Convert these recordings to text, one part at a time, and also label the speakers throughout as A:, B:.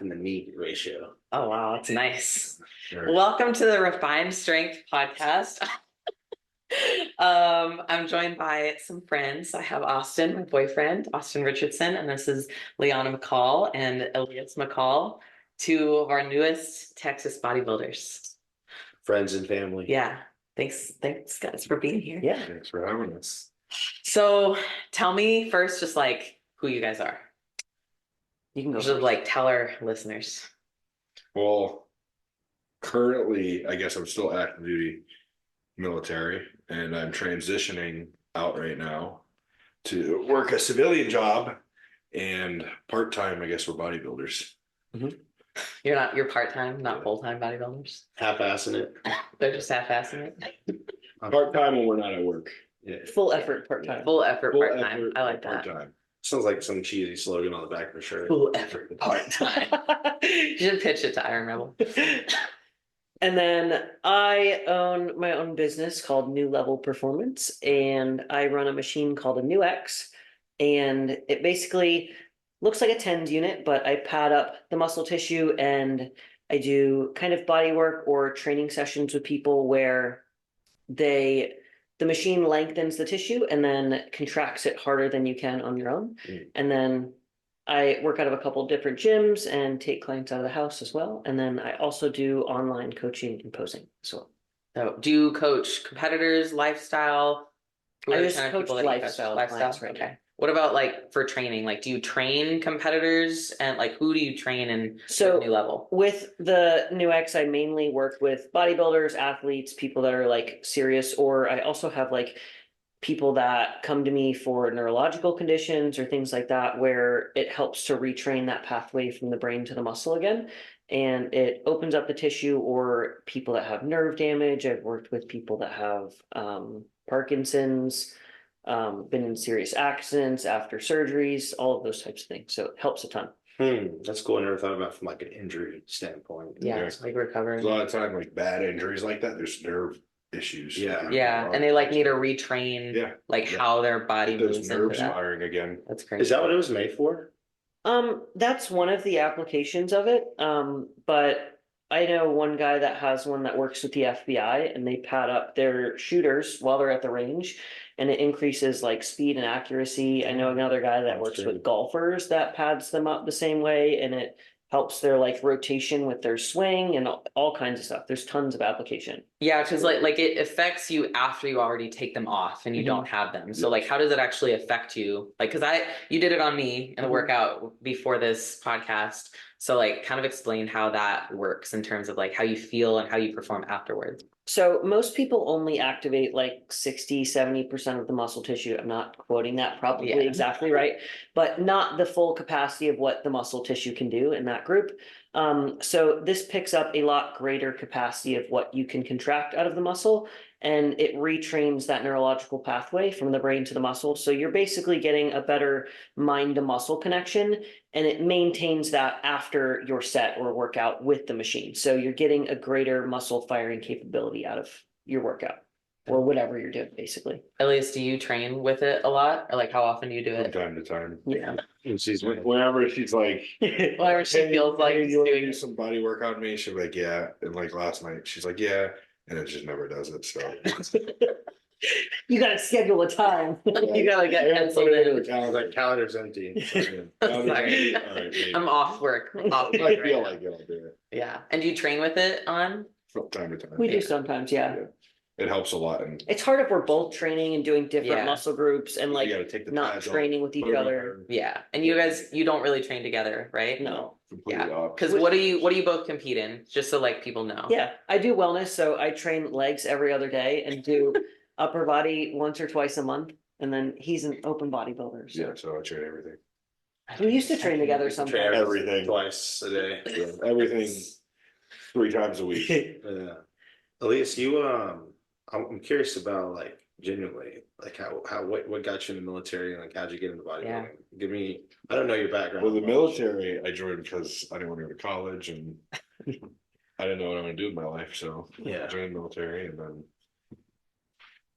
A: fat and the meat ratio.
B: Oh, wow. That's nice.
C: Sure.
B: Welcome to the Refined Strength podcast. I'm joined by some friends. I have Austyn, my boyfriend, Austyn Richardson, and this is Lianna McCall and Elias McCall, two of our newest Texas bodybuilders.
A: Friends and family.
B: Yeah. Thanks guys for being here.
C: Yeah. Thanks for having us.
B: So tell me first, just like who you guys are.
D: You can go.
B: Just like tell our listeners.
C: Well, currently, I guess I'm still active duty military, and I'm transitioning out right now to work a civilian job, and part-time, I guess we're bodybuilders.
B: You're part-time, not full-time bodybuilders.
A: Half-assing it.
B: They're just half-assing it.
C: Part-time when we're not at work.
A: Yeah.
D: Full effort part-time.
B: Full effort
C: Full
B: part-time.
C: effort,
B: I like that.
C: part-time.
A: Sounds like some cheesy slogan on the back of a shirt.
B: Full effort part-time. You should pitch it to Iron Rebel.
D: And then I own my own business called New Level Performance, and I run a machine called a New X, and it basically looks like a TENS unit, but I pad up the muscle tissue and I do kind of body work or training sessions with people where the machine lengthens the tissue and then contracts it harder than you can on your own. And then I work out of a couple different gyms and take clients out of the house as well. And then I also do online coaching and posing as well.
B: So do you coach competitors, lifestyle? Who
D: I
B: are the
D: just
B: kind of
D: coach
B: people that you coach?
D: lifestyle
B: Lifestyle?
D: clients right
B: Okay.
D: now.
B: What about like for training? Like, do you train competitors and like who do you train in
D: So
B: New Level?
D: with the New X, I mainly work with bodybuilders, athletes, people that are like serious, or I also have like people that come to me for neurological conditions or things like that, where it helps to retrain that pathway from the brain to the muscle again. And it opens up the tissue, or people that have nerve damage. I've worked with people that have Parkinson's, been in serious accidents after surgeries, all of those types of things. So it helps a ton.
A: That's cool. I never thought about it from like an injury standpoint.
B: Yeah,
C: Yeah.
B: it's like recovering.
C: A lot of time, like bad injuries like that, there's nerve issues.
A: Yeah.
B: Yeah, and they like need to retrain like
C: Yeah.
B: how their body
C: Get those
B: moves into
C: nerves
B: that.
C: firing again.
B: That's crazy.
A: Is that what it was made for?
D: That's one of the applications of it. But I know one guy that has one that works with the FBI, and they pad up their shooters while they're at the range, and it increases like speed and accuracy. I know another guy that
A: That's
D: works
A: true.
D: with golfers that pads them up the same way, and it helps their like rotation with their swing and all kinds of stuff. There's tons of application.
B: Yeah, because like it affects you after you already take them off and you don't have them. So like, how does it actually affect you? Like, because you did it on me in a workout before this podcast. So like, kind of explain how that works in terms of like how you feel and how you perform afterwards.
D: So most people only activate like 60-70% of the muscle tissue. I'm not quoting that probably exactly right, but not the full capacity of what the muscle tissue can do in that group. So this picks up a lot greater capacity of what you can contract out of the muscle, and it retrains that neurological pathway from the brain to the muscle. So you're basically getting a better mind to muscle connection, and it maintains that after your set or workout with the machine. So you're getting a greater muscle firing capability out of your workout or whatever you're doing, basically.
B: Elias, do you train with it a lot, or like how often do you do
C: From
B: it?
C: time to time.
D: Yeah.
A: And she's
C: Whenever she's like,
B: Whenever she feels like
C: hey,
B: it's
C: you want to
B: doing
C: do
B: it.
C: some body work on me? She'll be like, yeah. And like last night, she's like, yeah. And it just never does it. So
D: You got to schedule a time.
B: You gotta get
C: Yeah,
B: penciled
C: put it in
B: in.
C: the calendar.
A: Like calendar's empty.
B: Sorry.
C: All right, maybe.
B: I'm off work. Off
C: If
B: work
C: I
B: right
C: feel
B: now.
C: like it, I'll do it
B: Yeah. And do you train with it on?
C: from time to time.
D: We do sometimes, yeah.
C: It helps a lot. And
D: It's hard if we're both training and doing different
B: Yeah.
D: muscle groups and like
C: you gotta take the
D: not
C: pads off,
D: training with each
C: put 'em
D: other.
C: on,
B: Yeah. And you guys, you don't really train together, right?
D: No.
C: completely off.
B: Because what do you both compete in? Just so like people know.
D: Yeah, I do wellness, so I train legs every other day and do upper body once or twice a month. And then he's an open bodybuilder. So
C: Yeah, so I train everything.
D: we used to train together sometimes.
C: Everything.
A: Twice a day.
C: Yeah, everything 3 times a week.
A: Yeah. Elias, I'm curious about like genuinely like what got you in the military and like how'd you get into bodybuilding?
B: Yeah.
A: Give me, I don't know your background.
C: Well, the
A: much.
C: military I joined because I didn't want to go to college and I didn't know what I'm going to do with my life. So
A: Yeah.
C: I joined the military, and then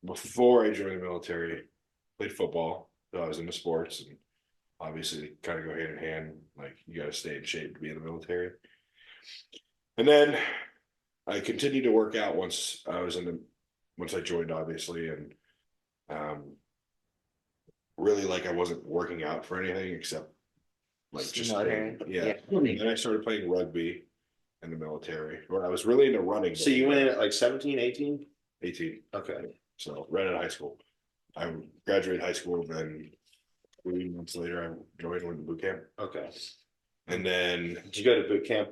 C: before I joined the military, played football. So I was into sports, and obviously kind of go hand in hand. Like you got to stay in shape to be in the military. And then I continued to work out once I joined, obviously, and really like I wasn't working out for anything except like just
B: Military.
C: yeah. And then I started playing rugby in the military, where I was really into running.
A: So you went in at like 17, 18?
C: 18.
A: Okay.
C: So right out of high school. I graduated high school, then 3 months later I went to boot camp.
A: Okay.
C: And then
A: Did you go to boot camp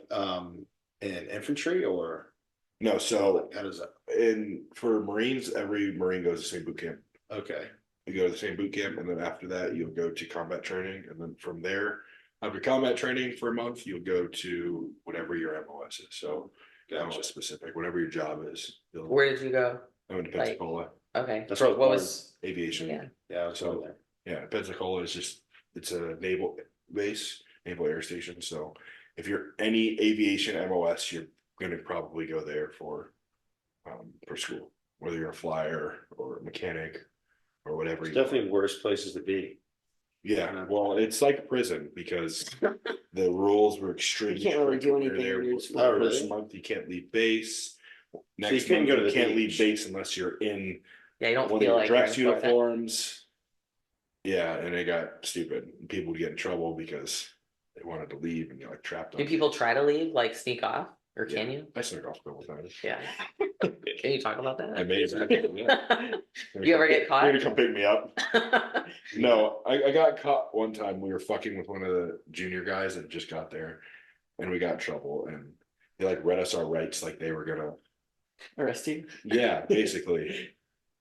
A: in infantry or
C: no, so
A: how does that?
C: for Marines, every Marine goes to the same boot camp.
A: Okay.
C: You go to the same boot camp, and then after that you'll go to combat training, and then from there, after combat training for a month, you'll go to whatever your MOS is. So that was just specific, whatever your job is.
B: Where did you go?
C: I went to
B: Like-
C: Pensacola.
B: Okay.
A: That's what
B: What was?
C: Aviation.
B: Yeah.
A: Yeah, I was
C: So-
A: over there.
C: Yeah, Pensacola is just, it's a naval base, naval air station. So if you're any aviation MOS, you're gonna probably go there for school, whether you're a flyer or a mechanic or whatever.
A: It's
C: you
A: definitely worse places to be.
C: Yeah, well, it's like prison because the rules were extremely.
D: You can't really
C: strict
D: do
C: when you're
D: anything
C: there.
D: in your
C: For
D: school.
C: the
A: Oh,
C: first
A: really?
C: month, you can't leave base. Next
A: couldn't
C: month,
A: go to
C: you
A: the
C: can't leave
A: beach.
C: base unless you're in
B: Yeah, you don't
C: one of
B: feel
C: your
B: like
C: dress
B: you're-
C: uniforms. Yeah, and it got stupid. People would get in trouble because they wanted to leave and you're like trapped.
B: Do
C: on
B: people
C: base.
B: try to leave, like sneak off, or can
C: Yeah.
B: you?
C: I snuck off a couple times.
B: Yeah. Can you talk about that?
C: I made it.
B: You ever get caught?
C: You're gonna come pick me up. No, I got caught one time. We were fucking with one of the junior guys that just got there, and we got in trouble. And they like read us our rights, like they were gonna,
D: Arrest you?
C: yeah, basically.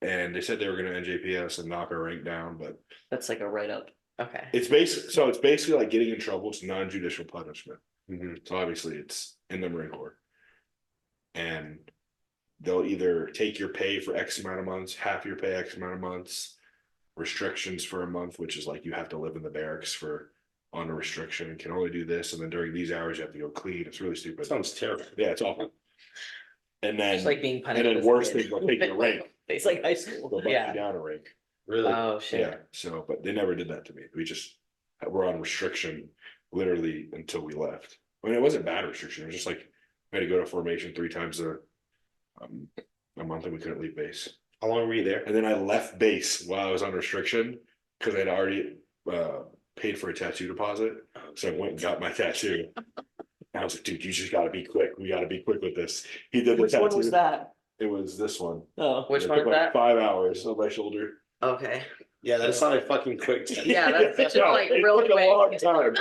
C: And they said they were gonna NJP us and knock our rank down, but
D: That's like a write-up.
B: Okay.
C: it's basically like getting in trouble. It's non-judicial punishment.
A: Mm-hmm.
C: So obviously, it's in the Marine Corp, and they'll either take your pay for X amount of months, half your pay X amount of months, restrictions for a month, which is like you have to live in the barracks for on a restriction and can only do this, and then during these hours you have to go clean. It's really stupid.
A: Sounds terrible.
C: Yeah, it's awful. And then
B: It's like being punished.
C: and then
B: as a
C: worse
B: kid.
C: thing, they'll take your rank.
D: It's like high school.
C: They'll bump
B: Yeah.
C: you down a rank.
A: Really?
B: Oh shit.
C: Yeah. So, but they never did that to me. We just were on restriction literally until we left. I mean, it wasn't bad restriction. It was just like we had to go to formation 3 times a month, and we couldn't leave base.
A: How long were you there?
C: And then I left base while I was on restriction because I'd already paid for a tattoo deposit. So I went and got my tattoo. And I was like, dude, you just got to be quick. We got to be quick with this. He did the
D: Which
C: tattoo.
D: one was that?
C: It was this one.
D: Oh,
B: Which
C: It
B: one
C: took
B: is
C: like
B: that?
C: 5 hours on my shoulder.
B: Okay.
A: Yeah, that's not a fucking quick.
B: Yeah, that's such a, like,
C: it
B: real
C: took a
B: quick.
C: long time.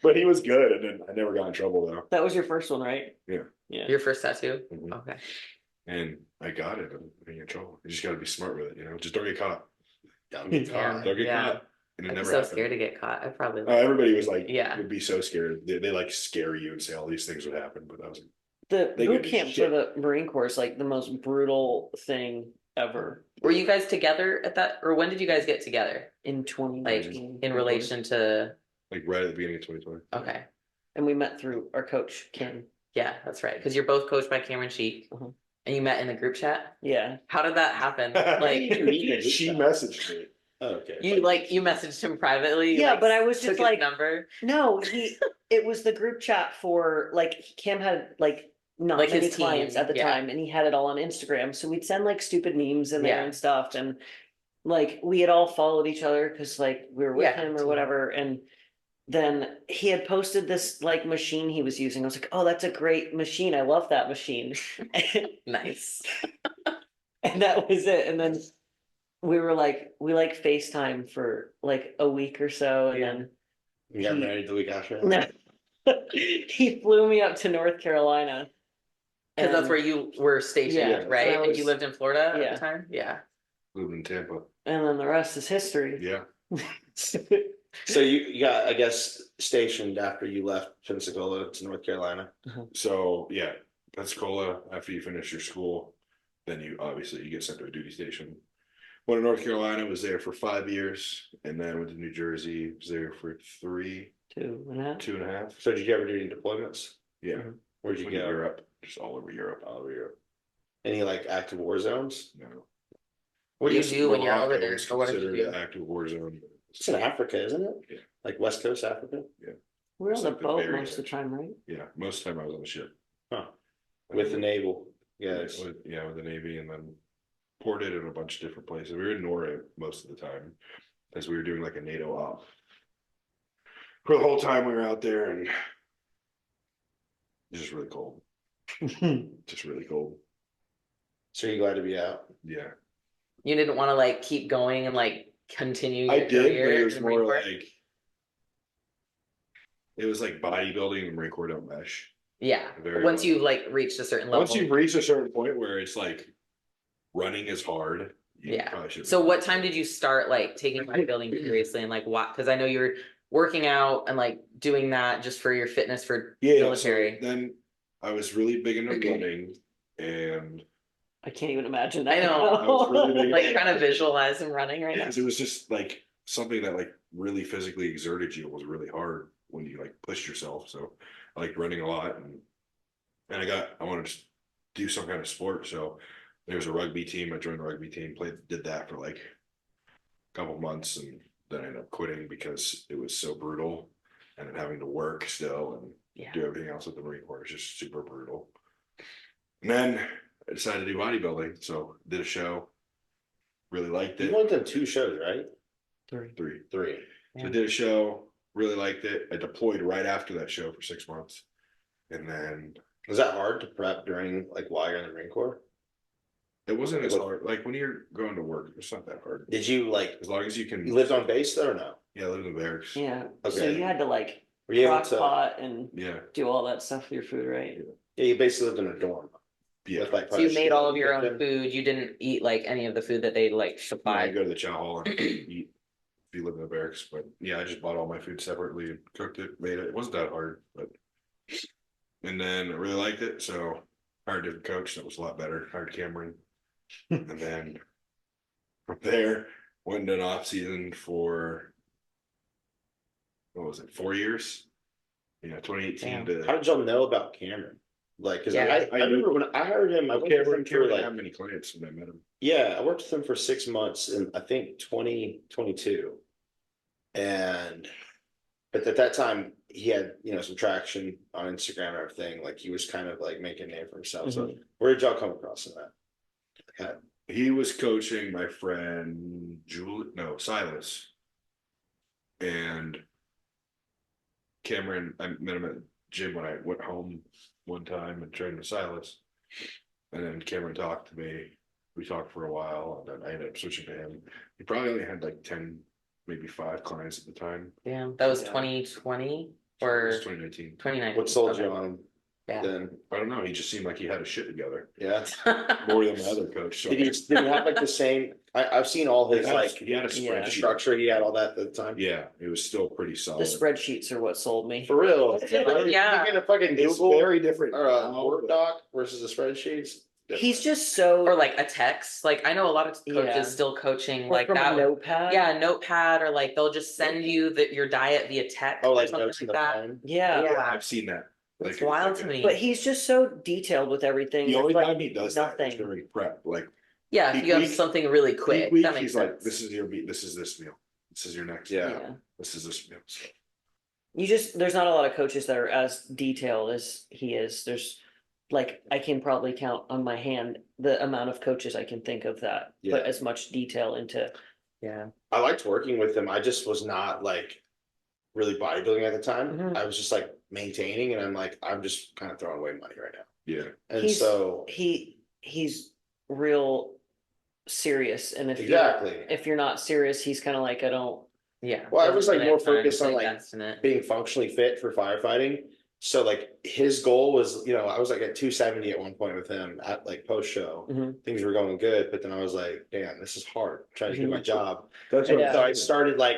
C: But he was good, and then I never got in trouble though.
D: that was your first one, right?
C: Yeah.
D: Yeah.
B: Your first tattoo?
C: Mhm.
B: Okay.
C: And I got it. I'm being in trouble. You just got to be smart with it, you know. Just don't get caught.
A: Don't get
B: Yeah.
A: caught.
C: Don't get
B: Yeah.
C: caught. And it
B: I'd be
C: never
B: so
C: happened.
B: scared to get caught. I probably
C: Everybody was like,
B: Yeah.
C: would be so scared. They like scare you and say all these things would happen, but that was
D: The
C: They
D: boot
C: get
D: camp for
C: shit.
D: the Marine Corps is like the most brutal thing ever
B: Were you guys together at that, or when did you guys get together?
D: in
B: Like
D: 2019.
B: in relation to?
C: like right at the beginning of 2020.
B: Okay.
D: And we met through our coach, Ken.
B: Yeah, that's right. Because you're both coached by Cameron Sheik,
D: Mhm.
B: and you met in the group chat.
D: Yeah.
B: How did that happen? Like
C: She messaged me.
A: Okay.
B: you messaged him privately. You,
D: Yeah,
B: like,
D: but I was
B: took
D: just
B: his
D: like,
B: number.
D: no, it was the group chat for like Cam had like not
B: Like
D: many
B: his team,
D: clients at the
B: yeah.
D: time, and he had it all on Instagram. So we'd send like stupid memes in there
B: Yeah.
D: and stuff, and like we had all followed each other because like we were with
B: Yeah,
D: him or
B: team.
D: whatever. And then he had posted this like machine he was using. I was like, oh, that's a great machine. I love that machine.
B: Nice.
D: And that was it. And then we like FaceTime for like a week or so, and
B: Yeah.
D: then
A: You got married the week after?
D: no. He flew me up to North Carolina.
B: Because that's
D: And-
B: where you were stationed,
D: Yeah,
B: right?
D: and I
B: And you
D: was-
B: lived in Florida at
D: yeah.
B: the time? Yeah.
C: Lived in Tampa.
D: And then the rest is history.
C: Yeah.
A: So you got, I guess, stationed after you left Pensacola to North Carolina.
C: So yeah, Pensacola, after you finish your school, then you obviously you get sent to a duty station. Went to North Carolina, was there for 5 years, and then went to New Jersey, was there for 2.5.
A: So did you ever do any deployments?
C: Yeah.
D: Mhm.
A: Where'd you
C: Went to
A: go?
C: Europe, just all over Europe.
A: All over Europe. Any like active war zones?
C: No.
B: What do you
C: Yes,
B: do when you're over
C: Morocco
B: there?
C: is
B: Or what did you
C: considered
B: do?
C: an active war zone.
A: It's in Africa, isn't it?
C: Yeah.
A: Like West Coast Africa?
D: We're on
C: It's
D: the
C: like the
D: boat
C: very
D: most of the
C: edge.
D: time, right?
C: Yeah, most of the time I was on the ship.
A: Huh. With the naval.
C: Yeah,
A: Yes.
C: with the Navy, and then ported in a bunch of different places. We were in Norway most of the time, as we were doing like a NATO op. For the whole time we were out there, and it's just really cold. Just really cold.
A: So you're glad to be out?
C: Yeah.
B: You didn't want to like keep going and like continue
C: I
B: your
C: did, but
B: career
C: it was
B: in the Marine
C: more
B: Corp?
C: like it was like bodybuilding and Marine Corps don't mesh.
B: Yeah.
C: Very
B: Once
C: well.
B: you've like reached a certain level.
C: Once you've reached a certain point where it's like running is hard, you
B: Yeah.
C: probably shouldn't.
B: So what time did you start like taking bodybuilding seriously and like what? Because I know you were working out and like doing that just for your fitness for military.
C: So then I was really big into running, and
D: I can't even imagine that.
B: I know.
C: I was really big
B: Like
C: into
B: trying to visualize him running right now.
C: because it was just like something that like really physically exerted you. It was really hard when you like pushed yourself. So I liked running a lot, and I wanted to do some kind of sport. So there was a rugby team. I joined the rugby team, did that for like a couple months, and then I ended up quitting because it was so brutal, and then having to work still and
B: Yeah.
C: do everything else with the Marine Corps is just super brutal. And then I decided to do bodybuilding, so did a show, really liked
A: You
C: it.
A: went to 2 shows, right?
C: Three.
A: 3.
C: So I did a show, really liked it. I deployed right after that show for 6 months. And then
A: Was that hard to prep during like while you're in the Marine Corps?
C: it wasn't as hard. Like when you're going to work, it's not that hard.
A: Did you like
C: As long as you can.
A: you lived on base though or no?
C: Yeah, I lived in the barracks.
D: Yeah, so
A: Okay.
D: you had to like
A: Were you able
D: crock
A: to?
D: pot and
C: Yeah.
D: do all that stuff with your food, right?
A: Yeah, you basically lived in a dorm.
C: Yeah.
A: With, like,
B: So you
A: probably
B: made all of your
A: kitchen.
B: own food. You didn't eat like any of the food that they like
C: I
B: supplied.
C: go to the chow hall and eat if you live in the barracks. But yeah, I just bought all my food separately and cooked it, made it. It wasn't that hard, but and then I really liked it. So hired a different coach that was a lot better. Hired Cameron. And then from there went into an off season for what was it, 4 years? Yeah, 2018
B: Damn.
A: How
C: to
A: did y'all know about Cameron? Like, cause
B: Yeah,
A: I remember when I hired him, I worked with him
C: Cameron
A: for
C: didn't
A: like,
C: have many clients when I met him.
A: yeah, I worked with him for 6 months in I think 2022. And but at that time he had, some traction on Instagram and everything. Like he was kind of like making a name for himself. So where did y'all come across in that? Okay.
C: He was coaching my friend Silas. And Cameron, I met him at the gym when I went home one time and trained with Silas. And then Cameron talked to me. We talked for a while, and then I ended up switching to him. He probably only had like 10, maybe 5 clients at the time.
B: Damn, that was
A: Yeah.
B: 2020
C: It
B: or
C: was 2019.
B: 2019.
A: What sold
B: Okay.
A: you on him
B: Yeah.
A: then?
C: I don't know. He just seemed like he had his shit together
A: Yeah.
C: more than my other coach. So
A: Did he have like the same? I've seen all his like
C: he had a
D: Yeah.
C: spreadsheet.
A: structure. He had all that at the time.
C: Yeah, it was still pretty
D: The
C: solid.
D: spreadsheets are what sold me.
A: For real.
B: Yeah.
A: You get a fucking
C: It's
A: Google
C: very different.
A: or a
C: now,
A: Word
C: but-
A: doc versus the spreadsheets.
D: He's just so.
B: Or like a text. Like I know a lot of coaches
D: Yeah.
B: still coaching
D: or
B: like
D: from
B: that.
D: a notepad.
B: Yeah, a notepad or like they'll just send you your diet via text
A: Oh,
B: or
A: like
B: something
A: notes in
B: like
A: the
B: that.
A: phone.
D: Yeah.
B: Yeah.
C: I've seen that.
B: It's wild to me.
D: But he's just so detailed with everything.
C: The only
D: It's like
C: time he does that is
D: nothing.
C: during prep. Like
B: Yeah, if
C: peak
B: you have
C: week-
B: something really quick,
C: peak week,
B: that makes
C: he's
B: sense.
C: like, "This is your meal. This is this meal. This is your next.
A: Yeah.
C: meal.
D: Yeah.
C: This is this meal." So,
D: There's not a lot of coaches that are as detailed as he is. There's like, I can probably count on my hand the amount of coaches I can think of that put
A: Yeah.
D: as much detail into.
B: Yeah.
A: I liked working with him. I just was not like really bodybuilding at the time.
D: Mhm.
A: I was just like maintaining, and I'm like, I'm just kind of throwing away money right now.
C: yeah,
A: And
D: He's-
A: so
D: He's real serious. And
A: exactly.
D: if you're not serious, he's kind of like, I don't.
B: Yeah.
A: Well, I was, like,
B: Doesn't
A: more
B: have time
A: focused
B: to
A: on, like,
B: invest in it.
A: being functionally fit for firefighting. So like his goal was, I was like at 270 at one point with him at like post show.
D: Mhm.
A: Things were going good, but then I was like, damn, this is hard. I'm trying to do my
D: Mhm.
A: job.
C: that's
A: And
D: Yeah.
A: so I started like,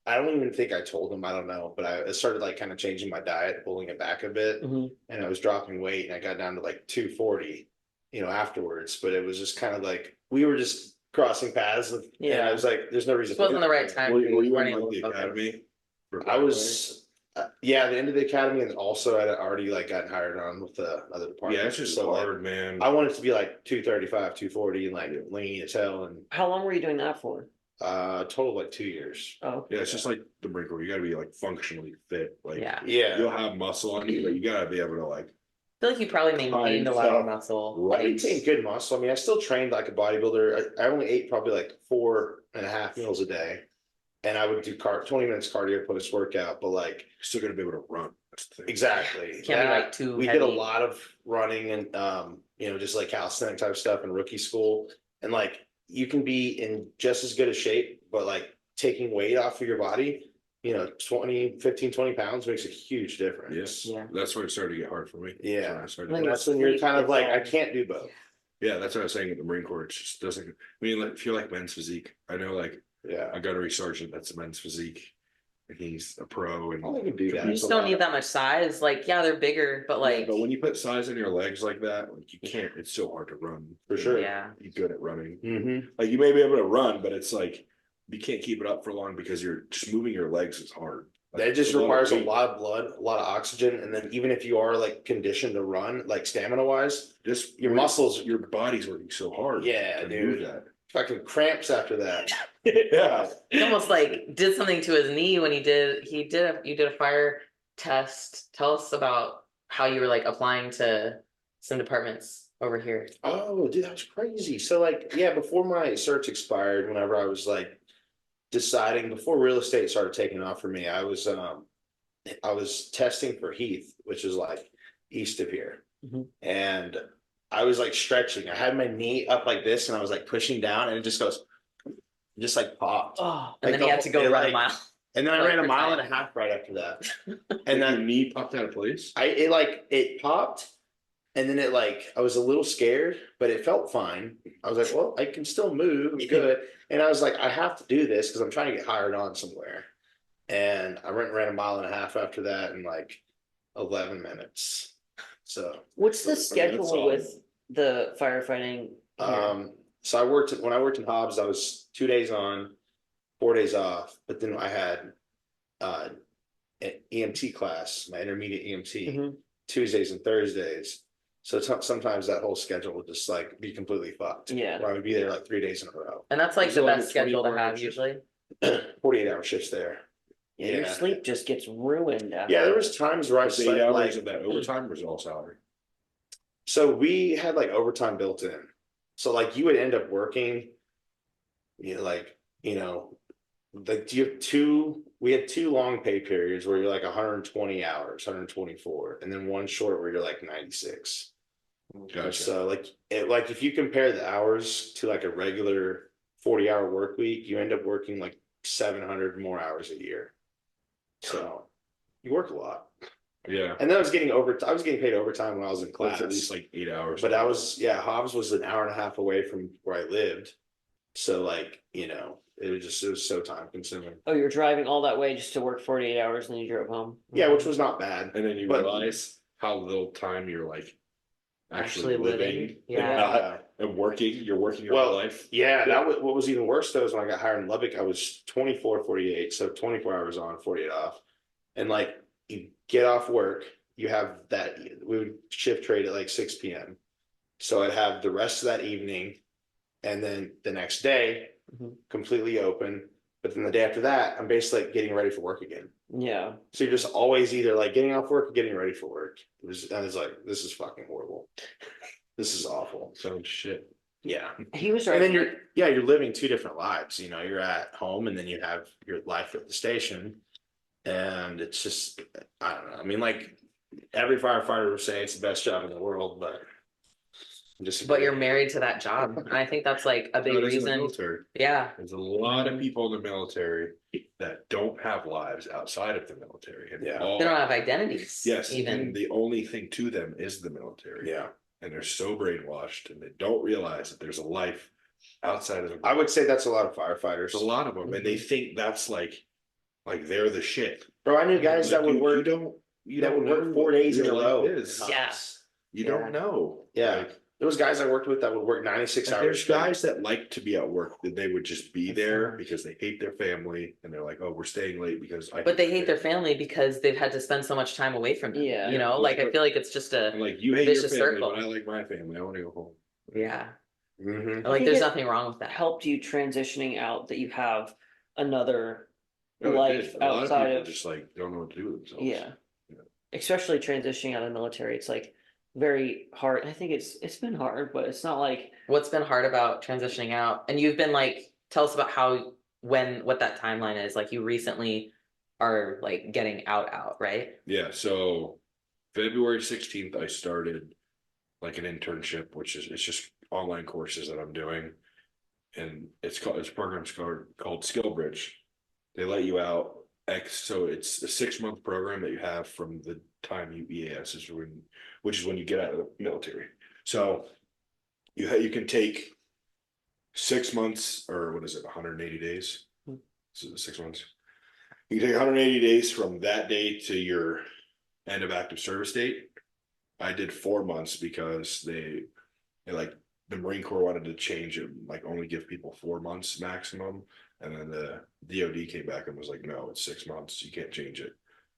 A: I don't even think I told him, I don't know, but I started like kind of changing my diet, pulling it back a bit.
D: Mhm.
A: And I was dropping weight and I got down to like 240, afterwards. But it was just kind of like, we were just crossing paths. And
D: Yeah.
A: I was like, there's no reason.
B: It wasn't the right time.
C: Were
B: to be
C: you
B: running
C: in
B: a
C: like the
B: little focus.
C: academy? For
A: I was, the end of the academy, and also I had already like gotten hired on with another department.
C: Yeah, it's just
A: so like,
C: hard, man.
A: I wanted to be like 235, 240 and like lean as hell. And
D: How long were you doing that for?
A: Total of like 2 years.
D: Oh,
C: Yeah, it's just like the Marine Corp. You gotta be like functionally fit. Like
B: Yeah.
A: Yeah.
C: you'll have muscle on you, but you gotta be able to like
B: I feel like you probably maintained a lot of muscle.
A: I maintained good muscle. I mean, I still trained like a bodybuilder. I only ate probably like 4.5 meals a day. And I would do 20 minutes cardio, put this workout, but like
C: you're still gonna be able to run. That's the thing.
A: exactly.
B: Can't be like too
A: We
B: heavy.
A: did a lot of running and just like calisthenic type stuff in rookie school. And like you can be in just as good a shape, but like taking weight off of your body, 15, 20 pounds makes a huge difference.
C: Yes.
D: Yeah.
C: That's where it started to get hard for me.
A: Yeah.
C: That's when I started
D: I think
A: And
C: to-
A: that's when you're kind of like, I can't do both.
C: yeah, that's what I was saying with the Marine Corps. It just doesn't. I mean, like, if you like men's physique, I know like
A: Yeah.
C: I got a sergeant that's a men's physique, and he's a pro. And
A: I think I can do that.
B: You just don't need that much size. Like, yeah, they're bigger, but like,
C: but when you put size in your legs like that, like you can't. It's so hard to run.
A: For sure.
B: yeah.
C: Be good at running.
A: Mm-hmm.
C: Like you may be able to run, but it's like you can't keep it up for long because you're just moving your legs is hard. Like,
A: That just
C: it's
A: requires a
C: weight.
A: lot of blood, a lot of oxygen, and then even if you are like conditioned to run, like stamina wise,
C: Just
A: your muscles,
C: your body's working so hard.
A: Yeah,
C: to
A: dude.
C: move that.
A: fucking cramps after that.
C: Yeah.
B: He almost like did something to his knee when you did a fire test. Tell us about how you were like applying to some departments over here.
A: Oh, dude, that was crazy. So like, yeah, before my certs expired, whenever I was like deciding before real estate started taking off for me, I was testing for Heath, which is like east of here.
D: Mhm.
A: And I was like stretching. I had my knee up like this and I was like pushing down and it just like popped.
D: Oh,
B: And
A: Like
B: then he had to go
A: it,
B: run a
A: like-
B: mile.
A: And then I
B: Like
A: ran a
B: for
A: mile
B: time.
A: and a half right after that.
C: And
A: And
C: your
A: then
C: knee popped out of place.
A: it popped and then I was a little scared, but it felt fine. I was like, well, I can still move. I'm good. And I was like, I have to do this because I'm trying to get hired on somewhere. And I ran a mile and a half after that in like 11 minutes. So,
D: what's the
C: I mean, that's
D: schedule
C: solid.
D: with the firefighting? here?
A: so when I worked in Hobbs, I was 2 days on, 4 days off, but then I had an EMT class, my intermediate EMT,
D: Mhm.
A: Tuesdays and Thursdays. So sometimes that whole schedule would just like be completely fucked.
D: Yeah.
A: Where I would be there like 3 days in a row.
B: And that's like
C: So
B: the
C: like
B: best
C: a
B: schedule to
C: 24
B: have
C: hours.
B: usually.
A: 48-hour shifts there.
D: Yeah, your
A: Yeah.
D: sleep just gets ruined. After
A: Yeah, there was times where I
C: Was 8
A: slept
C: hours
A: like,
C: of that overtime was all salary.
A: so we had like overtime built in. So like you would end up working, like we had two long pay periods where you're like 120 hours, 124, and then one short where you're like 96.
C: Gotcha.
A: So like if you compare the hours to like a regular 40-hour work week, you end up working like 700 more hours a year. So you work a lot.
C: Yeah.
A: And then I was getting paid overtime when I was in class.
C: That's at least like 8 hours.
A: But Hobbs was an hour and a half away from where I lived. So like, it was so time consuming.
D: Oh, you're driving all that way just to work 48 hours and then you drove home.
A: Yeah, which was not bad.
C: And then you
A: But-
C: realize how little time you're like actually
B: Actually living,
C: living
B: yeah.
C: and working. You're working your
A: Well,
C: whole life.
A: Yeah, what was even worse though is when I got hired in Lubbock, I was 24, 48, so 24 hours on, 48 off. And like you get off work, you have that we would shift trade at like 6 p.m. So I'd have the rest of that evening and then the next day
D: Mhm.
A: completely open. But then the day after that, I'm basically like getting ready for work again.
D: Yeah.
A: So you're just always either like getting off work or getting ready for work. And it's like, this is fucking horrible. This is awful.
C: Sounds shit.
A: Yeah.
D: He was
A: And
D: right.
A: then you're living two different lives. You're at home and then you have your life at the station. And it's just, I don't know. I mean, like every firefighter will say it's the best job in the world, but
B: But you're married to that job. And I think that's like a big
C: That is in the
B: reason.
C: military.
B: Yeah.
C: There's a lot of people in the military that don't have lives outside of the military. And
A: Yeah.
C: all-
B: They don't have identities.
C: Yes,
B: Even.
C: and the only thing to them is the military.
A: Yeah.
C: And they're so brainwashed and they don't realize that there's a life outside of the
A: I would say that's a lot of firefighters.
C: There's a lot of them, and they
B: Mm-hmm.
C: think that's like they're the shit.
A: Bro, I knew guys that
C: Like,
A: would
C: you
A: work.
C: don't you
A: that
C: don't
A: would work
C: know
A: 4
C: what
A: days in
C: your
A: a
C: life
A: row.
C: is.
B: Yeah.
C: You
B: Yeah.
C: don't know.
A: Yeah.
C: Like,
A: There was guys I worked with that would work 96 hours.
C: there's
A: straight.
C: guys that like to be at work that they would just be there because they hate their family and they're like, oh, we're staying late because I.
B: But they hate their family because they've had to spend so much time away from them.
D: Yeah.
B: You know, like I feel like it's just
C: I'm
B: a
C: like, you hate your
B: vicious
C: family,
B: circle.
C: but I like my family. I want to go home.
B: yeah.
A: Mhm.
B: Like,
D: think
B: there's
D: it
B: nothing wrong with that.
D: Helped you transitioning out that you have another
C: No, it
D: life
C: did. A lot
D: outside
C: people
D: of,
C: just like don't know what to do with themselves.
D: yeah.
C: Yeah.
D: Especially transitioning out of the military, it's like very hard. I think it's been hard, but it's not like,
B: What's been hard about transitioning out? And you've been like, tell us about how, what that timeline is. Like, you recently are like getting out, right?
C: Yeah, so February 16th, I started like an internship, which is it's just online courses that I'm doing. And it's a program called Skill Bridge. They let you out so it's a 6 month program that you have from the time you EAS which is when you get out of the military. So you can take 6 months, or what is it, 180 days? So 6 months. You can take 180 days from that day to your end of active service date. I did 4 months because they like the Marine Corps wanted to change it, like only give people 4 months maximum. And then the DOD came back and was like, no, it's 6 months. You can't change it.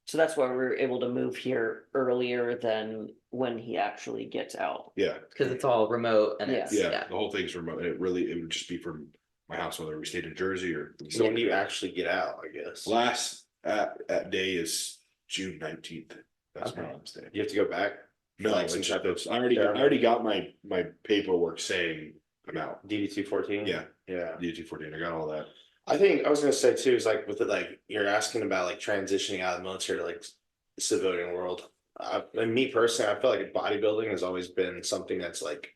D: so that's why we were able to move here earlier than when he actually gets out.
C: Yeah.
B: Because it's all remote and it's,
C: Yeah. The whole thing's remote. It would just be from my house, whether we stayed in Jersey or.
A: So when do you actually get out, I guess?
C: Last at day is June 19th. That's my
B: Okay.
C: last day.
A: You have to go back?
C: No,
A: Like
C: it's
A: some type
C: just,
A: of
C: I already got my paperwork saying I'm out.
A: DD 214?
C: Yeah.
A: Yeah.
C: DT-14. I got all that.
A: I think I was gonna say too, is like with it, like you're asking about like transitioning out of the military to like the civilian world. And me personally, I feel like bodybuilding has always been something that's like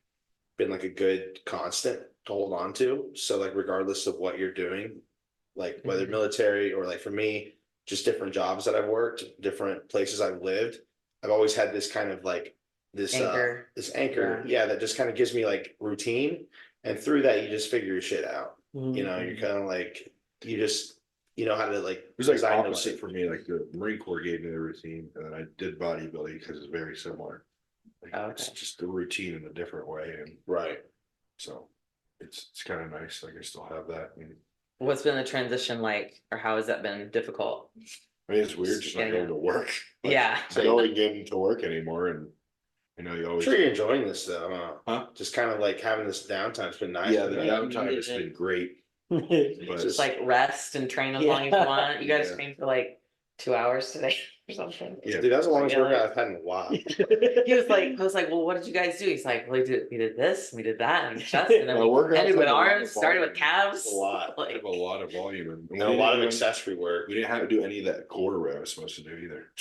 A: been like a good constant to hold on to. So like regardless of what you're doing, like whether
B: Mhm.
A: military or like for me, just different jobs that I've worked, different places I've lived, I've always had this kind of like this
B: Anchor.
A: this anchor, yeah, that just kind of gives me like routine. And through that, you just figure your shit out. You know, you're kind of like, you know how to like.
C: It was like
A: design the
C: opposite
A: life.
C: for me. Like the Marine Corps gave me the routine, and then I did bodybuilding because it's very similar. Like,
B: Oh,
C: It's
B: okay.
C: just the routine in a different way, and
A: Right.
C: so it's kind of nice. Like I still have that. And,
B: What's been the transition like, or how has that been difficult?
C: I mean, it's weird just not
B: Getting
C: going
B: out.
C: to work. Like,
B: Yeah.
C: going into work anymore, and you know you
A: I'm
C: always.
A: sure you're enjoying this though,
C: Huh?
A: Just kind of like having this downtime's been nice.
C: Yeah, the
D: Yeah,
C: downtime
D: you
C: has
D: did.
C: been great,
D: Mhm.
C: but
B: Just like rest and train as long as you
D: Yeah.
B: want. You guys
C: Yeah.
B: trained for like 2 hours today or something.
C: yeah,
A: Dude, that's the longest
B: Yeah,
A: workout
B: like-
A: I've had in a while.
B: I was like, well, what did you guys do? He's like, well, we did this, we did that, and chest, and then
C: My
B: we
C: workouts
B: ended with
C: have a lot of
B: arms, started with
C: volume.
B: calves.
A: A lot.
C: I
B: Like,
C: have a lot of volume, and
A: And a lot of
C: we
A: accessory work.
C: didn't have to do any of that core work I was supposed to do either.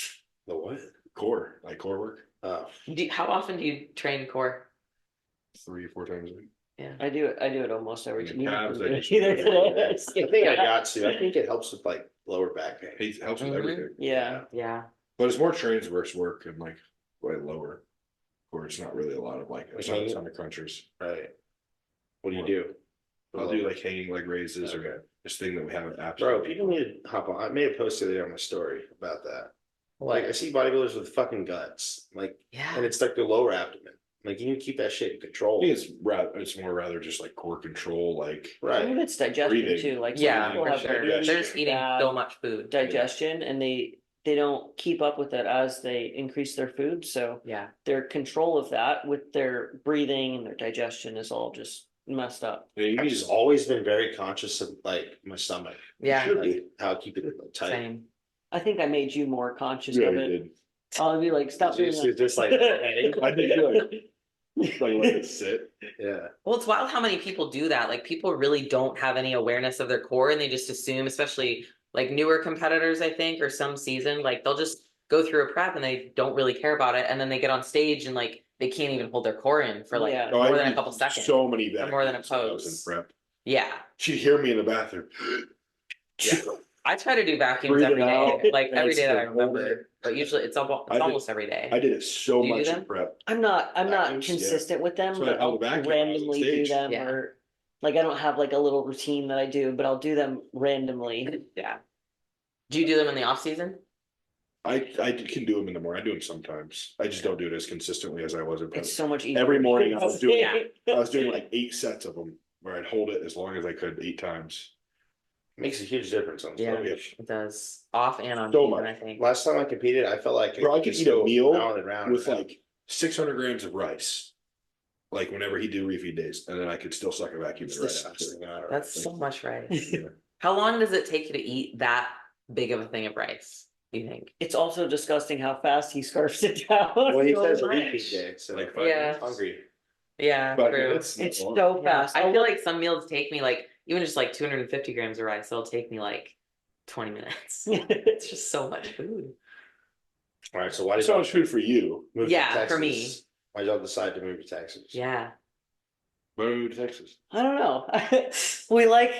A: The what?
C: Core work,
A: Oh,
B: how often do you train core?
C: 3-4 times a week.
D: I do it almost every
C: The
D: time. You
C: calves,
D: didn't
C: I
D: do it
C: just-
D: either today.
A: I think I got to. I think it helps with like lower back pain.
C: It helps with
B: Mhm.
C: everything,
D: Yeah,
B: Yeah.
C: but it's more trains versus work, and like way lower. Or it's not really a lot of like it's not a ton of crunchers.
A: Right. What do you do?
C: I'll do like hanging leg raises
A: Okay.
C: or this thing that we haven't
A: Bro,
C: absolutely.
A: people need to hop on. I made a post the other day on my story about that. Like I
B: What?
A: see bodybuilders with fucking guts, like, and
B: Yeah.
A: it's like the lower abdomen. Like you need to keep that shit in
C: I
A: control.
C: think it's more rather just like core control, like
D: some of
A: Right.
D: it's digestion
C: Breathing.
D: too, like some
B: Yeah,
D: people
B: for
D: have
B: sure.
D: really
B: They're just eating
D: bad
B: so much food.
D: digestion and they don't keep up with it as they increase their food, so
B: Yeah.
D: their control of that with their breathing and their digestion is all just messed up.
C: yeah, you
A: I've
C: need
A: just
C: to,
A: always been very conscious of like my stomach.
B: Yeah.
C: should
A: Like
C: be.
A: how I keep it like, tight.
B: Same.
D: I think I made you more conscious
C: Yeah,
D: of
C: you
D: it.
C: did.
D: I'll be like, stop doing
A: Just,
D: that.
A: just like heading.
C: I think you're like let it sit.
A: Yeah.
B: Well, it's wild how many people do that. Like, people really don't have any awareness of their core, and they just assume, especially like newer competitors, I think, or some season, like they'll just go through a prep and they don't really care about it, and then they get on stage and like they can't even hold their core in for like
D: Yeah.
C: Oh, I
B: more than a
C: did
B: couple seconds.
C: So many
B: Or more than a
C: vacuums when I was
B: pose.
C: in prep.
B: Yeah.
C: She'd hear me in the bathroom.
B: Yeah. I try to do vacuums
C: Breathe it
B: every day,
C: out,
B: like
C: and
B: every day that I
C: still hold
B: remember,
C: it.
B: but usually it's almost every day.
C: I did it so
B: Do you do
C: much in
B: them?
C: prep.
D: I'm not
C: Vacuums, yeah.
D: consistent with them,
C: That's why
D: but
C: I held
D: I'll
C: the vacuum when I was on
D: randomly do
C: stage.
D: them
B: Yeah.
D: or like I don't have like a little routine that I do, but I'll do them randomly.
B: Yeah. Do you do them in the off season?
C: I can do them in the morning. I do them sometimes. I just don't do it as consistently as I was in prep.
D: It's so much easier.
C: Every morning I was doing
B: Yeah.
C: I was doing like 8 sets of them where I'd hold it as long as I could 8 times.
A: Makes a huge difference on
B: Yeah,
A: stuff.
B: it does. Off and on
C: So
B: season,
C: much.
B: I think.
A: Last time I competed, I felt like
C: Bro, I could
A: just
C: eat a
A: go
C: meal
A: round and round
C: with
A: and round.
C: like 600 grams of rice like whenever he do refeed days, and then I could still suck a vacuum
A: It's
C: right
A: disgusting.
C: after.
B: That's so much rice.
C: Yeah.
B: How long does it take you to eat that big of a thing of rice, do you think?
D: It's also disgusting how fast he scarfs it down.
A: Well, he
B: So
A: says
B: much.
A: repeat day, so
C: Like
B: Yeah.
A: I'm hungry.
B: Yeah,
C: 5
B: true.
C: minutes?
D: It's
C: Not long.
D: so
B: Yeah,
D: fast.
B: I feel like some meals take me like even just like 250 grams of rice, it'll take me like 20 minutes. It's just so much food.
A: All right, so why did
C: So
A: y'all
C: much food for you.
A: move to
B: Yeah, for me.
A: Texas? Why did y'all decide to move to Texas?
B: Yeah.
C: Why don't we move to Texas?
D: I don't know. We like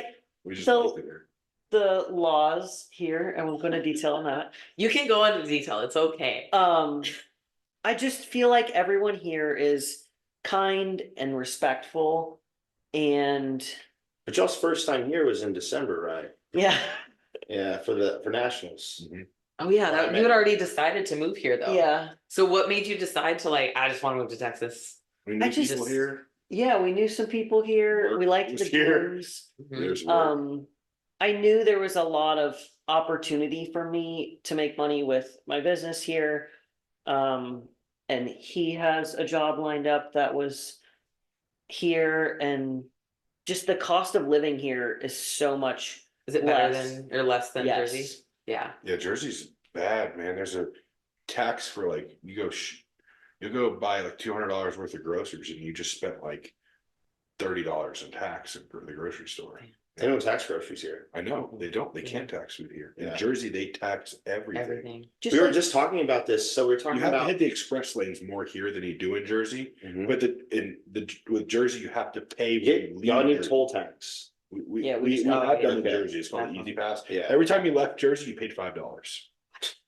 C: We just
D: So-
C: liked it there.
D: the laws here, and we're going to detail on that.
B: You can go into detail, it's okay.
D: I just feel like everyone here is kind and respectful, and
A: But y'all's first time here was in December, right?
D: yeah,
A: Yeah, for nationals.
B: Oh yeah,
A: Well, I
B: you had
A: mean-
B: already decided to move here though.
D: yeah,
B: So what made you decide to like, I just want to move to Texas?
C: We
D: I
C: knew
D: just-
C: people here.
D: yeah. We knew some people here.
C: Work
D: We liked
C: was
D: the
C: here.
D: gyms.
B: Mhm.
C: There's work.
D: I knew there was a lot of opportunity for me to make money with my business here. And he has a job lined up that was here, and just the cost of living here is so much.
B: Is it better
D: Less.
B: than or less than
D: Yes.
B: Jersey? Yeah.
C: Yeah, Jersey's bad, man. There's a tax for like you'll go buy like $200 worth of groceries, and you just spent like $30 in tax in the grocery store.
A: They don't tax groceries here.
C: I know they don't. They can't tax food here. In
A: Yeah.
C: Jersey, they tax everything.
B: Everything.
D: Just
A: We were
D: like-
A: just talking about this. So we were
C: You
A: talking
C: have to
A: about.
C: hit the express lanes more here than you do in Jersey.
A: Mhm.
C: But with Jersey, you have to pay. when you leave
A: Y'all need
C: Jersey.
A: toll tax.
C: We
D: Yeah, we
C: we
D: just-
C: have
B: oh,
C: done in
A: okay.
C: Jersey. It's called
B: Uh-huh.
C: Easy Pass.
A: Yeah.
C: Every time you left Jersey, you paid $5.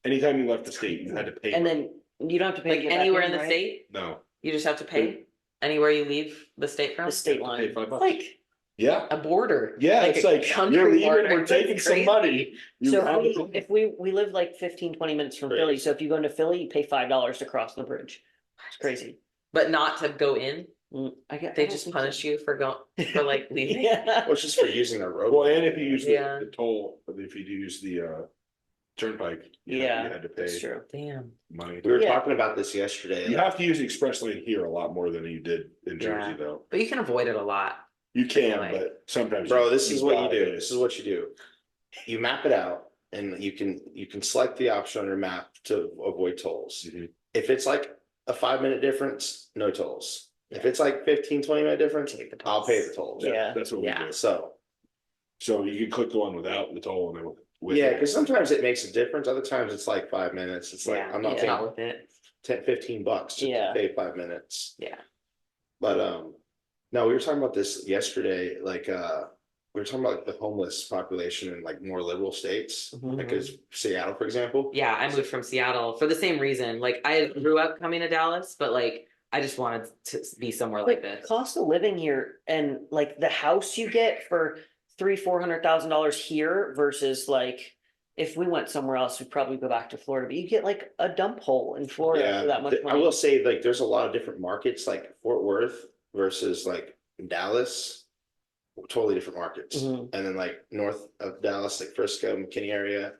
C: Anytime you left the state, you had to pay.
D: And then you don't have to pay to
B: Like
D: get back
B: anywhere in the
D: right?
B: state,
C: no,
B: you just have to pay anywhere you leave the state from?
D: The state
C: You have to pay
D: line.
C: $5.
B: Like
C: yeah,
B: a border.
C: yeah.
B: Like
C: It's
B: a
C: like
B: country
C: you're leaving.
B: border.
C: We're
B: That's
C: taking some
B: crazy.
C: money. You
D: So
C: have
D: if
C: to-
D: we, if we live like 15-20 minutes from Philly,
A: Crazy.
D: so if you go into Philly, you pay $5 to cross the bridge. It's crazy.
B: But not to go in.
D: I get.
B: They just punish you for like leaving.
D: Yeah.
A: Well, it's just for using the road.
C: Well, and if you use
B: Yeah.
C: the toll, if you use the turnpike, you
D: Yeah,
C: had to pay
D: That's true.
B: Damn.
C: money.
A: We were
D: Yeah.
A: talking about this yesterday.
C: You have to use the express lane here a lot more than you did in Jersey,
B: Yeah.
C: though.
B: But you can avoid it a lot.
C: You can,
B: Like-
C: but sometimes.
A: Bro, this is what you
C: gotta.
A: do. This is what you do. You map it out and you can select the option on your map to avoid tolls.
C: Mhm.
A: If it's like a 5-minute difference, no tolls. If it's like 15-20 minute difference,
B: Take the
A: I'll
B: tolls.
A: pay the tolls.
D: Yeah.
C: That's what
B: Yeah.
C: we do.
A: So,
C: So you can click the one without the toll and then with.
A: yeah,
C: it.
A: because sometimes it makes a difference. Other times it's like 5 minutes. It's like,
B: Yeah,
A: I'm not
B: it's
A: paying
B: not worth it.
A: 10-15 bucks to
D: Yeah.
A: pay 5 minutes.
B: Yeah.
A: But, no, we were talking about this yesterday, like, we were talking about like the homeless population in like more liberal states,
D: Mhm.
A: like as Seattle, for example.
B: Yeah, I moved from Seattle for the same reason. Like I grew up coming to Dallas, but like I just wanted to be somewhere like
D: But
B: this.
D: cost of living here and like the house you get for $300,000-400,000 here versus like if we went somewhere else, we'd probably go back to Florida, but you get like a dump hole in Florida for that much
A: I
D: money.
A: will say like there's a lot of different markets, like Fort Worth versus like Dallas. Totally different markets.
D: Mhm.
A: And then like north of Dallas, like Frisco, McKinney area.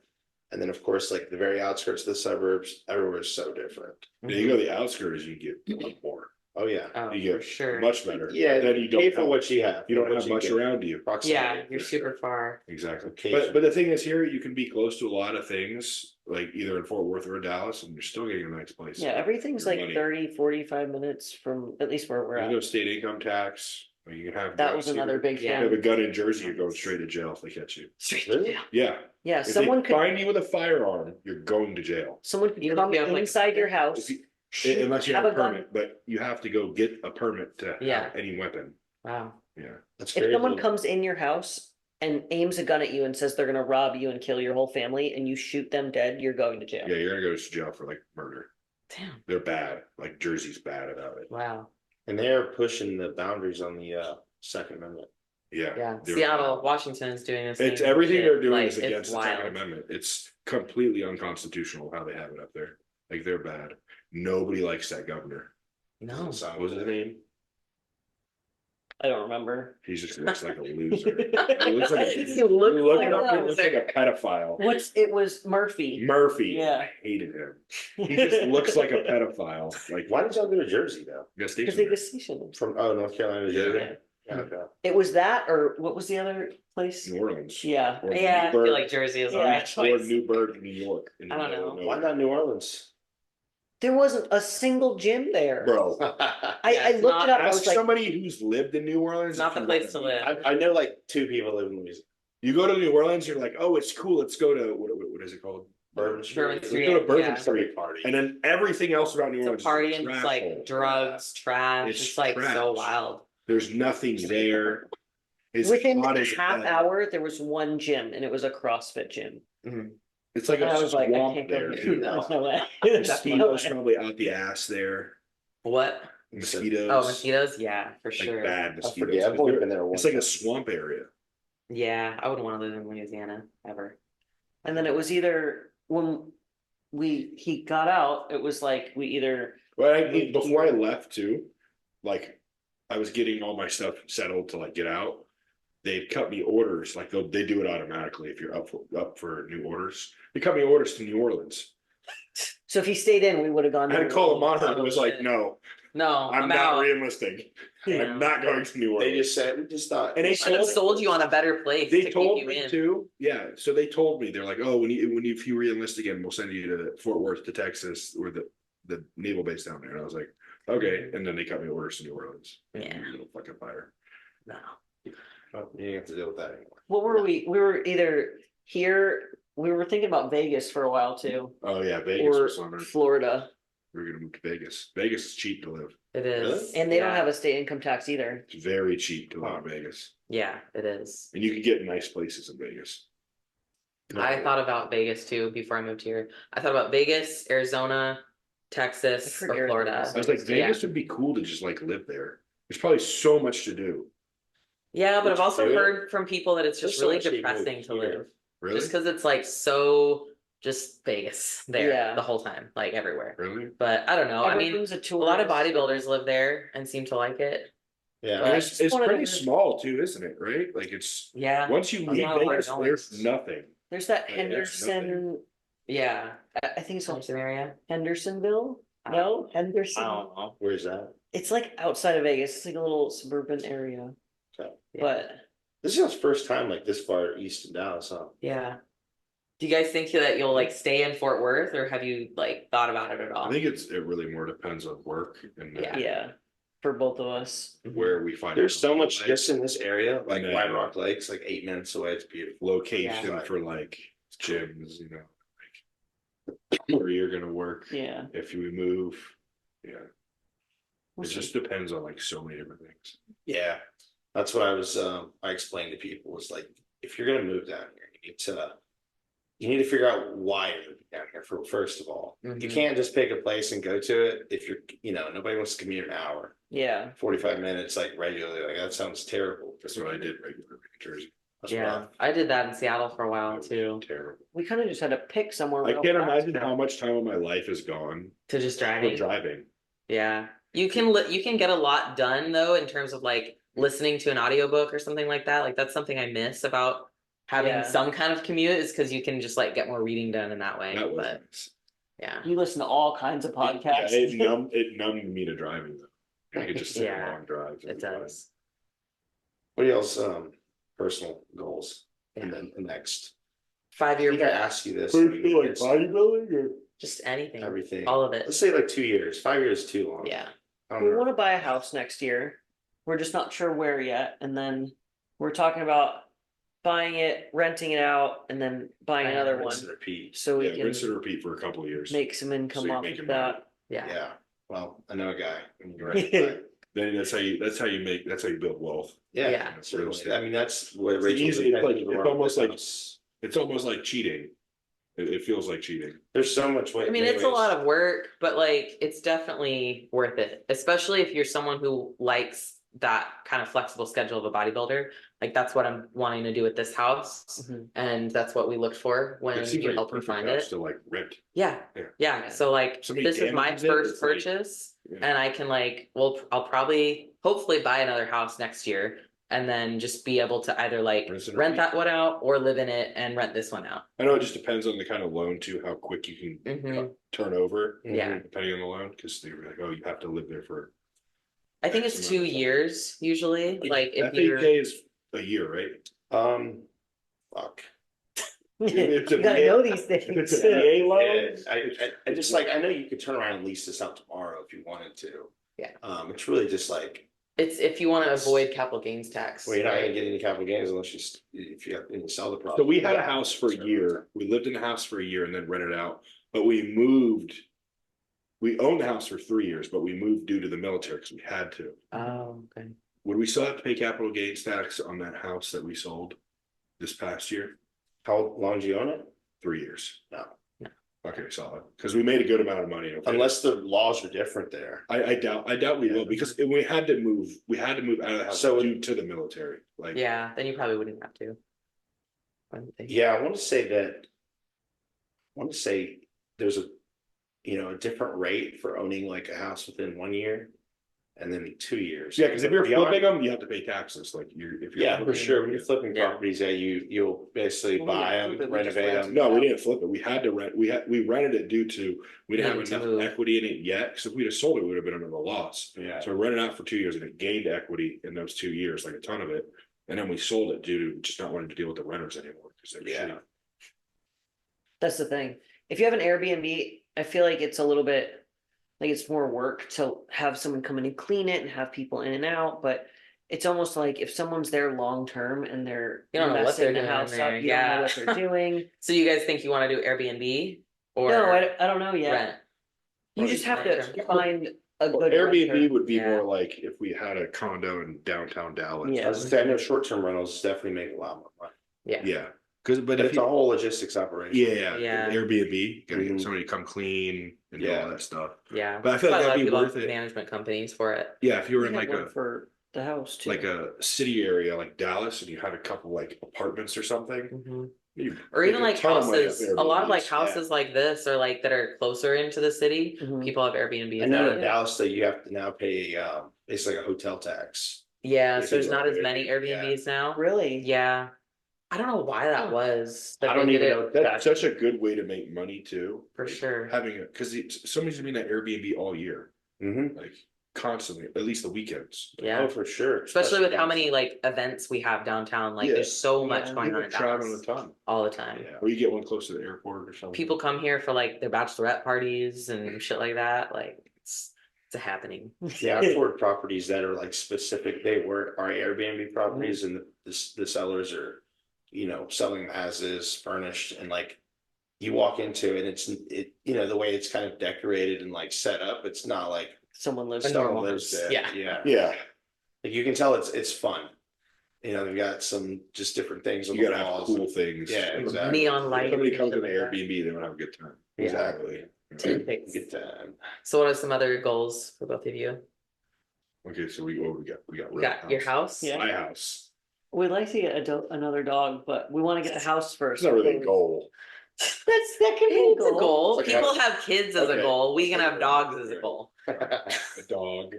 A: And then of course, like the very outskirts of the suburbs, everywhere is so different.
C: Yeah, you go to the outskirts, you get a lot more,
A: Oh, yeah.
B: Oh,
C: you
B: for
C: get
B: sure.
C: much better.
A: Yeah,
C: Then you don't
A: pay for
C: have-
A: what you have.
C: You don't
A: what
C: have much
A: get.
C: around you.
A: Proximity,
B: Yeah, you're
A: for
B: super
A: sure.
B: far.
C: Exactly.
A: Location.
C: But the thing is here, you can be close to a lot of things, like either in Fort Worth or Dallas, and you're still getting a nice place.
D: Yeah, everything's
C: Your
D: like
C: money.
D: 30-45 minutes from at least where we're
C: You
D: at.
C: know, state income tax, or you can have.
D: That was another big
B: Yeah.
C: You have a
D: thing.
C: gun in Jersey, you're going straight to jail if they catch you.
B: Straight
A: Really?
B: down.
C: Yeah,
D: Yeah,
C: if
D: someone
C: they
D: could,
C: find you with a firearm, you're going to jail.
D: someone could
B: Even if
D: come
B: you have, like,
D: inside your
C: If
D: house.
C: you-
D: shoot-
C: Unless you have a
D: gun.
C: permit, but you have to go get a permit to
B: Yeah.
C: have any weapon.
B: Wow.
C: Yeah.
A: That's
D: If
A: crazy.
D: someone comes in your house and aims a gun at you and says they're gonna rob you and kill your whole family and you shoot them dead, you're going to jail.
C: Yeah, you're gonna go to jail for like murder.
B: Damn.
C: They're bad. Like Jersey's bad about it.
B: Wow.
A: And they're pushing the boundaries on the Second Amendment.
C: Yeah.
B: Yeah.
C: they're-
B: Seattle, Washington is doing this.
C: It's everything they're doing
B: like,
C: is
B: it's
C: against the Second
B: wild.
C: Amendment. It's completely unconstitutional how they have it up there. Like they're bad. Nobody likes that governor.
B: No.
A: So
C: What was his name?
D: I don't remember.
C: He just looks like a loser. He looks like a,
D: He looks like
C: he
D: a
C: looks like a pedophile.
D: It was Murphy.
C: Murphy.
D: Yeah.
C: I hated him. He just looks like a pedophile. Like,
A: Why did y'all go to Jersey though?
C: gas
D: Because
C: station.
D: they were stationed.
A: From, North Carolina to Jersey?
D: Yeah.
A: Yeah, okay.
D: It was that, or what was the other place?
C: New Orleans.
D: Yeah.
C: Or
B: Yeah, I feel
C: Newburgh.
B: like Jersey is
D: Yeah.
B: on my
C: Or
B: choice.
C: Newburgh, New York.
B: I don't know.
A: Why not New Orleans?
D: There wasn't a single gym there.
C: Bro,
B: Yeah,
D: I
B: it's
D: looked
B: not-
D: it up. I
C: ask
D: was like,
C: somebody who's lived in New Orleans.
B: It's not
C: if
B: the
C: you
B: place to
C: wanna-
B: live.
A: I know like 2 people live in Louisiana.
C: You go to New Orleans, you're like, oh, it's cool. Let's go to what is it called?
A: Bourbon Street.
B: Bourbon
C: Let's
B: Street.
C: go to Bourbon
B: Yeah.
C: Street.
A: Party.
C: And then everything else about New
B: It's
C: Orleans
B: a party
C: is
B: and
C: trash
B: it's like
C: hole.
B: drugs, trash.
C: It's
B: It's like so
C: trash.
B: wild.
C: There's nothing there. It's
D: within
C: hot
D: a
C: as
D: half
C: hell.
D: hour, there was one gym, and it was a CrossFit gym.
C: It's like
D: And I
C: a
D: was like, I
C: swamp
D: can't go
C: there.
D: here.
C: dude.
D: There's no way. There's no
C: Mosquitoes
D: way.
C: probably out the ass there.
B: What?
C: Mosquitoes.
B: Oh, mosquitoes? Yeah, for
C: Like
B: sure.
C: bad
A: I
C: mosquitoes.
A: forget. I've only been there
C: It's
A: once.
C: like a swamp area.
B: Yeah, I wouldn't want to live in Louisiana ever.
D: And then it was either when he got out, it was like we either
C: Well, before I left too, like I was getting all my stuff settled to like get out. They'd cut me orders, like they do it automatically if you're up for new orders. They cut me orders to New Orleans.
D: so if he stayed in, we would have gone.
C: I had to call them on and it was like,
B: shit.
C: no,
B: No,
C: I'm not
B: out.
C: re-enlisting.
B: Yeah.
C: I'm not going to New Orleans.
A: They just said, we just thought.
C: And they
B: I should have sold you on a better place
C: They
B: to
C: told
B: keep you
C: me
B: in.
C: to, yeah. So they told me they're like, oh, if you re-enlist again, we'll send you to Fort Worth to Texas or the naval base down there. And I was like, okay. And then they cut me orders to New Orleans.
B: Yeah.
C: Little fucking fire.
B: No.
A: Oh, you don't have to deal with that anymore.
D: What were we? We were either here. We were thinking about Vegas for a while too,
C: Oh yeah, Vegas
D: or
C: was on our.
D: Florida,
C: We're gonna move to Vegas. Vegas is cheap to live.
B: It is.
D: and they don't
B: Yeah.
D: have a state income tax either.
C: It's very cheap to live in Vegas,
B: Yeah, it is.
C: and you can get nice places in Vegas.
B: I thought about Vegas too before I moved here. I thought about Vegas, Arizona, Texas,
D: I've heard
B: or Florida.
D: Arizona's
C: I was like,
B: Yeah.
C: Vegas would be cool to just like live there. There's probably so much to do.
B: Yeah, but I've also
A: Do it.
B: heard from people that it's just
A: There's so
B: really
A: much to do
B: depressing to
A: here.
B: live.
C: Really?
B: Just because it's like so just Vegas there
D: Yeah.
B: the whole time, like everywhere.
C: Really?
B: But I don't know. I mean,
D: Everyone's
B: a lot of
D: tourist.
B: bodybuilders live there and seem to like it.
A: Yeah.
B: But-
C: It's
D: one of
C: pretty
D: those-
C: small too, isn't it? Right? Like it's
B: Yeah.
C: once you
B: I'm
C: leave
B: not aware
C: Vegas,
B: of
C: there's
B: Vegas.
C: nothing.
D: There's that
C: Like, there's
D: Henderson.
B: Yeah.
D: I think it's called
B: Some area.
D: Hendersonville.
B: I
D: No, Henderson.
B: I don't know.
A: Where's that?
D: It's like outside of Vegas. It's like a little suburban area.
A: Okay.
D: But
A: This is his first time like this far east in Dallas, huh?
B: Yeah. Do you guys think that you'll like stay in Fort Worth, or have you like thought about it at all?
C: I think it really more depends on work and
B: Yeah.
D: yeah, for both of us.
C: where we find.
A: There's so
C: our
A: much
C: life,
A: just in this area, like
C: Yeah.
A: White Rock Lakes, like 8 minutes away. It's beautiful.
C: location
A: Yeah.
C: for like gyms, like where you're gonna work
D: Yeah.
C: if you move. Yeah,
D: We'll
C: it
D: see.
C: just depends on like so many different things.
A: Yeah. That's what I explained to people was like, if you're gonna move down here, you need to figure out why you're moving down here first of all. You
B: Mhm.
A: can't just pick a place and go to it if you're, nobody wants to commute an hour,
D: Yeah.
A: 45 minutes like regularly. Like that sounds terrible.
C: That's what I did regularly in New Jersey.
A: That's
B: Yeah,
A: rough.
B: I did that in Seattle for a while too,
C: Terrible.
D: We kind of just had to pick somewhere.
C: I
D: real
C: can't
D: fast.
C: imagine how much time of my life is gone
B: to just
C: for
B: driving.
C: driving.
B: Yeah, you can get a lot done though in terms of like listening to an audiobook or something like that. Like that's something I miss about having
D: Yeah.
B: some kind of commute, is because you can just like get more reading done in that way.
C: That was
B: But
C: nice.
B: yeah,
D: You listen to all kinds of
C: Yeah,
D: podcasts.
C: it numbed me to driving though. I could just take
B: Yeah,
C: a long drive.
B: it does.
A: What are y'all's personal goals in the next? I
B: 5 year,
A: think I asked you this.
C: bodybuilding or
B: just anything,
A: Everything.
B: all of it.
A: Let's say like 2 years. 5 years is too long.
B: Yeah,
A: I don't
D: We
A: know.
D: want to buy a house next year. We're just not sure where yet. And then we're talking about buying it, renting it out, and then buying
B: Buying
D: another
A: Rinse
D: one.
A: and repeat.
D: So we
C: yeah, rinse and
D: can
C: repeat for a couple of years.
D: make some income
C: you're
D: off
C: making
D: of
C: money.
D: that.
B: yeah,
A: Yeah. Well, I know a guy. You're right.
C: Then that's how you build wealth.
A: Yeah.
B: Yeah.
C: That's real estate.
A: I mean, that's what
C: It's
A: Rachel.
C: easy, it's almost like it's almost like cheating. It feels like cheating.
A: There's so much way.
B: I mean, it's a lot of work, but like it's definitely worth it, especially if you're someone who likes that kind of flexible schedule of a bodybuilder. Like that's what I'm wanting to do with this house,
D: Mhm.
B: and that's what we looked for when
C: It seems
B: you
C: like
B: helped me
C: perfect
B: find
C: house
B: it.
C: to like rent.
B: Yeah,
C: Yeah.
B: yeah. So like
C: Somebody
B: this is my
C: damages it,
B: first
C: it's like-
B: purchase, and I can like, well, I'll probably hopefully buy another house next year and then just be able to either like
C: Rinse and
B: rent
C: repeat.
B: that one out or live in it and rent this one out.
C: I know it just depends on the kind of loan too, how quick you can
B: Mhm.
C: turn over.
B: Yeah.
C: Depending on the loan, because they're like, oh, you have to live there for.
B: I think it's 2 years usually, like if you're.
C: FHA is a year, right?
A: Fuck.
C: It's a
D: You gotta
C: VA
D: know these
C: If it's a
D: things.
C: VA loan,
A: Yeah, I just like, I know you could turn around and lease this out tomorrow if you wanted to.
B: Yeah.
A: It's really just like,
B: It's if you want to avoid capital gains tax.
A: well, you're not gonna
B: right?
A: get any capital gains unless if you have, and you sell the
C: so
A: property.
C: we had a house for a year. We lived in the house for a year and then rented out, but we moved. We owned the house for 3 years, but we moved due to the military because we had to.
B: Oh, okay.
C: Would we still have to pay capital gains tax on that house that we sold this past year?
A: How long do you own it?
C: 3 years.
A: No.
C: Okay, solid. Because we made a good amount of money. Okay?
A: Unless the laws are different there.
C: I doubt we will, because we had to move out of the house
A: So-
C: due to the military. Like,
B: Yeah, then you probably wouldn't have to. I don't think.
A: Yeah, I want to say there's a different rate for owning like a house within 1 year. And then 2 years.
C: yeah, because if you're
A: Beyond-
C: flipping them, you have to pay taxes. Like if you're
A: Yeah, for sure. When you're flipping
B: Yeah.
A: properties, you'll basically
D: Well, we
A: buy
D: didn't
A: them,
D: flip it, we just
A: renovate
D: rented
A: them.
C: No, we didn't flip it. We had to rent. We rented it due to we didn't have
B: Needing to
C: enough
B: move.
C: equity in it yet. Because if we'd have sold it, we would have been under the loss.
A: Yeah.
C: So we rented out for 2 years and it gained equity in those 2 years, like a ton of it. And then we sold it due to just not wanting to deal with the renters anymore because they're
A: Yeah.
C: shitty.
D: That's the thing. If you have an Airbnb, I feel like it's a little bit, like it's more work to have someone come in and clean it and have people in and out, but it's almost like if someone's there long term and they're
B: You don't know what
D: messing
B: they're
D: the
B: doing
D: house
B: in there,
D: up, you don't know
B: yeah.
D: what they're doing.
B: So you guys think you want to do Airbnb or
D: No, I don't know yet.
B: rent?
D: You
B: Or
D: just have
B: long-term?
D: to find a
C: Well,
D: good
C: Airbnb
D: renter.
C: would be
B: Yeah.
C: more like if we had a condo in downtown Dallas.
D: Yeah.
A: I was gonna say, I know short-term rentals definitely make a lot more money.
C: Yeah. Because but
A: But
C: if
A: it's a
C: you,
A: whole logistics operation.
C: yeah,
B: Yeah.
C: Airbnb, gotta
A: Mhm.
C: get somebody to come clean and do
A: Yeah.
C: all that stuff.
B: Yeah.
C: But I feel like
B: Quite a lot
C: that'd
B: of
C: be
B: people
C: worth
B: have
C: it.
B: management companies for it.
C: Yeah, if you were
D: We
C: in
D: had
C: like
D: one
C: a
D: for the house too.
C: like a city area like Dallas and you had a couple like apartments or something.
B: Mhm.
C: you
B: Or
C: make
B: even
C: a
B: like
C: ton of money off
B: houses, a lot of like
C: Airbnbs.
B: houses like this or like that are closer into the city,
D: Mhm.
B: people have Airbnb.
A: I know in Dallas that you have to now pay, it's like a hotel tax.
B: Yeah,
A: if
B: so there's
A: you
B: not
A: go
B: as
A: to
B: many
A: Airbnb,
B: Airbnbs now.
D: Really?
B: Yeah. I don't know why that
D: Huh.
B: was. that
A: I don't
B: they did
A: even
B: it
A: know.
C: That's such a good way to make money too.
B: For
C: Like,
B: sure.
C: Having it because somebody's been at Airbnb all year,
A: Mm-hmm.
C: like constantly, at least the weekends.
B: Yeah.
A: Oh, for sure.
B: Especially with how many like events we have downtown. Like
C: Yeah.
B: there's so much
D: Yeah.
B: going on
C: People
B: in
C: traveling
B: Dallas
C: a ton.
B: all the time.
A: Yeah.
C: Or you get one close to the airport or something.
B: People come here for like their bachelorette parties and shit like that. Like it's a happening.
A: Yeah, I've toured properties that are like specific, are Airbnb properties and the sellers are, selling them as is furnished and like. You walk into it, the way it's kind of decorated and like set up, it's not like
D: Someone lives
B: A
D: there.
B: normal
A: someone lives
B: house.
A: there.
B: Yeah.
A: Yeah,
C: Yeah,
A: like you can tell it's fun. They've got some just different things on
C: you
A: the
C: gotta have
A: walls.
C: cool things.
A: Yeah, exactly.
B: Neon
C: If
B: lights.
C: somebody comes
B: and
C: in
B: shit
C: the
B: like that.
C: Airbnb, they don't have a good time.
A: Exactly.
B: Take pics.
A: Good time.
B: So what are some other goals for both of you?
C: Okay, so we got
B: You got your house?
D: Yeah.
C: My house.
D: We'd like to get another dog, but we want to get the house first.
C: It's not really a goal.
D: That can be a
B: It's a goal.
C: It's like
B: People have kids as a
C: Okay.
B: goal. We can have dogs as a goal.
C: A dog.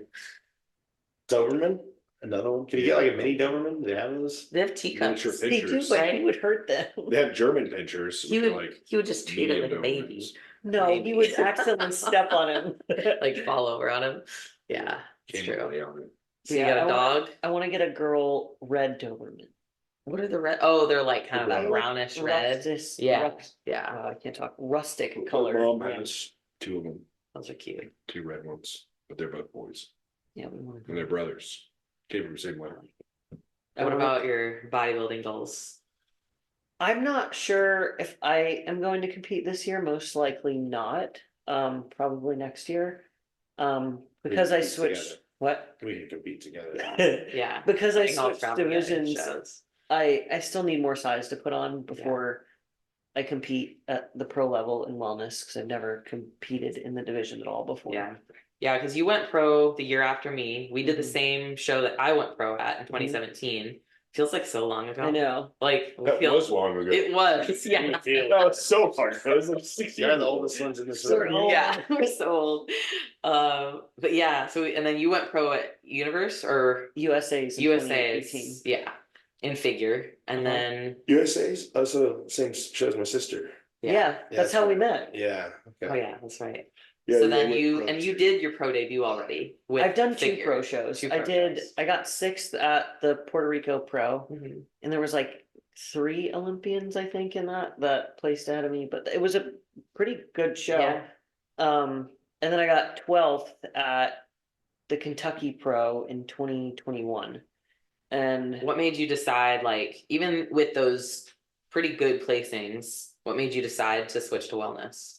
A: Doberman, another one. Can you get like a mini Doberman? Do they have those?
B: They have
C: Miniature
B: teacups.
D: They do,
C: Pinchers.
D: but he would hurt them.
C: They have German pinchers.
B: He
C: which are
B: would
C: like
B: he would just treat it like a
C: medium
B: baby.
C: Dobermans.
D: No, he would accidentally step on him.
B: Like fall over on him. Yeah, it's
C: Can't
B: true.
C: lay on it.
B: So you
D: Yeah,
B: got a dog?
D: I want to get a girl red Doberman.
B: What are the red? Oh, they're like kind of that
C: Red.
B: brownish red.
D: Yeah.
B: Yeah,
D: I can't talk. Rustic
C: My
D: color.
C: mom
D: Yeah.
C: has two of them,
B: those are cute.
C: 2 red ones, but they're both boys
D: Yeah, we want
C: and they're brothers. Came from the same mother.
B: What about your bodybuilding goals?
D: I'm not sure if I am going to compete this year. Most likely not. Probably next year. Because I
A: compete
D: switched.
A: together.
D: What?
A: We can compete together.
B: Yeah.
D: Because I
B: Getting all
D: switched
B: traveled together in
D: divisions.
B: shows.
D: I still need more size to put on before I compete at the pro level in wellness because I've never competed in the division at all before.
B: Yeah. Yeah, because you went pro the year after me. We did the
D: Mhm.
B: same show that I went pro at in 2017. Feels like so long ago.
D: I know.
B: Like
C: That
B: feel-
C: was long ago.
B: It was, yeah.
C: That was so hard. That was like 16.
A: You're the oldest ones in this
D: So
A: room.
D: old.
B: Yeah, we're so old. But yeah, so and then you went pro at Universe or
D: USA's in 2018.
B: USA's, yeah, in figure, and
D: Uh-huh.
B: then
A: USA's also same show as my sister.
D: Yeah, that's how we met.
A: Yeah.
B: oh
A: Okay.
B: yeah, that's right.
C: Yeah,
B: So
C: yeah,
B: then
C: we're
B: you
C: pro
B: and you
C: too.
B: did your pro debut already. With
D: I've done two
B: figure.
D: pro shows.
B: Two
D: I
B: pro
D: did.
B: shows.
D: I got sixth at the Puerto Rico Pro,
B: Mhm.
D: and there was like 3 Olympians, I think, in that placed ahead of me. But it was a pretty good show.
B: Yeah.
D: And then I got 12th at the Kentucky Pro in 2021, and
B: What made you decide, like, even with those pretty good placings, what made you decide to switch to wellness?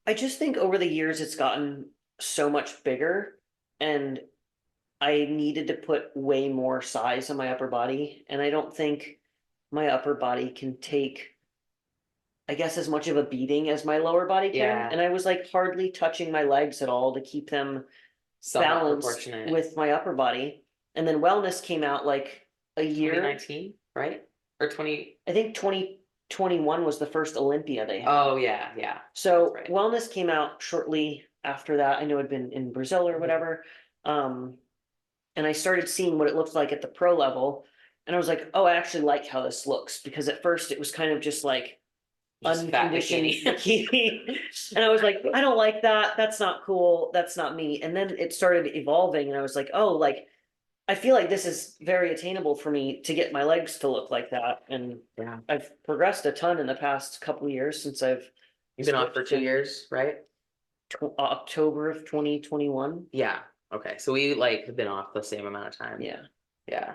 D: I just think over the years it's gotten so much bigger, and I needed to put way more size on my upper body, and I don't think my upper body can take, I guess, as much of a beating as my lower body can.
B: Yeah.
D: And I was like hardly touching my legs at all to keep them
B: Somewhat
D: balanced
B: proportionate.
D: with my upper body. And then wellness came out like a year.
B: 2019, right? Or 20.
D: I think 2021 was the first Olympia they had.
B: Oh yeah, yeah.
D: So
B: That's right.
D: wellness came out shortly after that. I know it'd been in Brazil or whatever. And I started seeing what it looked like at the pro level. And I was like, oh, I actually like how this looks, because at first it was kind of just like
B: Just fat
D: unconditioned
B: bikini.
D: bikini. And I was like, I don't like that. That's not cool. That's not me. And then it started evolving, and I was like, oh, like I feel like this is very attainable for me to get my legs to look like that. And
B: Yeah.
D: I've progressed a ton in the past couple of years since I've
B: You've been on for
D: switched
B: 2
D: in
B: years, right?
D: October of 2021.
B: Yeah. Okay. So we like have been off the same amount of time.
D: Yeah.
B: Yeah.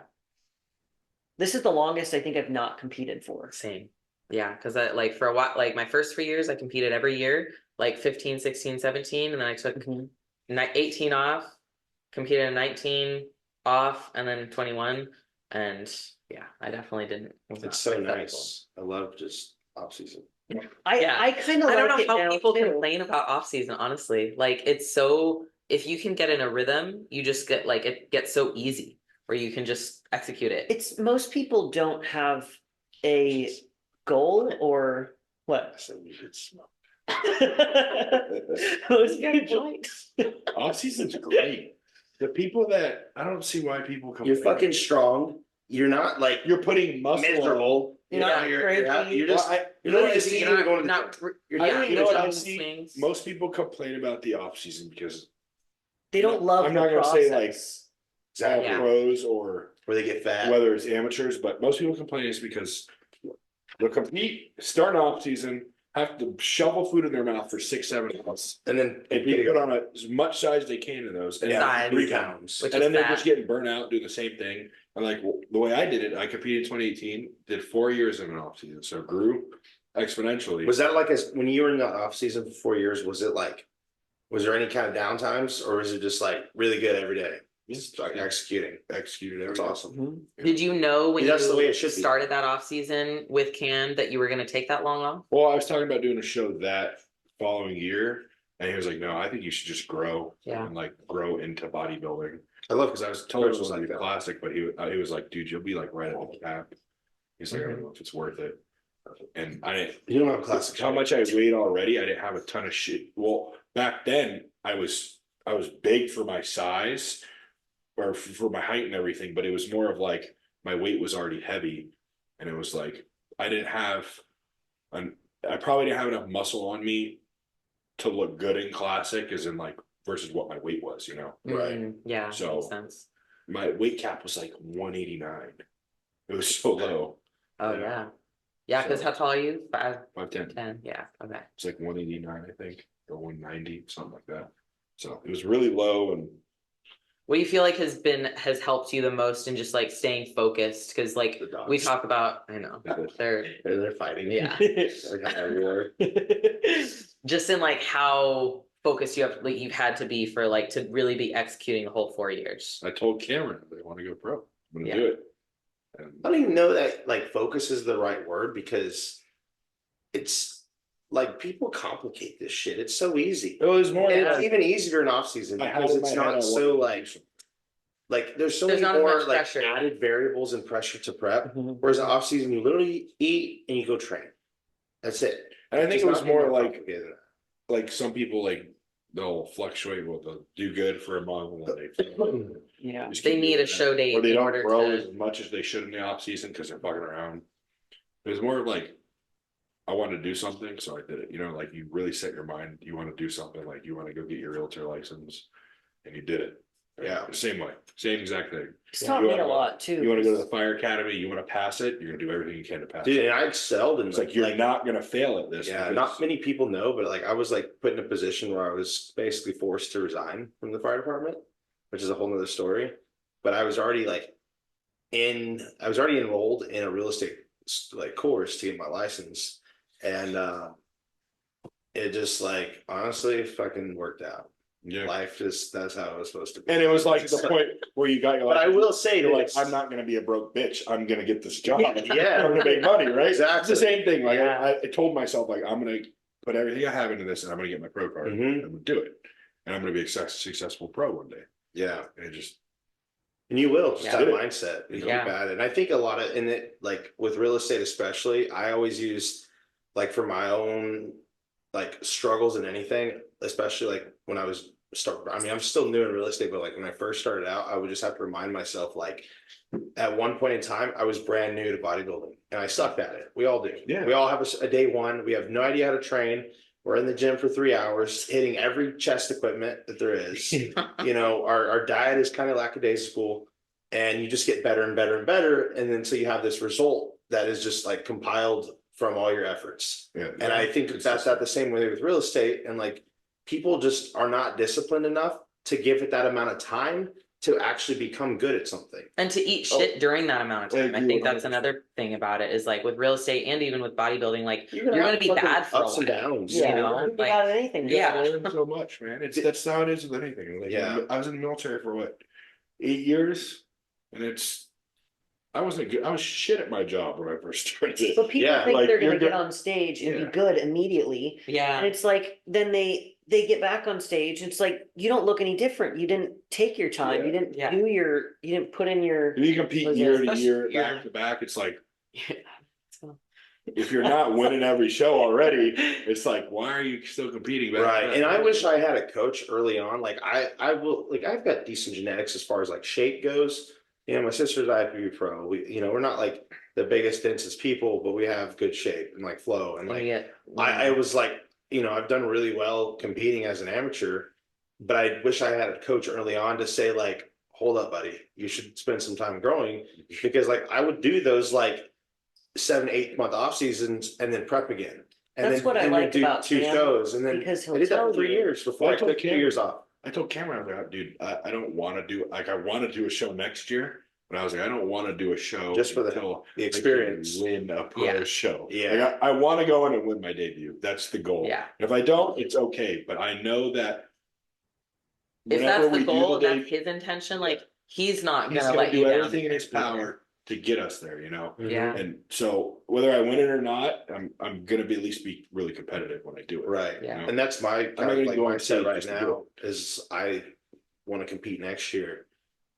D: This is the longest I think I've not competed for.
B: Same. Yeah. Cause I like for a while, like my first 3 years, I competed every year, like 15, 16, 17. And then I took
D: Mhm.
B: 18 off, competed in 19 off, and then 21. And yeah, I definitely didn't. was
A: It's
B: not
A: so
B: quite that
A: nice. I love just off season.
B: Yeah.
D: I kind of
B: I
D: like
B: don't
D: it
B: know how
D: now
B: people
D: too.
B: complain about off season, honestly. Like it's so, if you can get in a rhythm, you just get like it gets so easy where you can just execute it.
D: It's most people don't have a goal or what?
A: So you should smoke.
D: Most people.
C: Off season's great. The people that I don't see why people come.
A: You're fucking strong. You're not like
C: You're putting muscle.
A: miserable.
D: You're not
A: you're
D: cranky.
A: you're just
C: Well,
A: you're
C: know
A: literally
C: what I
A: just
C: see?
A: eating and going to the
B: Not,
A: gym.
B: you're
C: I
B: yeah,
C: don't
B: you're
C: know what I
B: doing
C: see.
B: swings.
C: Most people complain about the off season because
D: They don't love
C: I'm
D: the
C: not gonna
D: process.
C: say, like, all
A: Exactly.
B: Yeah.
C: pros or
A: Where they get fat.
C: whether it's amateurs, but most people complain is because they'll compete, start off season, have to shovel food in their mouth for 6-7 months,
A: And then
C: and put on as much size as they can in those, and
A: yeah,
B: Size.
A: 3 pounds.
B: Which
C: and
B: is
C: then they're
B: fat.
C: just getting burnt out doing the same thing. And like the way I did it, I competed in 2018, did 4 years in an off season, so grew exponentially.
A: Was that like when you were in the off season for 4 years? Was it like, was there any kind of downtimes, or was it just like really good every day? Just like executing.
C: Executed
A: That's
C: every day.
A: awesome.
D: Mhm.
B: Did you know when
A: That's the way
B: you
A: it should be.
B: started that off season with Can that you were going to take that long off?
C: Well, I was talking about doing a show that following year, and he was like, "No, I think you should just grow
B: Yeah.
C: and like grow into bodybuilding."
A: I love
C: Because I was
A: Coach
C: told it
A: was
C: was
A: like
C: like
A: that.
C: classic, but he was like, "Dude, you'll be like right at the cap." He's like, "I don't know if it's worth it," and I didn't.
A: You don't have classic.
C: How much I weighed already? I didn't have a ton of shit. Well, back then I was big for my size, or for my height and everything, but it was more of like my weight was already heavy, and it was like I probably didn't have enough muscle on me to look good in classic, as in like versus what my weight was, you know.
A: Right.
B: Yeah.
C: So-
B: Makes sense.
C: My weight cap was like 189. It was so low.
B: Oh
C: Yeah.
B: yeah. Yeah, because
C: So-
B: how tall are you?
C: 5'10".
B: 5'10". Yeah. Okay.
C: It's like 189, I think, or 190, something like that. So it was really low, and
B: What do you feel like has helped you the most in just like staying focused? Because like
A: The dogs.
B: we talk about, I know they're
A: They're fighting.
B: yeah,
A: Like everywhere.
B: just in like how focused you've had to be for like to really be executing the whole 4 years.
C: I told Cameron they want to go pro. I'm gonna
B: Yeah.
C: do it. And
A: I don't even know that like focus is the right word, because it's like people complicate this shit. It's so easy.
C: it was more.
B: Yeah.
A: It's even easier in off season
C: I had
A: because
C: in my
A: it's
C: head I
A: not so
C: wanted-
A: like there's so
B: There's
A: many
B: not as
A: more
B: much
A: like
B: pressure.
A: added variables and pressure to prep.
D: Mhm.
A: Whereas in off season, you literally eat and you go train. That's it.
C: And I think
A: It's
C: it was
A: not
C: more like
A: complicated than that.
C: like some people like they'll fluctuate with they'll do good for a month and then they
D: Yeah.
C: just
B: They
C: keep
B: need
C: doing
B: a show date
C: or they
B: in
C: don't
B: order
C: grow
B: to-
C: as much as they should in the off season because they're fucking around. It was more of like I wanted to do something, so I did it. You know, like you really set your mind, you want to do something, like you want to go get your realtor license, and you did it.
A: Yeah.
C: Same way, same exact thing.
D: It's taught
C: You
D: me a
C: wanna-
D: lot too.
C: You want to go to the fire academy, you want to pass it, you're gonna do everything you can to pass
A: Dude,
C: it.
A: and I excelled in
C: It's like you're not gonna fail at this.
A: Yeah,
C: because-
A: not many people know, but like I was like put in a position where I was basically forced to resign from the fire department, which is a whole nother story. But I was already enrolled in a real estate like course to get my license. And it just like honestly fucking worked out.
C: Yeah.
A: Life just that's how it was supposed to be.
C: And it was like the point where you got your
A: But I
C: license,
A: will say
C: you're
A: that
C: like,
A: it's-
C: I'm not gonna be a broke bitch. I'm gonna get this job.
A: Yeah.
C: I'm gonna make money, right? It's
A: Exactly.
C: the same thing. Like
B: Yeah.
C: I told myself, like, I'm gonna put everything I have into this and I'm gonna get my pro card
A: Mhm.
C: and I'm gonna do it. And I'm gonna be a successful pro one day.
A: Yeah.
C: And it just
A: And you will just
B: Yeah.
A: have mindset. You
B: Yeah.
A: keep at it. And I think a lot of in it, like with real estate, especially, I always use like for my own like struggles in anything, especially like when I was I'm still new in real estate, but like when I first started out, I would just have to remind myself, like at one point in time, I was brand new to bodybuilding and I sucked at it. We all do.
C: Yeah.
A: We all have a day one. We have no idea how to train. We're in the gym for 3 hours, hitting every chest equipment that there is. You know, our diet is kind of lackadaisical and you just get better and better and better. And then so you have this result that is just like compiled from all your efforts.
C: yeah.
A: And I think that's not the same way with real estate. And like people just are not disciplined enough to give it that amount of time to actually become good at something.
B: And to eat shit during that amount of
C: I
B: time. I
C: agree
B: think that's
C: 100%.
B: another thing about it is like with real estate and even with bodybuilding, like
A: You're
B: gonna
A: have
B: be
A: fucking
B: bad for a
A: ups and
B: while.
A: downs.
D: Yeah,
B: you know,
D: you
B: like-
D: got anything.
C: You
B: Yeah.
C: learn so much, man. That's how it is with anything. Like,
A: Yeah.
C: I was in the military for what, 8 years, and I wasn't good. I was shit at my job when I first started.
D: But people
A: Yeah,
D: think
C: like,
D: they're gonna
C: you're
D: get
C: go-
D: on stage and
C: Yeah.
D: be good immediately. And
B: Yeah.
D: it's like, then they get back on stage. It's like, you don't look any different. You didn't take your time. You didn't
B: Yeah.
D: you didn't put in your.
C: If you compete
D: Was it
C: year to
B: especially-
C: year,
B: yeah.
C: back to back, it's like
B: Yeah.
C: if you're not winning every show already, it's like why are you still competing? back to
A: Right.
C: back?
A: And I wish I had a coach early on. Like I will like I've got decent genetics as far as like shape goes. You know, my sister's IFBB Pro. We're not like the biggest, densest people, but we have good shape and like flow. And like I was like, I've done really well competing as an amateur, but I wish I had a coach early on to say like, hold up, buddy, you should spend some time growing, because like I would do those like 7-8 month off seasons and then prep again. And
D: That's
A: then
D: what I
A: and
D: like
A: do
D: about
A: 2
D: Cam,
A: shows, and then
D: because he'll
A: I did that
D: tell
A: for 3
D: you.
A: years before
C: I
A: I
C: told
A: took 2
C: Cam-
A: years off.
C: I told Cameron, I was like, dude, I don't want to do like I want to do a show next year, but I was like, I don't want to do a show
A: Just for the
C: until
A: The
C: I can
A: experience.
C: win a pro
B: Yeah.
C: show.
A: Yeah.
C: Like, I want to go in and win my debut. That's the goal.
B: Yeah.
C: If I don't, it's okay. But I know that
B: If
C: whenever
B: that's
C: we
B: the
C: do
B: goal,
C: the
B: that's
C: debut,
B: his intention, like he's not
C: he's
B: gonna
C: gonna
B: let
C: do
B: you down.
C: everything in his power to get us there,
B: Yeah.
C: And so whether I win it or not, I'm gonna be at least be really competitive when I do it.
A: Right.
B: Yeah.
C: You know?
A: And that's my
C: not
A: kind of
C: gonna
A: like
C: go on
A: mindset
C: stage
A: right
C: just to do
A: now is I want to compete next year.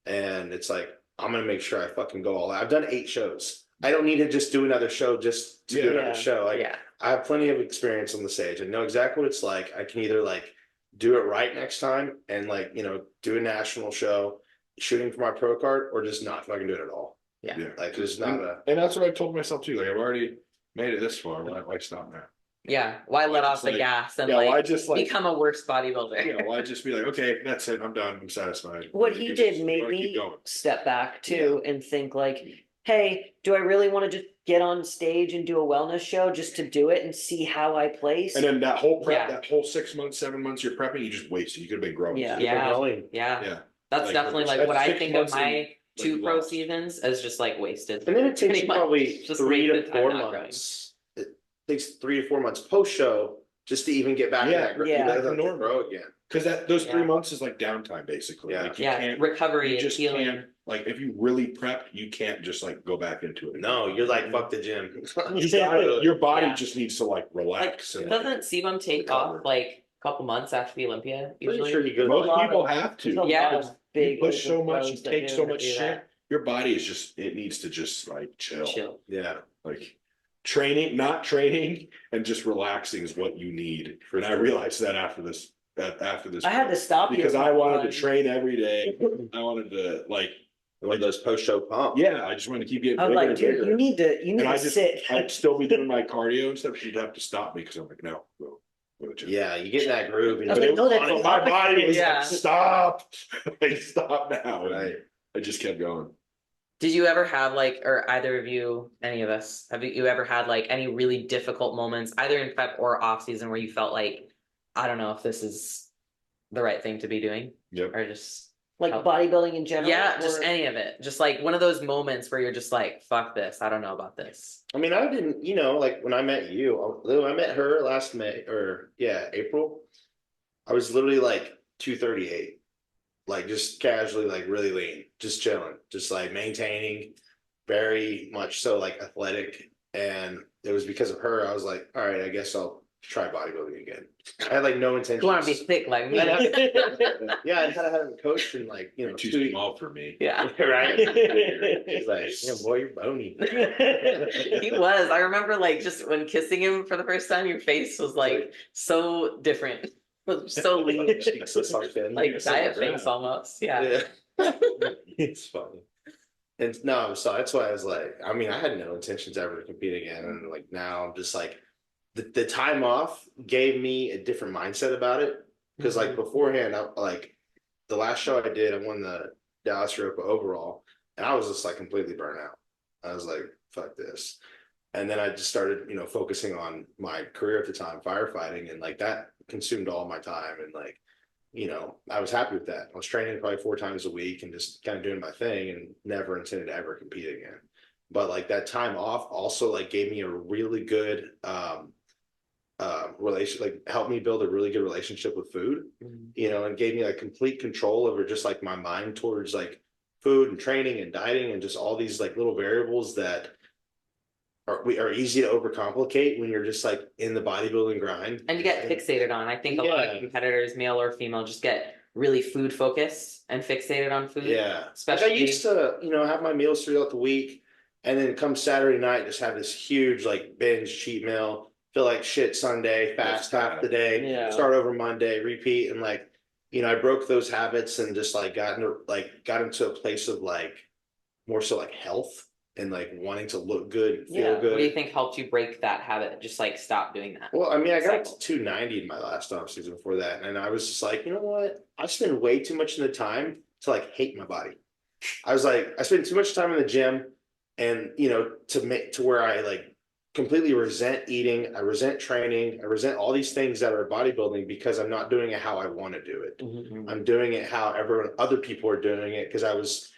A: And it's like, I'm going to make sure I fucking go all out. I've done 8 shows. I don't need to just do another show just to do
C: Yeah.
A: another show. Like
B: Yeah.
A: I have plenty of experience on the stage. I know exactly what it's like. I can either like do it right next time and like, do a national show shooting for my pro card, or just not fucking do it at all.
B: Yeah.
C: Yeah.
A: Like there's not a,
C: And that's what I told myself too. Like I've already made it this far. Why stop now?
B: Yeah. Why let
C: Why
B: off
C: just,
B: the
C: like-
B: gas and
C: Yeah,
B: like
C: why just like
B: become a worse bodybuilder?
C: why just be like, okay, that's it. I'm done. I'm satisfied.
D: What
C: Like,
D: he
C: it's
D: did
C: just-
D: made
C: wanna keep
D: me
C: going.
D: step back too and think like, hey, do I really want to just get on stage and do a wellness show just to do it and see how I place?
C: And then that whole prep,
B: Yeah.
C: that whole 6 months, 7 months you're prepping, you just wasted. You could have been growing.
D: Yeah.
B: Yeah.
A: growing.
B: Yeah.
C: Yeah.
B: That's
C: Like,
B: definitely like
C: that's
B: what I
C: 6
B: think of
C: months
B: my
C: in,
B: 2
C: like,
B: pro
C: lost.
B: seasons as just like wasted.
A: And then it takes
B: Pretty
A: you
B: much.
A: probably
B: Just
A: 3 to
B: wasted time
A: 4
B: not growing.
A: months. It takes 3 to 4 months post show just to even get back
C: Yeah,
A: to that
D: yeah.
A: back
C: Back to
A: to
C: normal.
A: grow again.
C: Because those 3
B: Yeah.
C: months is like downtime basically.
A: Yeah.
C: Like you
B: Yeah.
C: can't,
B: Recovery
C: you
B: and
C: just
B: healing.
C: can't, like if you really prep, you can't just like go back into it.
A: No, you're like, fuck the gym.
C: You gotta- your body
B: Yeah.
C: just needs to like
B: Like,
C: relax. and,
B: doesn't Sebum take
C: recover.
B: off like a couple months after the Olympia
A: Pretty
B: usually?
A: sure he goes.
C: most
D: lot
C: people
D: of-
C: have to.
D: There's a
B: Yeah.
D: lot of big.
C: push so
D: open
C: much,
D: pros
C: you
D: that
C: take
D: do
C: so much
B: do
C: shit,
B: that.
C: your body is just, it needs to just like chill.
B: Chill.
A: Yeah.
C: Like training, not training and just relaxing is what you need. And I realized that after this,
D: I had to stop you
C: because
D: a
C: I
D: couple
C: wanted to
D: times.
C: train every day. I wanted to like,
A: One of those post-show pump.
C: yeah, I just want to keep getting
D: I was
C: bigger
D: like,
C: and
D: dude,
C: bigger.
D: you need
C: And
D: to
C: I just,
D: sit.
C: I'd still be doing my cardio and stuff. She'd have to stop me because I'm like, no, go to the gym.
A: Yeah, you get in that groove. And
D: I was
A: you
D: like, no, that's
C: But my body was
B: Yeah.
C: like, stop, like stop now. And
A: right.
C: I just kept going.
B: Did you ever have like, or either of you, any of us, have you ever had like any really difficult moments, either in prep or off season, where you felt like, I don't know if this is the right thing to be doing,
C: Yep.
B: or just
D: Like bodybuilding in general?
B: yeah, just
D: or-
B: any of it, just like one of those moments where you're just like, fuck this, I don't know about this.
A: I mean, I didn't, like when I met you, I met her last May or April. I was literally like 238, like just casually, like really lean, just chilling, just like maintaining, very much so like athletic. And it was because of her. I was like, all right, I guess I'll try bodybuilding again. I had like no intention.
B: You want to be thick like me?
A: Yeah, I had a coach in like,
C: You're too small for me.
B: Yeah.
A: right. He's like, yeah, boy, you're bony.
B: He was. I remember like just when kissing him for the first time, your face was like so different. It was so lean.
A: Cheeks so sunken.
B: Like diet face almost. Yeah.
A: Yeah. It's funny. And no, so that's why I was like, I mean, I had no intentions ever to compete again. And like now I'm just like the time off gave me a different mindset about it. Because like beforehand, like the last show I did, I won the Dallas Europa overall, and I was just like completely burnt out. I was like, fuck this. And then I just started, focusing on my career at the time, firefighting, and like that consumed all my time. And like, I was happy with that. I was training probably 4 times a week and just kind of doing my thing and never intended to ever compete again. But like that time off also like gave me a really good relation, like helped me build a really good relationship with food, and gave me like complete control over just like my mind towards like food and training and dieting and just all these like little variables that are easy to overcomplicate when you're just like in the bodybuilding grind.
B: And you get fixated on. I think a lot of competitors, male or female, just get really food focused and fixated on food.
A: Yeah.
B: Especially
A: like I used to, have my meals throughout the week, and then come Saturday night, just have this huge like binge cheat meal, feel like shit Sunday, fast half the day, start over Monday, repeat. And like, I broke those habits and just like got into a place of like more so like health and like wanting to look good, feel good.
B: What do you think helped you break that habit? Just like stop doing that.
A: Well, I mean, I got to 290 in my last off season before that, and I was just like, you know what? I spend way too much of the time to like hate my body. I was like, I spend too much time in the gym, and to where I like completely resent eating, I resent training, I resent all these things that are bodybuilding because I'm not doing it how I want to do it. I'm doing it how other people are doing it because I was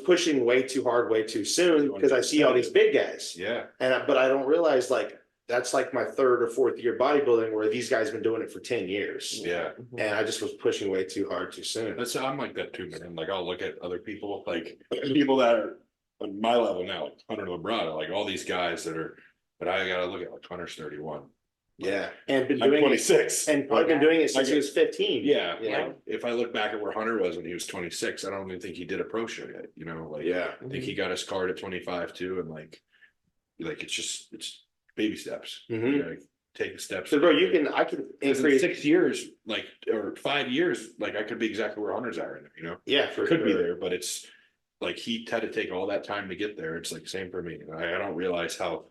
A: pushing way too hard, way too soon because I see all these big guys.
C: Yeah.
A: But I don't realize like that's like my 3rd or 4th year bodybuilding where these guys have been doing it for 10 years.
C: Yeah.
A: And I just was pushing way too hard too soon.
C: I'm like that too, man. Like I'll look at other people, like people that are on my level now, like Hunter Labrada, like all these guys but I gotta look at like Hunter's 31.
A: Yeah. And been
C: I'm
A: doing
C: 26.
A: it. And I've been doing it since he was 15.
C: Yeah.
A: Yeah.
C: Like if I look back at where Hunter was when he was 26, I don't even think he did a pro show yet.
A: Yeah.
C: I think he got his card at 25 too. And like it's baby steps. Take the steps.
A: So bro, I can increase
C: 6 years, like, or 5 years, like I could be exactly where Hunter's at right now,
A: Yeah,
C: could be there, but it's like he had to take all that time to get there. It's like same for me. I don't realize how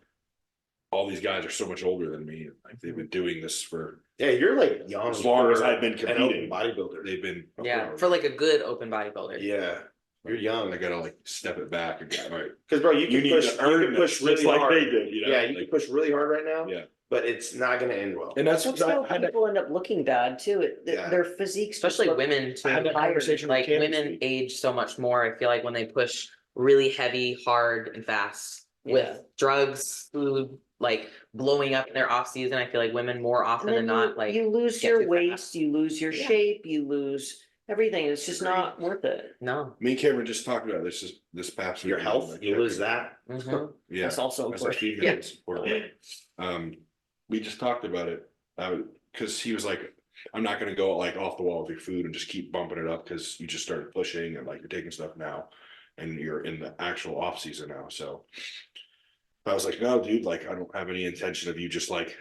C: all these guys are so much older than me. Like they've been doing this for
A: you're like young
C: as long as I've been
A: an
C: competing.
A: open bodybuilder.
C: They've been
B: for like a good open bodybuilder.
A: Yeah. You're young.
C: I gotta like step it back and go, all right.
A: Because bro, you
C: need
A: can push really
C: like
A: hard.
C: they did,
A: Yeah, you can push really hard right now.
C: Yeah.
A: But it's not gonna end well.
C: And that's
D: That's
C: what
D: how
C: I had to,
D: people end up looking bad too.
A: Yeah.
D: Their physiques,
B: Especially
D: just look-
B: women too.
C: I had that conversation with
B: Like
C: Cam this
B: women
C: week.
B: age so much more. I feel like when they push really heavy, hard, and fast with drugs, food, like blowing up in their off season, I feel like women more often
D: And
B: than
D: then
B: not, like
D: you lose
B: get
D: your
B: too
D: waist,
B: fast.
D: you lose your shape, you lose everything. It's just not worth it.
B: no.
C: me and Cameron just talked about this past week.
A: Your health,
C: Like,
A: you lose that.
B: Mhm.
C: Yeah.
D: That's also
C: That's like
D: important.
C: female support. We just talked about it. Because he was like, I'm not gonna go like off the wall with your food and just keep bumping it up because you just started pushing and like you're taking stuff now and you're in the actual off season now. So I was like, no, dude, like I don't have any intention of you just like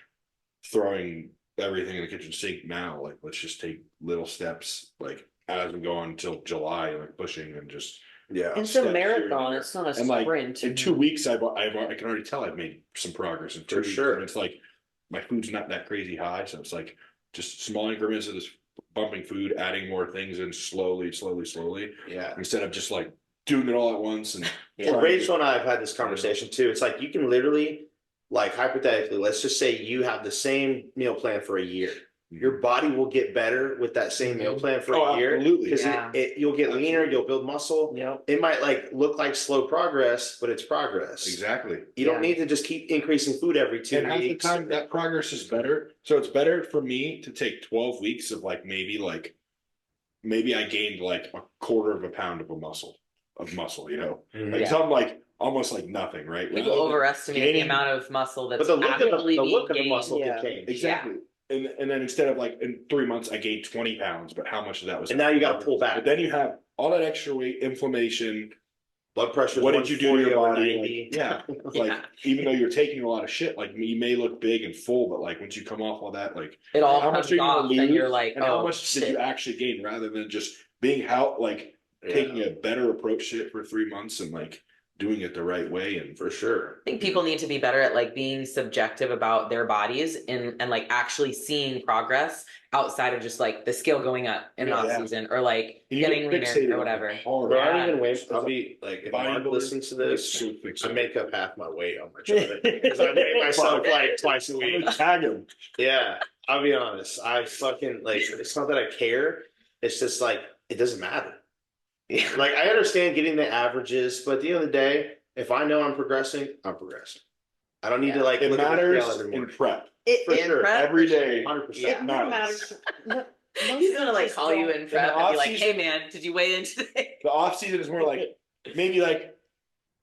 C: throwing everything in the kitchen sink now. Like let's just take little steps like as we go on until July, like pushing and just
D: It's
C: steps
D: a
C: here
D: marathon,
C: and
D: it's not a
C: there. And like
D: sprint.
C: in 2 weeks, I can already tell I've made some progress in 2
A: For
C: weeks.
A: sure.
C: And it's like my food's not that crazy high, so it's like just small increments of this bumping food, adding more things in slowly,
A: Yeah.
C: instead of just like doing it all at once. And
A: Well, Rachel and I have had this conversation too. It's like you can literally, like hypothetically, let's just say you have the same meal plan for a year. Your body will get better with that same meal plan for a year.
C: absolutely.
A: Because
B: Yeah.
A: you'll get leaner, you'll build muscle.
D: Yep.
A: It might like look like slow progress, but it's progress.
C: Exactly.
A: You don't
B: Yeah.
A: need to just keep increasing food every 2
C: And half the
A: weeks.
C: time that progress is better. So it's better for me to take 12 weeks of like maybe I gained like a quarter of a pound of muscle, you know,
A: Mhm.
C: like
B: Yeah.
C: something like almost like nothing, right?
B: People
C: Rather than
B: overestimate the
C: gaining-
B: amount of muscle that's
A: But the look of
B: actually
A: the
B: being
A: look of the
B: gained.
A: muscle
D: Yeah.
A: can change.
C: Exactly. And then instead of like in 3 months, I gained 20 pounds, but how much of that was?
A: And now you got to pull
C: But
A: back.
C: then you have all that extra weight, inflammation.
A: Blood pressure.
C: What did you do to your body?
A: 90.
C: Yeah. Like,
B: Yeah.
C: even though you're taking a lot of shit, like you may look big and full, but like once you come off all that, like
B: It all
C: how much
B: comes
C: are you gonna
B: off and
C: lose
B: you're like,
C: and how
B: oh
C: much did
B: shit.
C: you actually gain rather than just being how like
A: Yeah.
C: taking a better approach to it for 3 months and like doing it the right way and
A: For sure.
B: I think people need to be better at like being subjective about their bodies and like actually seeing progress outside of just like the scale going up in the
C: Yeah.
B: off season or like
C: you
B: getting
C: get
B: leaner
C: fixated
B: or
C: on
B: whatever.
C: it hard.
A: Bro, I don't
B: Yeah.
A: even wait. I'll be like, if Mark
C: Bodybuilders
A: listens to
C: get
A: this,
C: so
A: I
C: fixated.
A: make up half my weight on my chart because I weigh myself like twice a
C: I'm
A: week.
C: gonna tag him.
A: Yeah, I'll be honest. I fucking like. It's not that I care. It's just like it doesn't matter. Like I understand getting the averages, but at the end of the day, if I know I'm progressing, I'm progressing. I don't need to like
C: It
A: look at the
C: matters
A: scale every
C: in
A: morning.
C: prep
A: For
B: In
A: sure.
B: prep,
C: every day.
A: 100%.
B: Yeah.
C: It matters.
B: He's gonna like call you in prep
C: the
B: and be like,
C: off-season-
B: hey man, did you weigh in today?
C: The off season is more like maybe like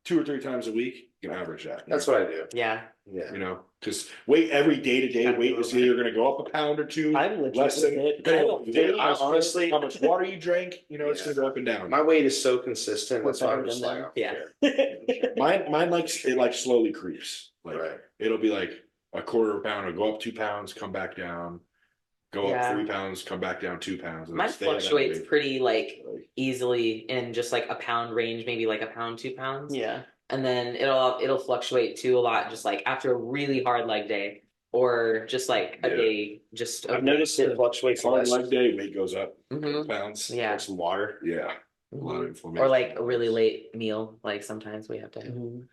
C: 2 or 3 times a week. You can average that.
A: That's what I do.
B: Yeah.
A: Yeah.
C: You know, because weight every day to day weight is either going to go up a pound or 2.
D: I'm legit
C: Less
D: with
C: than
D: it. I
C: depending on
D: don't
C: what you did,
D: think
A: I
C: how
A: honestly-
C: much water you drank. You know, it's
A: Yeah.
C: going to go up and down.
A: My weight is so consistent.
D: We're
A: That's why I'm
D: better
A: just
D: than
A: like,
D: them.
A: I don't
B: Yeah.
A: care.
C: Mine likes it like slowly creeps. Like
A: Right.
C: it'll be like a quarter of a pound, it'll go up 2 pounds, come back down, go
B: Yeah.
C: up 3 pounds, come back down 2 pounds. and
B: Mine
C: stay that
B: fluctuates
C: way.
B: pretty like easily in just like a pound range, maybe like a pound, 2 pounds.
D: Yeah.
B: And then it'll fluctuate too a lot, just like after a really hard leg day or just like a
C: Yeah.
B: day, just
A: I've noticed it fluctuates
C: Hard
A: less.
C: leg day, weight goes up
B: Mhm.
C: pounds.
B: Yeah.
A: Drink some water.
C: Yeah. A lot of
B: Mhm.
C: inflammation.
B: Or like a really late meal, like sometimes we have to.
D: Mhm.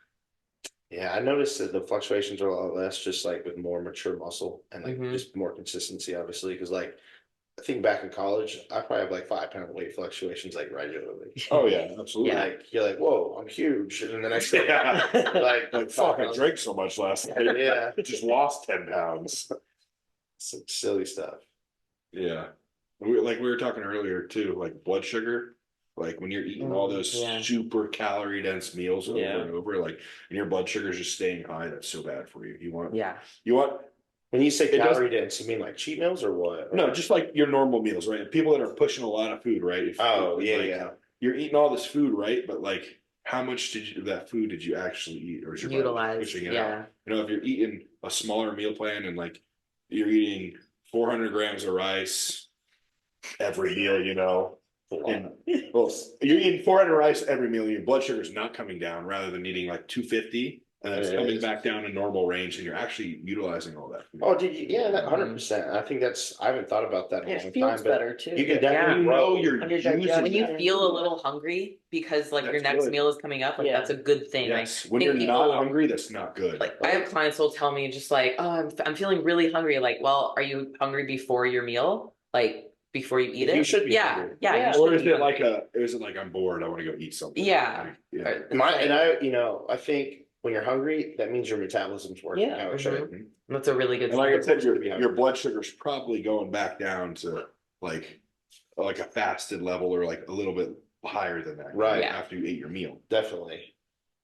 A: Yeah, I noticed that the fluctuations are a lot less, just like with more mature muscle and like
B: Mhm.
A: just more consistency, obviously. Because like I think back in college, I probably have like 5 pound weight fluctuations like regularly.
C: Oh yeah, absolutely.
B: Yeah.
A: Like you're like, whoa, I'm huge, and then the next day,
C: Yeah.
A: like
C: Like fuck, I drank so much last night.
A: Yeah,
C: Just lost 10 pounds.
A: some silly stuff.
C: Yeah. Like we were talking earlier too, like blood sugar. Like when you're eating all those
B: Yeah.
C: super calorie dense meals over
D: Yeah.
C: and over, like and your blood sugar is just staying high, that's so bad for you. You want
B: Yeah.
A: When you say
C: It does-
A: calorie dense, you mean like cheat meals or what?
C: no, just like your normal meals, right? People that are pushing a lot of food, right?
A: Oh,
C: if,
A: yeah,
C: like,
A: yeah.
C: You're eating all this food, right? But like how much of that food did you actually eat, or is your body
B: Utilize.
C: pushing it out?
B: Yeah.
C: You know, if you're eating a smaller meal plan and like you're eating 400 grams of rice every meal, you know, and well, you're eating 400 rice every meal, your blood sugar is not coming down rather than eating like 250 and it's
A: Yeah, it
C: coming
A: is.
C: back down in normal range and you're actually utilizing all that food.
A: Oh, did you? Yeah, that 100%. I think I haven't thought about that in a
D: It
A: long
D: feels
A: time, but
D: better too.
A: you can
B: Yeah.
A: definitely
C: You
A: grow.
C: know you're
D: On your
C: using
D: digestion.
B: When you
D: Yeah.
B: feel a little hungry because like your
C: That's
B: next
C: good.
B: meal is coming up, like
D: Yeah.
B: that's a good thing.
C: yes,
B: Like
C: when you're
B: think
C: not
B: people-
C: hungry, that's not good.
B: Like I have clients who'll tell me just like, oh, I'm feeling really hungry. Like, well, are you hungry before your meal? Like before you eat it?
A: You should be
B: Yeah,
A: hungry.
B: yeah.
D: Yeah.
B: You
C: or
B: should
C: is
B: be
C: it like
B: hungry.
C: I'm bored, I want to go eat something?
B: Yeah.
C: Like, yeah.
B: Or it's
A: My, and
B: like-
A: I think when you're hungry, that means your metabolism's working
D: Yeah.
A: how it should.
B: that's a really good
C: And like I
B: sign.
C: said, your blood sugar's probably going back down to like a fasted level or like a little bit higher than that.
A: Right.
B: Yeah.
C: After you ate your meal.
A: Definitely.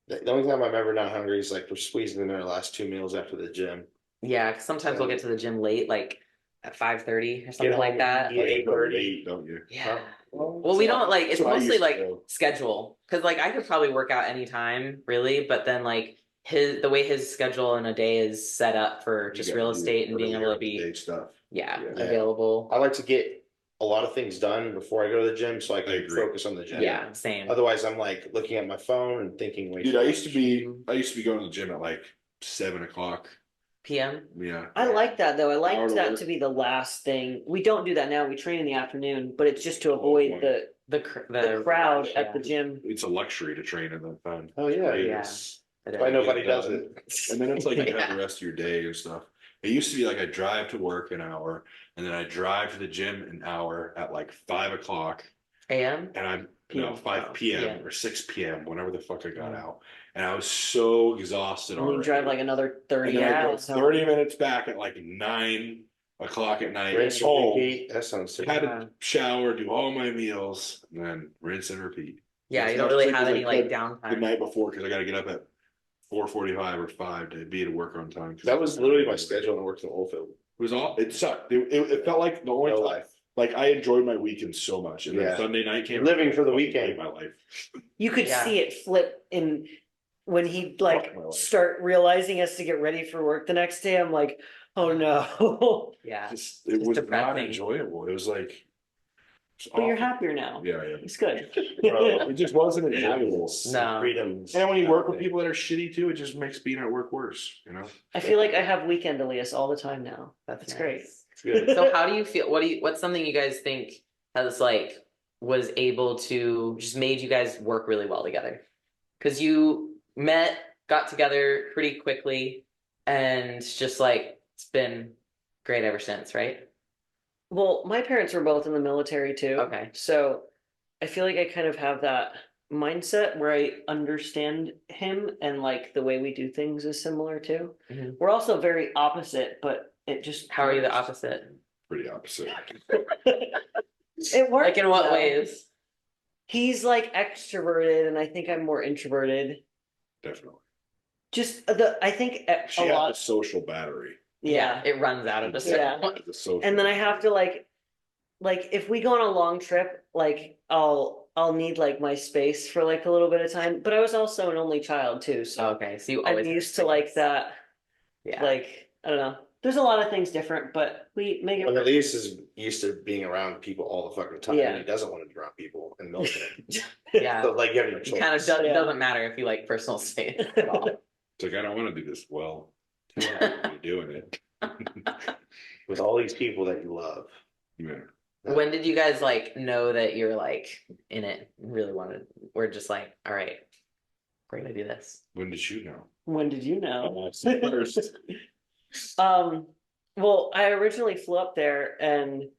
A: The only time I'm ever not hungry is like we're squeezing in our last 2 meals after the gym.
B: Yeah, 'cause sometimes we'll get to the gym late, like at 5:30 or something like that.
A: Yeah, 8:30.
C: Don't you?
B: Yeah. Well, we don't like, it's
C: So I
B: mostly
C: used to
B: like
C: go.
B: schedule, because like I could probably work out anytime really, but then like the way his schedule in a day is set up for just real estate and being able to be,
C: stuff.
B: yeah,
C: Yeah.
B: available.
A: I like to get a lot of things done before I go to the gym so I can
C: agree.
A: focus on the gym.
B: Yeah, same.
A: Otherwise, I'm like looking at my phone and thinking, wait.
C: Dude, I used to be going to the gym at like 7 o'clock.
B: PM.
C: Yeah.
D: I like that though. I
C: Hour
D: like
C: to
D: that
C: work.
D: to be the last thing. We don't do that now. We train in the afternoon, but it's just to
C: Oh,
D: avoid
C: boy.
D: the
B: The
D: crowd
B: yeah.
D: at the gym.
C: It's a luxury to train in that time.
A: Oh, yeah.
B: Yeah.
C: It's-
A: Why nobody
C: Yeah,
A: does it.
C: And then it's like you have
B: Yeah.
C: the rest of your day and stuff. It used to be like I drive to work an hour and then I drive to the gym an hour at like 5 o'clock
B: AM.
C: and I'm
D: PM.
C: 5 p.m.
B: Yeah.
C: or 6 p.m. whenever the fuck I got out. And I was so exhausted
D: And you
C: already.
D: drive like another 30
C: and then I go
D: minutes.
C: 30 minutes back at like 9 o'clock at night.
A: Rinse and
C: home,
A: repeat. That sounds sick.
C: had to shower, do all my meals, and then rinse and repeat.
B: Yeah,
C: It's
B: you
C: not
B: don't really
C: as
B: have
C: like
B: any like
C: the
B: downtime.
C: night before because I got to get up at 4:45 or 5 to be at work on time.
A: That was literally my schedule when I worked in the oil field.
C: It was all. It sucked. It felt like the only
A: No
C: time.
A: life.
C: Like I enjoyed my weekends so much, and then
A: Yeah.
C: Sunday night came.
A: Living for the
C: I
A: weekend.
C: hated my life.
D: You could
B: Yeah.
D: see it flip in when he'd like
C: Fuck my life.
D: start realizing us to get ready for work the next day. I'm like, oh no.
B: Yeah.
C: It
B: It's
C: was not
B: depressing.
C: enjoyable. It was like.
D: But you're happier now.
C: Yeah, yeah.
D: It's good.
A: Bro.
C: It just wasn't enjoyable.
B: No.
A: Freedoms.
C: And when you work with people that are shitty too, it just makes being at work worse. You know.
D: I feel like I have weekend Elias all the time now.
B: That's
D: It's
B: nice.
D: great.
A: It's good.
B: So how do you feel? What's something you guys think has like was able to just made you guys work really well together? Because you met, got together pretty quickly, and just like it's been great ever since, right?
D: Well, my parents were both in the military too.
B: Okay.
D: So I feel like I kind of have that mindset where I understand him and like the way we do things is similar too.
B: Mhm.
D: We're also very opposite, but it just
B: How are you the
D: works.
B: opposite?
C: Pretty opposite.
D: It works.
B: Like in what
D: though.
B: ways?
D: He's like extroverted and I think I'm more introverted.
C: Definitely.
D: Just I think
C: She
D: a
C: had the
D: lot.
C: social battery.
D: Yeah.
B: It runs out at a certain
D: Yeah.
B: point.
C: The social.
D: And then I have to like if we go on a long trip, like I'll need like my space for like a little bit of time. But I was also an only child too, so
B: Okay, so you
D: I'm
B: always have
D: used to like
B: space.
D: that.
B: Yeah.
D: Like I don't know. There's a lot of things different, but we make it
A: When
D: work.
A: Elias is used to being around people all the fucking time,
D: Yeah.
A: and he doesn't want to be around people in the military.
B: Yeah.
A: So like you have no
B: It
A: choice.
B: kind of
D: Yeah.
B: doesn't matter if you like personal space at all.
C: It's like I don't want to do this. Well, you're doing it.
A: With all these people that you love.
C: Yeah.
B: When did you guys like know that you're like in it, really wanted, we're just like, all right, we're gonna do this.
C: When did you know?
D: When did you know?
C: First.
D: Well, I originally flew up there and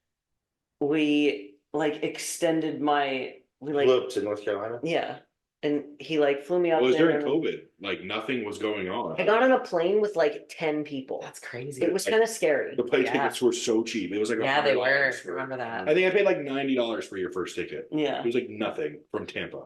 D: we like extended we like
A: Flew up to North Carolina.
D: yeah. And he like flew me up
C: Well, it was
D: there.
C: during COVID. Like nothing was going on.
D: I got on a plane with like 10 people.
B: That's crazy.
D: It was kind of scary.
C: The plane
B: Yeah.
C: tickets were so cheap. It was like
B: Yeah, they
C: $100
B: were.
C: for-
B: Remember that?
C: I think I paid like $90 for your first ticket.
D: Yeah.
C: It was like nothing from Tampa.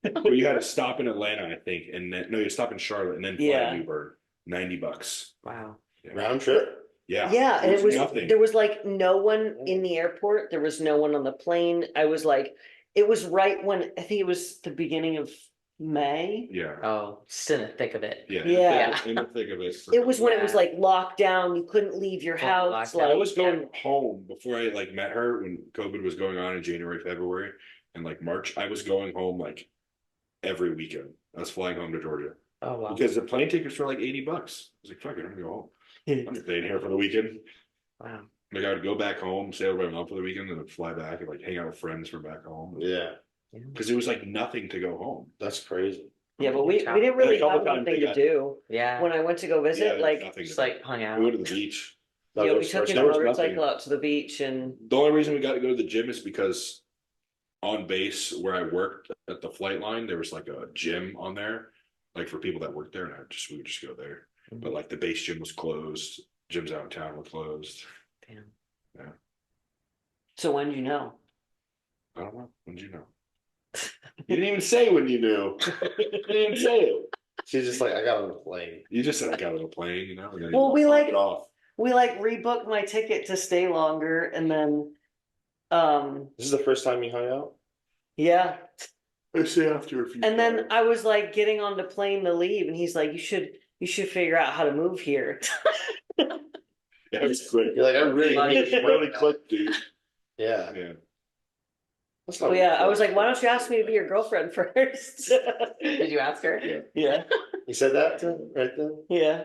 C: But you had to stop in Atlanta, I think, and then you stop in Charlotte and then fly
D: Yeah.
C: to Newburgh. $90.
B: Wow.
C: Yeah.
A: Round trip.
C: Yeah.
D: Yeah, and it was
C: nothing.
D: there was like no one in the airport. There was no one on the plane. I was like, it was right when I think it was the beginning of May.
C: Yeah.
B: Oh, just in the thick of it.
C: Yeah.
D: Yeah.
C: In the thick of it.
D: It was when it was
B: Yeah.
D: like locked down. You couldn't leave your
B: Full
D: house.
B: lockdown.
D: Like
C: I was going home before I like met her when COVID was going on in January, February, and like March. I was going home like every weekend. I was flying home to Georgia
B: Oh wow.
C: because the plane tickets were like $80. I was like, fuck it, I'm gonna go home. I'm staying here for the weekend.
B: Wow.
C: Like I would go back home, stay over my mom for the weekend, and then fly back and like hang out with friends from back home.
A: Yeah,
C: Because it was like nothing to go home.
A: that's crazy.
D: Yeah, but we didn't
C: And
D: really
C: a couple
D: have
C: times
D: anything
C: they
D: to
C: got-
D: do
B: Yeah.
D: when I went to go visit.
C: there's
D: Like,
C: nothing
B: Just
C: to
B: like hung
C: do.
B: out.
C: We went to the beach.
A: That
D: yeah, we
A: was
D: took
A: first
D: a
C: there was
D: motorcycle
C: nothing.
D: out to the beach, and
C: The only reason we got to go to the gym is because on base where I worked at the flight line, there was like a gym on there, like for people that worked there, and we would just go there. But like the base gym was closed, gyms out in town were closed.
B: Damn.
D: so when did you know?
C: I don't know. When did you know? You didn't even say when you knew. You didn't even say it.
A: She's just like, I got on the plane.
C: You just said I got on a plane, you know. And then
D: Well, we
C: you
D: like-
C: it off.
D: we like rebooked my ticket to stay longer, and then
A: This is the first time you hung out?
D: yeah.
C: I say after a few.
D: And then I was like getting on the plane to leave, and he's like, you should figure out how to move here.
C: It was quick.
A: You're like, I really
C: Really quick, dude.
A: Yeah.
C: Yeah.
A: That's
D: Oh yeah, I was like, why don't you ask me to be your girlfriend first?
B: Did you ask her?
D: Yeah,
A: You said that to him right then?
D: yeah,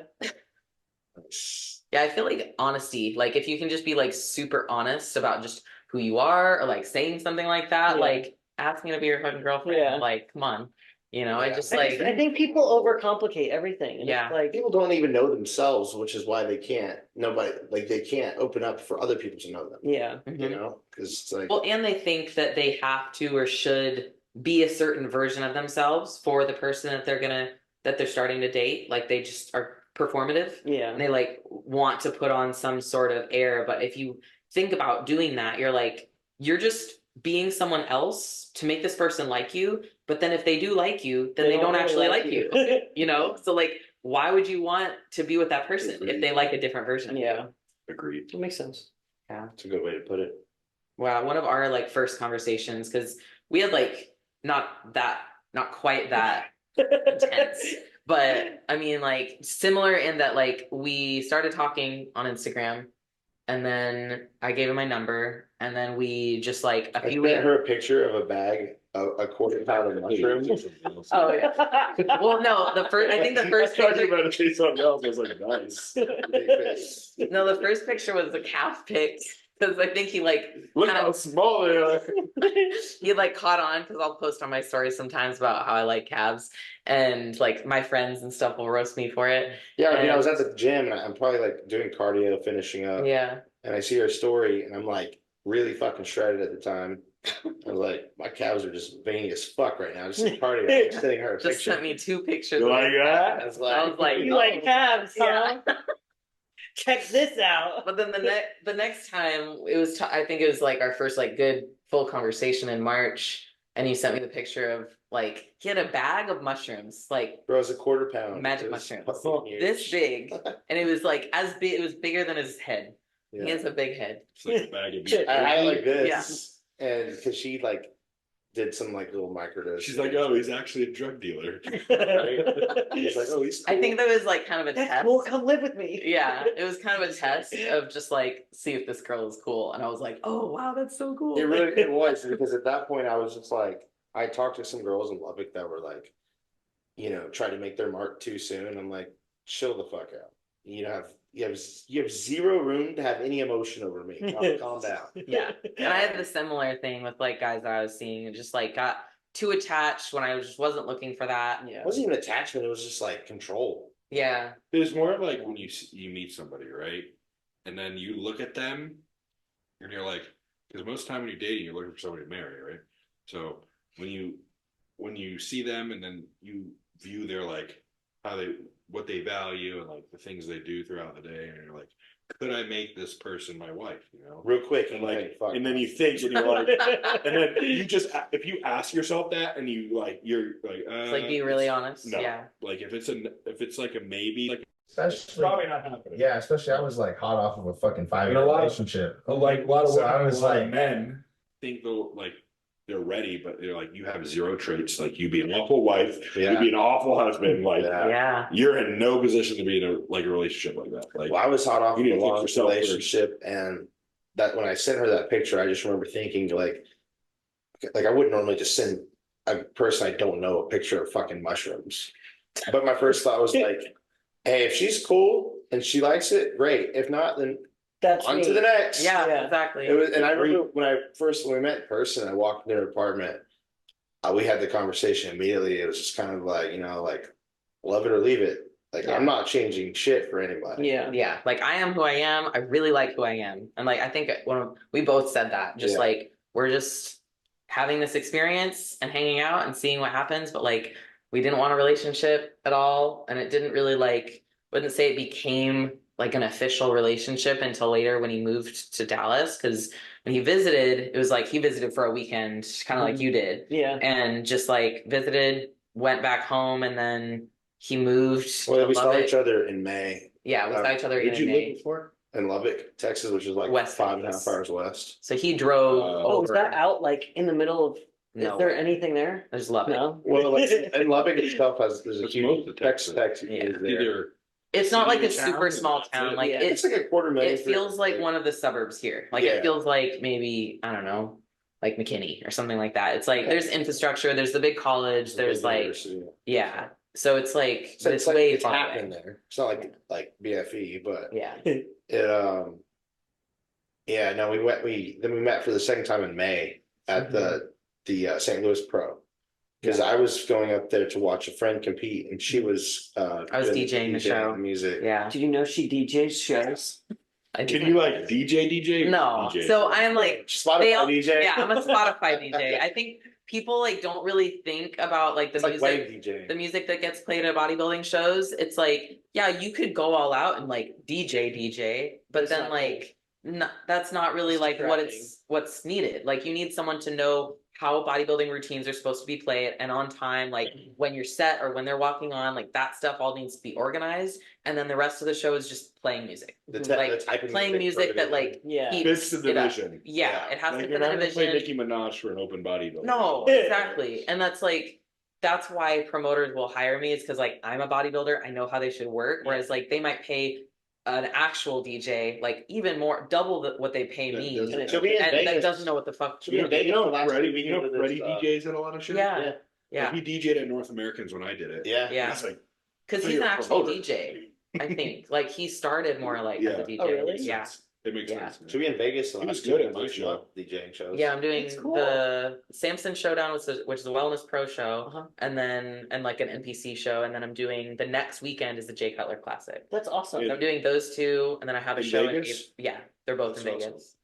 B: Yeah, I feel like honesty, like if you can just be like super honest about just who you are or like saying something like that,
D: Yeah.
B: like ask me to be your fucking girlfriend.
D: Yeah.
B: Like, come on. You know, I
A: Yeah.
B: just
D: I
B: like
D: think people overcomplicate everything. And
B: Yeah.
D: it's like
A: People don't even know themselves, which is why they can't, they can't open up for other people to know them,
D: yeah,
A: you
B: Mhm.
A: know? Cause it's like,
B: Well, and they think that they have to or should be a certain version of themselves for the person that they're starting to date. Like they just are performative.
D: yeah,
B: And they like want to put on some sort of air. But if you think about doing that, you're like, you're just being someone else to make this person like you. But then if they do like you, then they don't
D: really
B: actually like you. You know? So like, why would you want to be with that person if they like a different version of you?
D: Yeah,
C: Agreed.
D: that makes sense.
A: it's a good way to put it.
B: Wow, one of our like first conversations, because we had like not quite that intense, but I mean like similar in that like we started talking on Instagram, and then I gave him my number, and then we just like a
A: I
B: few
A: sent
B: weeks.
A: her a picture of a bag, a quarter pound of mushrooms.
B: Oh yeah. Well, no, I think the first
C: I thought you
B: picture.
C: were about to say something else. I was like, nice.
B: No, the first picture was a calf pic because I think he like
C: Look
B: kind
C: how
B: of
C: small they are.
B: he like caught on because I'll post on my story sometimes about how I like calves, and like my friends and stuff will roast me for it.
A: Yeah, I mean, I was at the gym and I'm probably like doing cardio, finishing up.
B: Yeah.
A: And I see her story and I'm like really fucking shredded at the time. I was like, my calves are just veiny as fuck right now. Just in cardio. I'm sending her a
B: Just
A: picture.
B: sent me 2 pictures.
C: You
B: of
C: like
B: it.
C: that?
A: I was
B: I was like,
D: You
B: oh.
D: like calves,
B: Yeah.
D: huh? Check this out.
B: But then the next time it was I think it was like our first like good full conversation in March, and he sent me the picture of like he had a bag of mushrooms, like
A: Bro, it's a quarter pound.
B: magic
A: It was
B: mushrooms,
A: fucking huge.
B: this big, and it was like as big. It was bigger than his head. He
A: Yeah.
B: has a big head.
C: It's like a bag of meat.
A: I had it like this. And because she like did some like little microdose.
C: She's like, oh, he's actually a drug dealer.
A: He's like, oh, he's cool.
B: I think that was like kind of a
D: That's
B: test.
D: cool. Come live with me.
B: Yeah, it was kind of a test of just like see if this girl is cool, and I was like, oh wow, that's so cool.
A: It really it was because at that point I was just like, I talked to some girls in Lubbock that were like, you know, tried to make their mark too soon. I'm like, chill the fuck out. You have zero room to have any emotion over me. Calm down.
B: Yeah, and I had the similar thing with like guys that I was seeing, and just like got too attached when I just wasn't looking for that.
D: Yeah.
A: It wasn't even attachment, it was just like control.
B: Yeah,
C: There's more of like when you meet somebody, right? And then you look at them and you're like, because most of the time when you're dating, you're looking for somebody to marry, right? So when you see them and then you view their like what they value and like the things they do throughout the day, and you're like, could I make this person my wife? You know?
A: Real quick,
C: And
A: you
C: like,
A: think, fuck.
C: and then you think, and you're like, and then you just, if you ask yourself that, and you're like,
B: it's like be really honest.
C: no.
B: Yeah,
C: like if it's like a maybe, like
E: Especially,
C: not happening.
E: yeah, especially I was like hot off of a fucking 5-year
C: And a lot of-
E: relationship.
C: Like a lot of
E: So
C: women,
E: I was
C: a lot of
E: like-
C: men think they're ready, but they're like, you have zero traits. Like you be an awful wife, you be an awful husband. Like
A: Yeah.
B: yeah.
C: you're in no position to be in a relationship like that. Like
A: Well, I was hot off
C: You
A: of
C: need
A: a
C: to think
A: long
C: yourself first.
A: relationship, and that when I sent her that picture, I just remember thinking like I wouldn't normally just send a person I don't know a picture of fucking mushrooms. But my first thought was like, hey, if she's cool and she likes it, great. If not, then
D: That's
A: on
D: me.
A: to the next.
B: Yeah,
D: Yeah.
B: exactly.
A: It was, and I remember when we met in person, I walked into her apartment. We had the conversation immediately. It was just kind of like, you know, like love it or leave it. Like I'm not changing shit for anybody.
D: Yeah.
B: Yeah, like I am who I am. I really like who I am, and like I think we both said that. Just
A: Yeah.
B: like we're just having this experience and hanging out and seeing what happens. But like we didn't want a relationship at all, and it didn't really like. Wouldn't say it became like an official relationship until later when he moved to Dallas. Because when he visited, it was like he visited for a weekend, kind of like you did,
D: Yeah.
B: and just like visited, went back home, and then he moved.
A: Well,
B: to
A: we saw
B: Lubbock.
A: each other in May.
B: Yeah, we saw each other
C: where'd
B: in
C: you
B: May.
C: live before?
A: in Lubbock, Texas, which is like
B: West
A: 5.5
B: Texas.
A: hours west.
B: So he drove
D: Oh, is
B: over.
D: that out like in the middle of, is
B: No,
D: there anything there?
B: I just love it.
D: No?
A: Well, like, and Lubbock itself there's a
C: It's
A: huge
C: most of Texas.
A: Texas
B: Yeah.
A: is there.
C: Either
B: It's not like a
C: City, town,
B: super small
C: that's
B: town.
C: it.
B: Like
D: Yeah.
A: It's
B: it's
A: like a quarter million.
B: it feels like one of the suburbs here. Like
A: Yeah.
B: it feels like maybe, I don't know, like McKinney or something like that. It's like there's infrastructure, there's the big college, there's like, yeah. So it's like
A: So
B: it's
A: like,
B: way
A: it's
B: far
A: happening
B: away.
A: there. It's not like BFE, but
B: Yeah.
A: it yeah, no, we met for the second time in May at the St. Louis Pro. Because I was going up there to watch a friend compete, and she was
B: I was DJing the show.
A: music.
B: Yeah.
D: Did you know she DJs shows?
B: I
C: Can
B: do.
C: you like DJ?
B: No.
C: DJ?
B: So I'm like
A: Spotify
B: they all,
A: DJ.
B: yeah, I'm a Spotify DJ. I think people like don't really think about like the
A: It's like
B: music.
A: wave DJ.
B: The music that gets played at bodybuilding shows, it's like, yeah, you could go all out and like DJ, but
D: It's
B: then
D: not
B: like that's not really
D: It's
B: like
D: distracting.
B: what's needed. Like you need someone to know how bodybuilding routines are supposed to be played and on time, like when you're set or when they're walking on, like that stuff all needs to be organized. And then the rest of the show is just playing music.
A: The
B: Like
A: type of
B: playing music that like
D: Yeah.
B: keeps
C: Fits the
B: it up.
C: division.
B: Yeah, it has
C: Like
B: to
C: you're
B: fit the
C: not gonna play
B: division.
C: Nicki Minaj for an open bodybuilder.
B: No, exactly. And that's why promoters will hire me, is because like I'm a bodybuilder, I know how they should work. Whereas like they might pay an actual DJ like even more, double what they pay
C: That
B: me,
C: doesn't-
B: and
A: She'll be in
B: that
A: Vegas.
B: doesn't know what the fuck.
A: She'll be in
B: Yeah,
A: Vegas.
C: You know,
A: last
C: Freddie,
A: week we
C: you know,
A: did this
C: Freddie
A: stuff.
C: DJs at a lot of shit.
B: yeah,
C: Like, he DJ'd at North Americans when I did it.
A: Yeah.
B: Yeah.
C: It's like,
B: because
C: so
B: he's an
C: you're a
B: actual
C: promoter.
B: DJ. I think like he started more like as a DJ.
D: Oh, really?
B: Yeah.
C: It makes
B: Yeah.
C: sense.
A: Should be in Vegas.
C: He was good at my show.
A: DJing shows.
B: Yeah, I'm doing
D: That's cool.
B: the Samson Showdown, which is a wellness pro show,
D: Uh-huh.
B: and then like an NPC show, and then I'm doing the next weekend is the Jay Cutler Classic.
D: That's awesome.
B: So I'm doing those two, and then I have a
C: In
B: show
C: Vegas?
B: yeah, they're both
C: That's
B: in
C: awesome.
B: Vegas.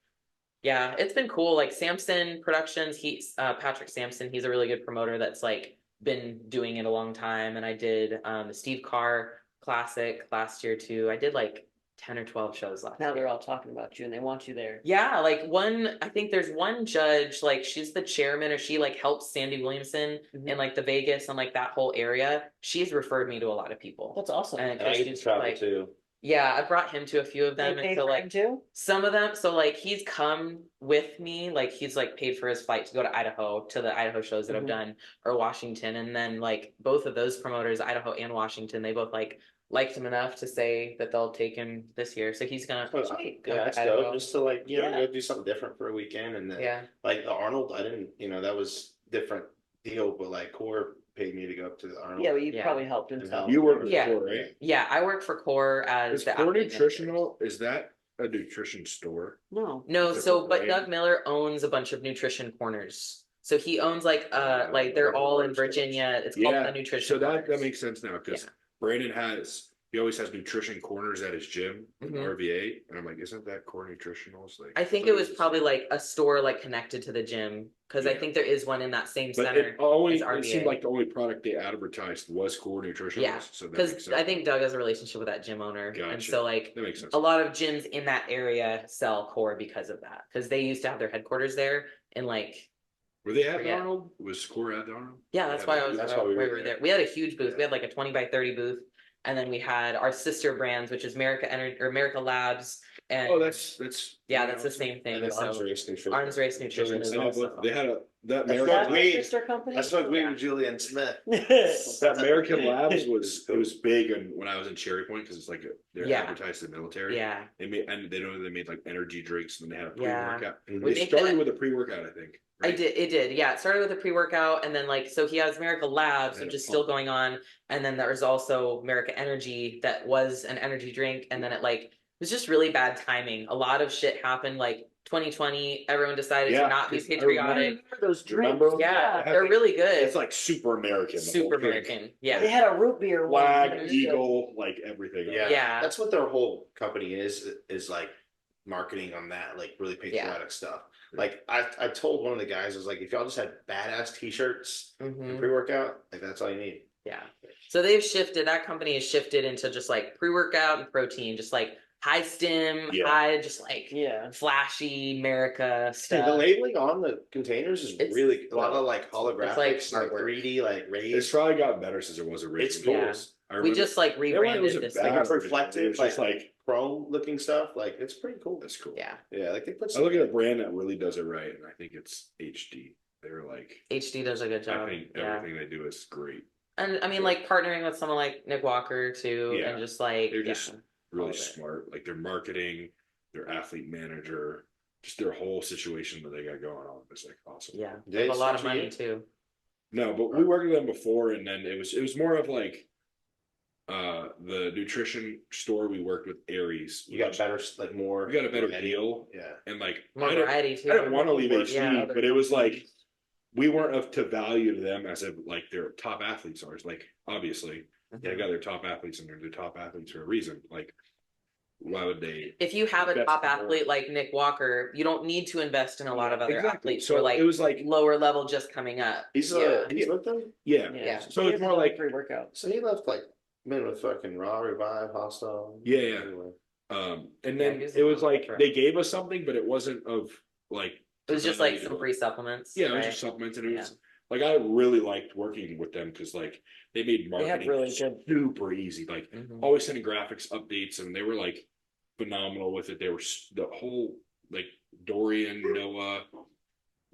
B: Yeah, it's been cool. Like Samson Productions, he's Patrick Sampson, he's a really good promoter that's like been doing it a long time. And I did the Steve Carr Classic last year too. I did like 10 or 12 shows last
D: Now
B: year.
D: they're all talking about you and they want you there.
B: Yeah, like I think there's one judge, like she's the chairman, or she like helps Sandy Williamson
D: Mhm.
B: in like the Vegas and like that whole area. She's referred me to a lot of people.
D: That's awesome.
B: And
A: And I get to
B: Christian's
A: travel
B: like,
A: too.
B: yeah, I brought him to a few of them,
D: They
B: and
D: pay
B: so
D: for
B: like
D: him too?
B: some of them, so like he's come with me, like he's like paid for his flight to go to Idaho, to the Idaho shows that I've
D: Mhm.
B: done, or Washington, and then like both of those promoters, Idaho and Washington, they both like liked him enough to say that they'll take him this year. So he's gonna
A: But,
B: go
A: yeah,
B: to
A: that's
B: Idaho.
A: dope. Just to like, you know,
D: Yeah.
A: go do something different for a weekend, and then
B: Yeah.
A: like the Arnold, I didn't, you know, that was different deal, but like Core paid me to go up to the Arnold.
D: Yeah, but you
B: Yeah.
D: probably helped him
A: And
D: tell.
A: help.
C: You work
B: Yeah.
C: before, right?
B: Yeah, I work for Core as
C: Is
B: the
C: Core
B: athlete
C: Nutritional, is that a nutrition store?
D: No.
B: No,
C: Is it
B: so
C: for
B: but
C: brand?
B: Doug Miller owns a bunch of nutrition corners. So he owns like they're all in Virginia. It's called
C: Yeah,
B: the nutrition.
C: So that
B: Corners.
C: makes sense now, because
B: Yeah.
C: Brandon he always has nutrition corners at his gym in
B: Mhm.
C: RVA, and I'm like, isn't that Core Nutritionals? Like,
B: I think it was probably like a store like connected to the gym, because I
C: Yeah.
B: think there is one in that same
C: But
B: center.
C: it always,
B: as
C: it
B: RVA.
C: seemed like the only product they advertised was Core Nutritionals.
B: Yeah,
C: So that makes
B: Because
C: sense.
B: I think Doug has a relationship with that gym owner, and
C: Gotcha.
B: so like
C: That makes sense.
B: a lot of gyms in that area sell Core because of that, because they used to have their headquarters there, and like
C: Were they at
B: forget.
C: Arnold? Was Core at Arnold?
B: yeah, that's why I was.
A: That's why we were
B: there.
A: there.
B: We had a huge booth.
C: Yeah.
B: We had like a 20x30 booth, and then we had our sister brands, which is America or America Labs, and
C: Oh, that's
B: yeah, that's the same
A: And
B: thing.
A: then
B: So
A: Arms Race Nutrition.
B: Arms Race Nutrition is
C: I know,
B: also.
C: but they had that
A: That's
C: American,
A: what
D: That's
A: we-
D: your sister company?
A: That's what we
B: Yeah.
A: with Julian Smith.
C: that American Labs was
A: Cool.
C: it was big when I was in Cherry Point, because it's like they're
B: Yeah.
C: advertised to the military.
B: Yeah,
C: They made like energy drinks, and they had a
B: Yeah.
C: pre-workout.
A: We
C: They
B: make
C: started
B: that-
C: with a pre-workout, I think.
B: I
C: right?
B: did. It did. Yeah, it started with a pre-workout, and then like so he has America Labs,
C: And
B: which
C: a
B: is still
C: pump.
B: going on, and then there's also America Energy that was an energy drink, and then it was just really bad timing. A lot of shit happened like 2020. Everyone decided
C: Yeah,
B: to not be
C: 'cause I
D: I
B: patriotic.
D: remember those drinks.
C: Remember?
B: Yeah,
C: Yeah.
B: they're really good.
C: It's like super American. the
B: Super
C: whole drink.
B: American.
D: They
B: Yeah,
D: had a root beer one.
C: Flag,
D: that was
C: eagle, like everything.
A: Yeah.
B: Yeah.
A: That's what their whole company is like marketing on that, like really patriotic stuff. Like I told one of the guys, I was like, if y'all just had badass t-shirts
B: hmm
A: and pre-workout, like that's all you need.
B: yeah. So they've shifted. That company has shifted into just like pre-workout and protein, just like high stim,
C: Yeah.
B: high just like
D: Yeah.
B: flashy America
A: Hey,
B: stuff.
A: the labeling on the containers is
B: It's-
A: really a lot of like holographics, like
B: artwork.
A: 3D, like
C: It's
A: rays.
C: probably gotten better since it was originally.
A: It's cool.
B: Yeah.
C: I
B: We
C: remember-
B: just like
C: it
B: rebranded
C: wasn't
B: this.
C: bad
A: Like it's
C: originally.
A: reflective,
C: It was just
A: like
C: like
A: chrome looking stuff. Like it's pretty cool.
C: that's cool.
B: Yeah,
A: Yeah, like they put
C: I
A: some.
C: look at a brand that really does it right, and I think it's HD. They're like,
B: HD does a good job.
C: I think
B: Yeah,
C: everything they do is great.
B: and I mean like partnering with someone like Nick Walker too,
C: Yeah.
B: and just like
C: They're just
B: all
C: really
B: of it.
C: smart. Like their marketing, their athlete manager, just their whole situation that they got going on is like awesome.
B: Yeah,
A: They
B: they have a lot of
A: sent you
B: money
A: in?
B: too.
C: No, but we worked with them before, and then it was more of like the nutrition store we worked with, Aries.
A: You got better, like more.
C: We got a better
A: variety.
C: deal,
A: Yeah.
C: and like
B: More
C: I didn't-
B: variety too.
C: I didn't want to leave HD,
B: Yeah.
C: but it was like we weren't up to value to them as if like their top athletes are. It's like obviously they've got their top athletes and they're the top athletes for a reason. Like why would they?
B: If you have a
C: Invest
B: top
C: more.
B: athlete like Nick Walker, you don't need to invest in a lot of other
C: Exactly.
B: athletes
C: So
B: who are like
C: it was like
B: lower level just coming up.
A: He's
B: Yeah.
A: he's with them.
C: yeah.
B: Yeah.
C: So it's more like
D: pre-workout.
A: So he left like been with fucking Raw, Revive, Hostile.
C: Yeah.
A: Anyway.
C: and
B: Yeah,
C: then
B: he's
C: it was
B: a
C: like
B: different.
C: they gave us something, but it wasn't of like
B: It was just
C: to
B: like
C: value
B: some
C: to
B: free supplements.
C: Yeah, it was
B: right?
C: just supplements, and it was like I really liked working with them because like they made
D: They have
C: marketing
D: really good-
C: super easy. Like
B: Mhm.
C: always sending graphics updates, and they were like phenomenal with it. They were the whole like Dorian, Noah,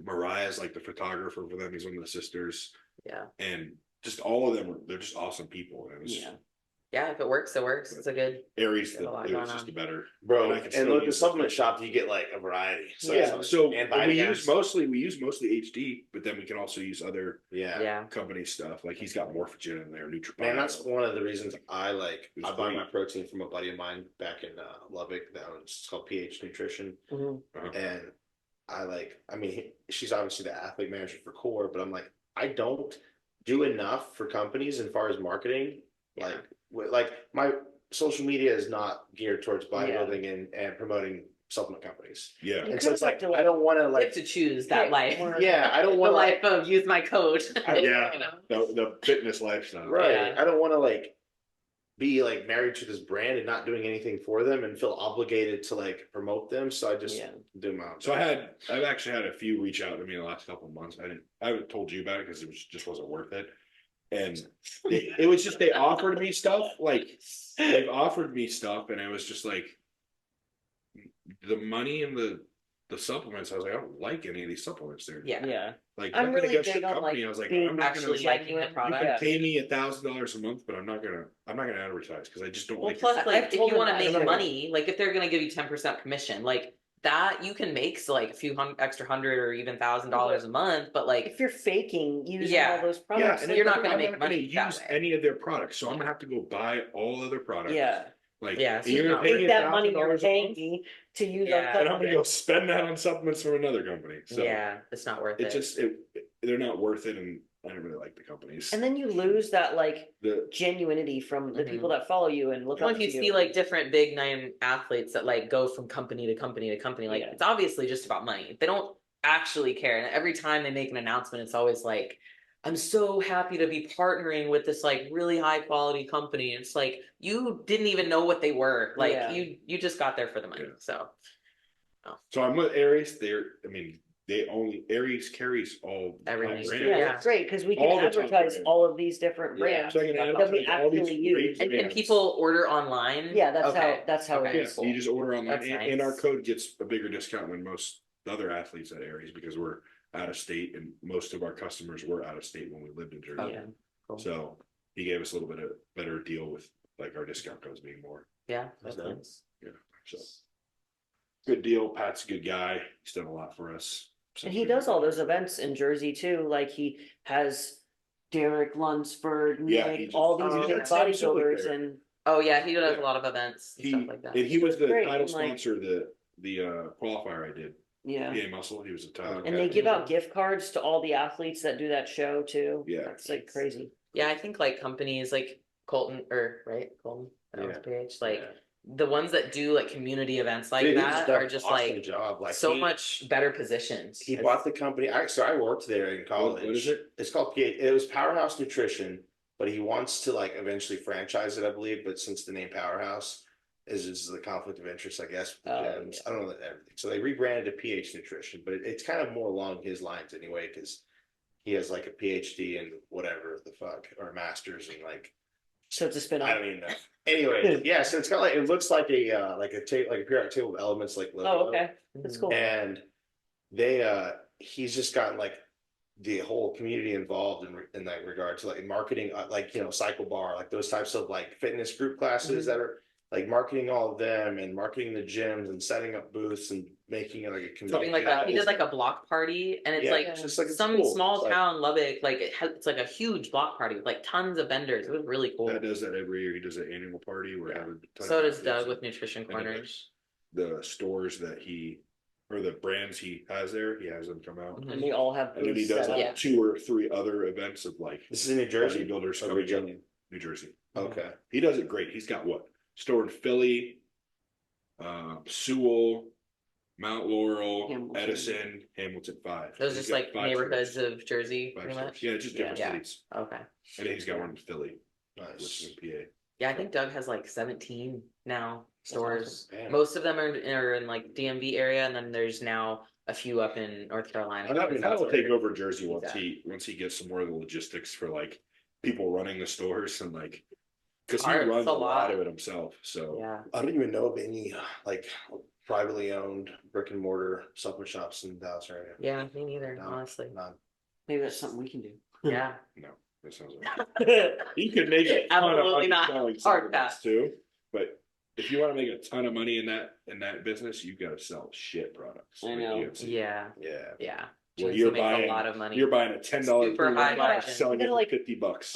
C: Mariah's like the photographer for them. He's one of the sisters,
B: Yeah.
C: and just all of them they're just awesome people. And it was
D: Yeah.
B: Yeah, if it works, it works. It's a good.
C: Aries.
B: Got a lot
C: It was
B: going
C: just
B: on.
C: a better.
A: Bro,
C: And I
A: and
C: can still
A: look, the
C: use it.
A: supplement shop, you get like a variety.
C: Yeah, so
A: and
C: we use
A: vitamins.
C: we use mostly HD, but then we can also use other
A: Yeah.
B: Yeah.
C: company stuff. Like he's got Morphogen in there, Nutribio.
A: Man, that's one of the reasons I like.
C: It was
A: I buy
C: great.
A: my protein from a buddy of mine back in Lubbock. That was it's called PH Nutrition,
D: Mhm.
A: and I like. I mean, she's obviously the athlete manager for Core, but I'm like, I don't do enough for companies as far as marketing.
B: Yeah.
A: Like my social media is not geared towards
D: Yeah.
A: bodybuilding and promoting supplement companies,
C: Yeah.
D: You
A: and so it's
D: could've
A: like
D: went to,
A: I don't want to
B: You have
A: like.
B: to choose that
D: pick
B: life.
D: one.
A: Yeah, I don't
B: The
A: want to
B: life of use my code.
C: Yeah.
B: You know?
C: The fitness lifestyle.
A: Right.
B: Yeah.
A: I don't want to like be like married to this brand and not doing anything for them and feel obligated to like promote them. So I just
D: Yeah.
A: do my own.
C: So I've actually had a few reach out to me in the last couple of months. I haven't told you about it because just wasn't worth it. And it was just they offered me stuff like they've offered me stuff, and it was just like the money and the supplements. I was like, I don't like any of these supplements. They're
B: Yeah.
D: Yeah.
C: like
D: I'm
C: nothing
D: really
C: against
D: big
C: your
D: on,
C: company.
D: like,
C: I was like,
D: being
C: I'm not
B: Actually
C: gonna
B: liking the
C: you
B: product.
C: can pay me $1,000 a month, but I'm not gonna advertise because I just don't
D: Well,
C: like.
D: plus,
C: your-
D: like,
B: If you
D: told them
B: want to
D: that
B: make
D: too.
B: money, like if they're gonna give you 10% commission, like that you can make like a few extra $100 or even $1,000 a month, but like
D: If you're faking using
B: Yeah.
D: all those
C: yeah,
D: products,
C: and
B: you're not
C: I'm
B: gonna make
C: gonna
B: money that
C: use
B: way.
C: any of their products, so I'm gonna have to go buy all other products.
D: yeah.
C: Like,
B: Yeah, so
C: and you're
B: you're
C: gonna
B: not
C: pay me
D: Take that money you're
C: $1,000 a
D: paying
C: month,
D: me to use
B: Yeah.
D: on
C: and I'm gonna
D: supplements.
C: go spend that on supplements from another company. So
B: yeah, it's not worth
C: it
B: it.
C: just they're not worth it, and I don't really like the companies.
D: And then you lose that like
C: The
D: genuinity from the
B: Mhm.
D: people that follow you and look
B: Well,
D: up
B: if you
D: to
B: see like different big name athletes that like go from company to company to company, like
D: Yeah.
B: it's obviously just about money. They don't actually care. And every time they make an announcement, it's always like, I'm so happy to be partnering with this like really high quality company. It's like you didn't even know what they were. Like
D: Yeah.
B: you just got there for the money.
C: Yeah.
B: So
C: so I'm with Aries. Aries carries all the
B: Everything.
C: top brands.
D: Yeah,
B: Yeah.
D: it's great because we can
C: All the top
D: advertise
C: brands.
D: all of these different
B: Yeah.
D: brands.
C: So I can
D: that we
C: advertise all these
D: actually
C: great
D: use.
B: and can
C: brands.
B: people order online?
D: Yeah, that's
B: Okay.
D: how it
B: Okay.
C: Yeah,
D: is.
B: Cool.
C: you just order online,
B: That's
C: and our
B: nice.
C: code gets a bigger discount than most other athletes at Aries because we're out of state, and most of our customers were out of state when we lived in Jersey.
B: Okay. Cool.
C: So he gave us a little bit of better deal with like our discount codes being more.
B: Yeah, that's
A: That's
B: nice.
C: Yeah, so good deal. Pat's a good guy. He's done a lot for us. So
D: And he does all those events in Jersey too. Like he has Derek Lunsford,
C: Yeah,
D: Nick,
C: he just-
D: all these
B: Oh,
D: big
C: that's Sam Sulek
D: bodybuilders,
C: there.
D: and
B: Oh yeah, he does
C: Yeah.
B: a lot of events and
C: He
B: stuff like that.
C: and he was the
D: Great,
C: title
D: and, like-
C: sponsor of the qualifier I did.
D: yeah.
C: PA Muscle. He was the title.
D: And they give out gift cards to all the athletes that do that show too.
C: Yeah.
D: It's like crazy.
B: Yeah, I think like companies like Colton or right, Colton, that was
A: Yeah.
B: PH, like
A: Yeah.
B: the ones that do like community events like
A: Dude, he's
B: that
A: done
B: are
A: an
B: just
A: awesome
B: like
A: job. Like
B: so
A: he-
B: much better positioned.
A: He bought the company. So I worked there in college.
C: What is it?
A: It's called PA. It was Powerhouse Nutrition, but he wants to like eventually franchise it, I believe. But since the name Powerhouse, is the conflict of interest, I guess. with
D: Oh,
A: gyms. I don't know that everything. So they rebranded to PH Nutrition, but it's kind of more along his lines anyway, because he has like a PhD in whatever the fuck, or a master's in like,
D: So it's a spin
A: I
D: off.
A: don't even know. Anyway, yeah, so it's got like, it looks like a periodic table of elements like logo.
D: Oh, okay, that's cool.
A: And they he's just gotten like the whole community involved in that regard to like marketing, like, you know, Cycle Bar, like those types of like fitness group classes that are like marketing all of them and marketing the gyms and setting up booths and making it like a
B: Something like that. He did like a block party, and it's
A: Yeah,
B: like
A: it's just like it's
B: some
A: cool.
B: small
A: It's like-
B: town Lubbock. Like it's like a huge block party with like tons of vendors. It was really cool.
C: That does that every year. He does an annual party where
B: Yeah.
C: every-
B: So does Doug with Nutrition
C: then
B: Corners.
C: the stores that he or the brands he has there. He has them come out,
B: Mhm.
D: And they all have
C: and then he
D: booths
C: does
D: set
C: like
D: up.
B: Yeah.
C: 2 or 3 other events of like
A: This is in New Jersey.
C: bodybuilders
A: Or
C: coming
A: Virginia.
C: up. New Jersey.
A: Okay.
C: He does it great. He's got what store in Philly, Sewell, Mount Laurel,
D: Hamilton.
C: Edison, Hamilton 5.
B: Those
C: He's
B: just
C: got
B: like
C: 5
B: neighborhoods
C: stores.
B: of Jersey,
C: 5
B: pretty
C: stores.
B: much.
C: Yeah, just different
B: Yeah.
C: cities.
B: Okay.
C: And then he's got one in Philly, which
A: Nice.
C: is in PA.
B: Yeah, I think Doug has like 17 now stores.
A: Damn.
B: Most of them are in like DMV area, and then there's now a few up in North Carolina.
C: I mean,
B: That's
C: he'll
B: where-
C: take over Jersey
B: he's
C: once
B: at.
C: he gets some more of the logistics for like people running the stores and like because he
B: Hard, it's
C: runs
B: a
C: a lot
B: lot.
C: of it himself. So
B: Yeah.
A: I don't even know of any like privately owned brick and mortar supplement shops in the Dallas area.
B: Yeah, me neither,
A: No.
B: honestly.
A: None.
D: Maybe that's something we can do.
B: Yeah.
C: no, that sounds like he could make a ton of
B: Absolutely
C: money
B: not.
C: selling
B: Hard
C: supplements
B: pass.
C: too. But if you want to make a ton of money in that business, you got to sell shit products.
D: I
C: like
D: know.
C: GNC.
B: Yeah.
A: Yeah.
B: Yeah.
C: Well,
B: GNC
C: you're
B: makes
C: buying
B: a lot of money.
C: You're buying a $10
B: Super high margin.
C: selling
D: You
C: it
D: gotta,
C: for
D: like,
C: $50.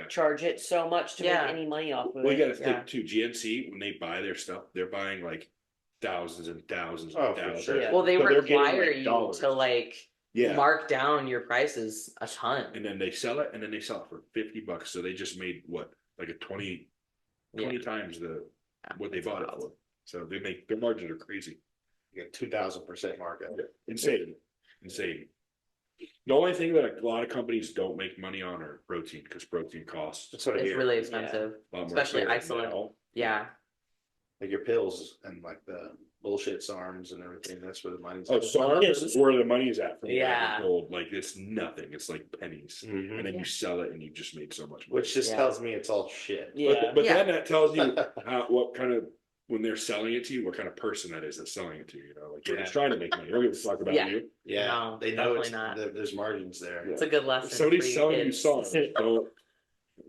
D: Upcharge
C: Yeah.
D: it so much to
B: Yeah.
D: make any money off of
C: Well, you
D: it.
C: got to
B: Yeah.
C: think too. GNC when they buy their stuff, they're buying like thousands and thousands
A: Oh,
C: and
A: for
C: thousands.
A: sure.
D: Yeah.
B: Well, they
C: But they're getting,
B: require
C: like,
B: you
C: dollars.
B: to like
C: Yeah,
B: mark down your prices a ton.
C: and then they sell it, and then they sell it for $50. So they just made what like a 20
B: Yeah.
C: times the what they
B: That's
C: bought it
B: wild.
C: for. So they make their margins are crazy,
A: You get 2,000% markup.
C: insane. The only thing that a lot of companies don't make money on are protein because protein costs
A: That's what I
B: It's
A: hear.
B: really expensive.
C: a lot more.
B: Especially
C: So
B: isolate.
C: now,
B: Yeah.
A: Like your pills and like the bullshit SARMs and everything. That's where the money's.
C: Oh, SARMs is where the money's at from what I've
B: Yeah.
C: been told. Like it's nothing. It's like pennies.
A: Mhm.
C: And then
B: Yeah.
C: you sell it and you just made so much money.
A: Which just
B: Yeah.
A: tells me it's all shit.
D: Yeah.
C: But
B: Yeah.
C: then that tells you what kind of when they're selling it to you, what kind of person that is that's selling it to you. You know, like they're just trying to make money. They don't give a fuck about
B: Yeah.
C: you.
A: Yeah,
B: No,
A: they know it's
B: definitely not.
A: there's margins there.
B: It's a good lesson.
C: If somebody's
B: for
C: selling you
B: kids.
C: SARMs,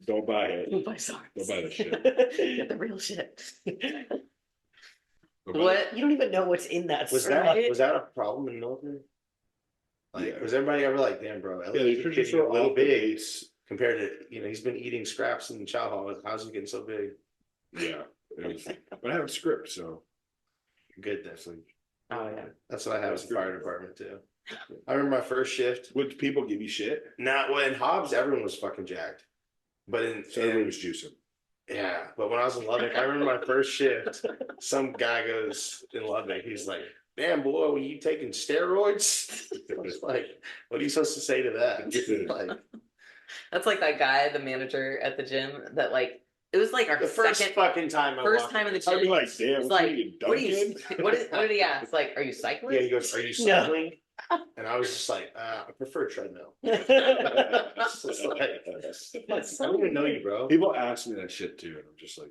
C: don't buy it.
B: Don't buy SARMs.
C: Don't buy the shit.
B: Get the real shit.
C: Don't buy
B: What?
D: You don't even know what's in that
A: Was
D: stuff.
A: that a problem in the military? Like,
C: Yeah.
A: was everybody ever like, damn, bro,
C: Yeah,
A: Elias
C: the
A: is
C: nutrition
A: getting a
C: are
A: little
C: off the
A: big
C: base.
A: compared to, he's been eating scraps in the chow hall. How's he getting so big?
C: Yeah. It was- but I have a script, so
A: Good, that's like,
B: Oh yeah.
A: that's what I have at the fire department too. I remember my first shift.
C: would people give you shit?
A: Not when Hobbs, everyone was fucking jacked. But
C: So everybody was juicing.
A: yeah, but when I was in Lubbock, I remember my first shift. Some guy goes in Lubbock, he's like, "Damn boy, were you taking steroids?" I was like, "What are you supposed to say to that?" Like
B: That's like that guy, the manager at the gym, that like it was like our
A: the first
B: second
A: fucking time I
B: first
A: walked
B: time in the
A: in.
C: I'd be
B: gym.
C: like, damn,
B: It's
C: what
B: like,
C: are you,
B: what are you?
C: Duncan?
B: What did he ask? Like, are you cycling?
A: Yeah, he goes, "Are you
D: No.
A: cycling?" And I was just like, "I prefer treadmill." It's just like, I don't even know you, bro.
C: People ask me that shit too, and I'm just like,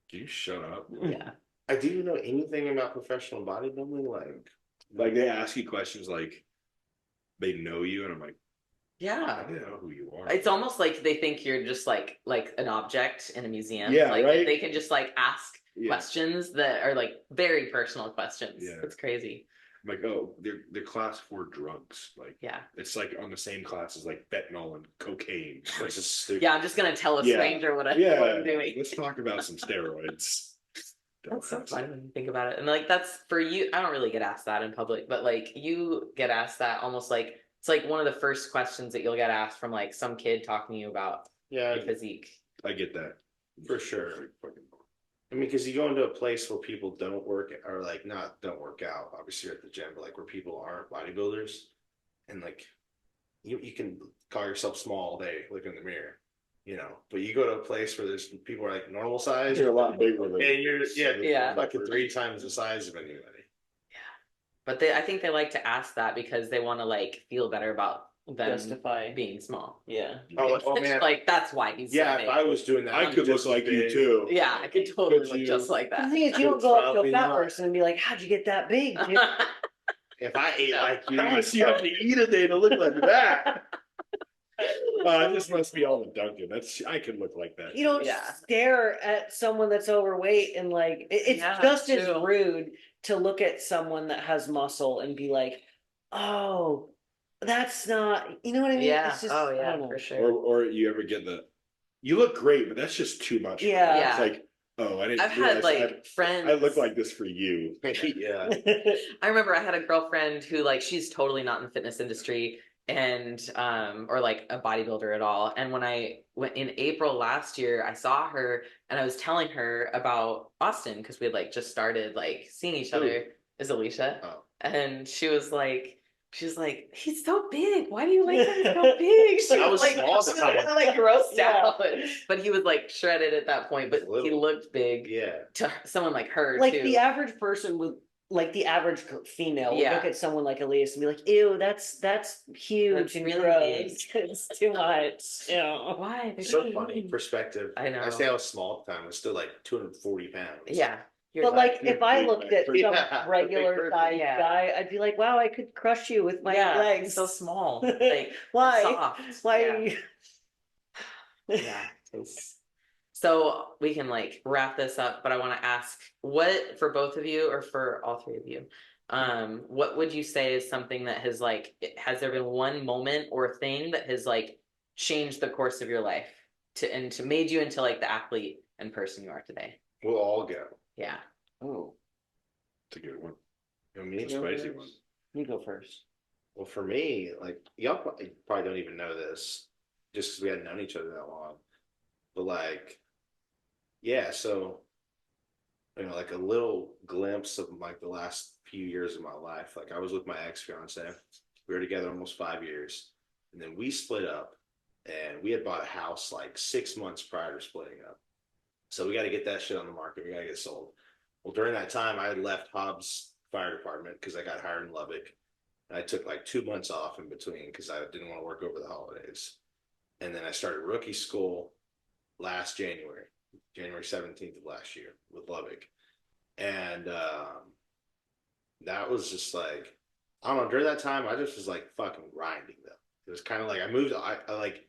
C: can you shut up?
B: Yeah.
A: Do you know anything about professional bodybuilding?
C: Like they ask you questions like they know you, and I'm like,
B: Yeah.
C: I don't know who you are.
B: It's almost like they think you're just like an object in a museum.
C: Yeah,
B: like
C: right?
B: they can just like ask
C: Yeah.
B: questions that are like very personal questions.
C: Yeah.
B: It's crazy.
C: I'm like, oh, they're class 4 drugs. Like
B: Yeah.
C: it's like on the same class as like fentanyl and cocaine. Like,
A: It's just stupid.
B: Yeah, I'm just gonna tell a
C: Yeah.
B: stranger what, what
C: yeah,
B: I'm doing.
C: let's talk about some steroids.
B: That's so
C: Dumbass.
B: funny when you think about it. And like that's for you, I don't really get asked that in public, but like you get asked that almost like it's like one of the first questions that you'll get asked from like some kid talking to you about
A: Yeah,
B: your physique.
C: I get that
A: for sure. I mean, because you go into a place where people don't work or like don't work out, obviously you're at the gym, but like where people aren't bodybuilders, and like you can call yourself small all day, look in the mirror. you know, but you go to a place where there's people are like normal size.
C: You're a lot bigger than.
A: And you're,
B: Yeah.
A: fucking 3 times the size of anybody.
B: But I think they like to ask that because they want to like feel better about them
D: Justify.
B: being small.
D: Yeah.
A: Oh man.
B: Like that's why he's so
A: Yeah, if
B: big.
A: I was doing that,
C: I could look like you too.
B: Yeah, I could totally
C: Could
B: look
C: you-
B: just like
D: The
B: that.
D: thing is, you don't go up to a
A: Probably
D: fat
A: not.
D: person and be like, how'd you get that big, dude?
A: if I ate like you,
C: I see you have to eat a day to look like that. This must be all the Dunkin'. I could look like that.
D: You don't
B: Yeah.
D: stare at someone that's overweight and like, it's
B: Yeah,
D: just as
B: true.
D: rude to look at someone that has muscle and be like, oh, that's not, you know what I mean?
B: Yeah.
D: It's just,
B: Oh
D: I
B: yeah,
D: don't know.
B: for sure.
C: Or you ever get you look great, but that's just too much. for me.
D: Yeah.
B: Yeah.
C: It's like, oh, I didn't.
B: I've had
C: realize
B: like friends.
C: I look like this for you.
A: yeah.
B: I remember I had a girlfriend who like she's totally not in the fitness industry and or like a bodybuilder at all. And when I went in April last year, I saw her and I was telling her about Austyn because we had like just started like seeing each other. Is Alicia?
A: Oh.
B: And she was like, he's so big. Why do you like him so big? She
A: I was
B: like,
A: small at the
B: she was
A: time.
B: kinda, like grossed
D: Yeah.
B: out. But he was like shredded at that point, but he
A: Little.
B: looked big
A: Yeah.
B: to someone like her
D: Like
B: too.
D: the average person would, like the average female would
B: Yeah.
D: look at someone like Elias and be like, ew, that's huge
B: That's
D: and
B: really
D: gross. It's too much. Yeah.
B: Why? They're
A: So
B: so
A: funny
B: big.
A: perspective.
B: I know.
A: I say I was small at the time. I was still like 240 pounds.
B: Yeah. You're
D: But like, if I looked at some
A: Yeah.
D: regular size
B: Yeah.
D: guy, I'd be like, wow, I could crush you with my
B: yeah,
D: legs.
B: so small. Like
D: Why?
B: soft.
D: Why
B: Yeah.
D: are you?
B: Yeah. So we can like wrap this up, but I want to ask what for both of you or for all three of you, what would you say is something that has like, has there been one moment or thing that has like changed the course of your life to made you into like the athlete and person you are today?
A: We'll all go.
B: Yeah.
D: Oh,
C: It's a good one.
A: You know, me?
C: It's a spicy one.
D: you go first.
A: Well, for me, like y'all probably don't even know this, just because we hadn't known each other that long. But like, yeah, so you know, like a little glimpse of like the last few years of my life. Like I was with my ex-fiance. We were together almost 5 years. And then we split up and we had bought a house like 6 months prior to splitting up. So we got to get that shit on the market. We got to get it sold. Well, during that time, I had left Hobbs Fire Department because I got hired in Lubbock. And I took like 2 months off in between because I didn't want to work over the holidays. And then I started rookie school last January 17th of last year with Lubbock. And that was just like, I don't know, during that time, I just was like fucking grinding though. It was kind of like I moved, I like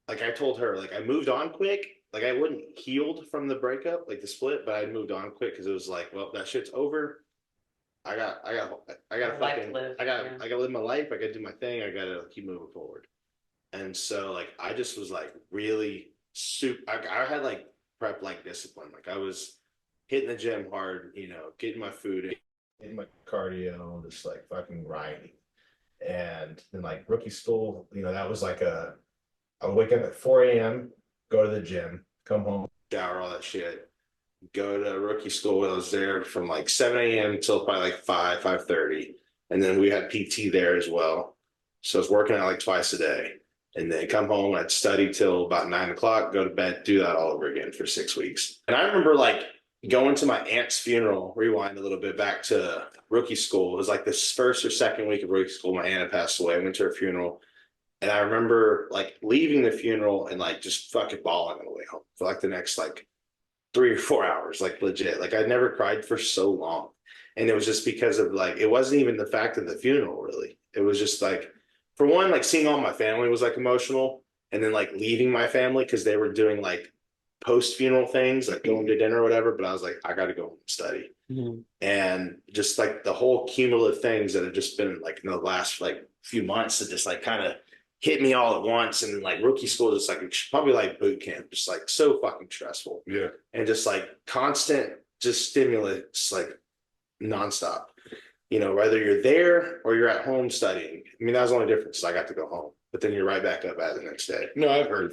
A: I told her, like I moved on quick. Like I wasn't healed from the breakup, like the split, but I moved on quick because it was like, well, that shit's over. I got
B: Life
A: fucking,
B: lived,
A: I
B: yeah.
A: gotta live my life. I gotta do my thing. I gotta keep moving forward. And so like, I just was like really super, I had like prep like discipline. Like I was hitting the gym hard, you know, getting my food in.
E: In my cardio, just like fucking grinding. And then like rookie school, you know, that was like I would wake up at 4 a.m., go to the gym, come home.
A: Shower, all that shit. Go to rookie school. I was there from like 7 a.m. until probably like 5:30. And then we had PT there as well. So I was working out like twice a day. And then come home, I'd study till about 9 o'clock, go to bed, do that all over again for 6 weeks. And I remember like going to my aunt's funeral, rewind a little bit back to rookie school. It was like this first or second week of rookie school. My aunt had passed away. I went to her funeral. And I remember like leaving the funeral and like just fucking bawling on the way home for like the next like 3 or 4 hours, like legit. Like I'd never cried for so long. And it was just because of like, it wasn't even the fact of the funeral really. It was just like, for one, like seeing all my family was like emotional. And then like leaving my family because they were doing like post-funeral things, like going to dinner or whatever. But I was like, I got to go home and study.
D: Mhm.
A: And just like the whole cumulative things that have just been like in the last like few months that just like kind of hit me all at once. And then like rookie school, just like probably like boot camp, just like so fucking stressful.
C: Yeah.
A: And just like constant, just stimulus, like nonstop. You know, whether you're there or you're at home studying. I mean, that was the only difference. I got to go home, but then you're right back up at it the next day.
C: No, I've heard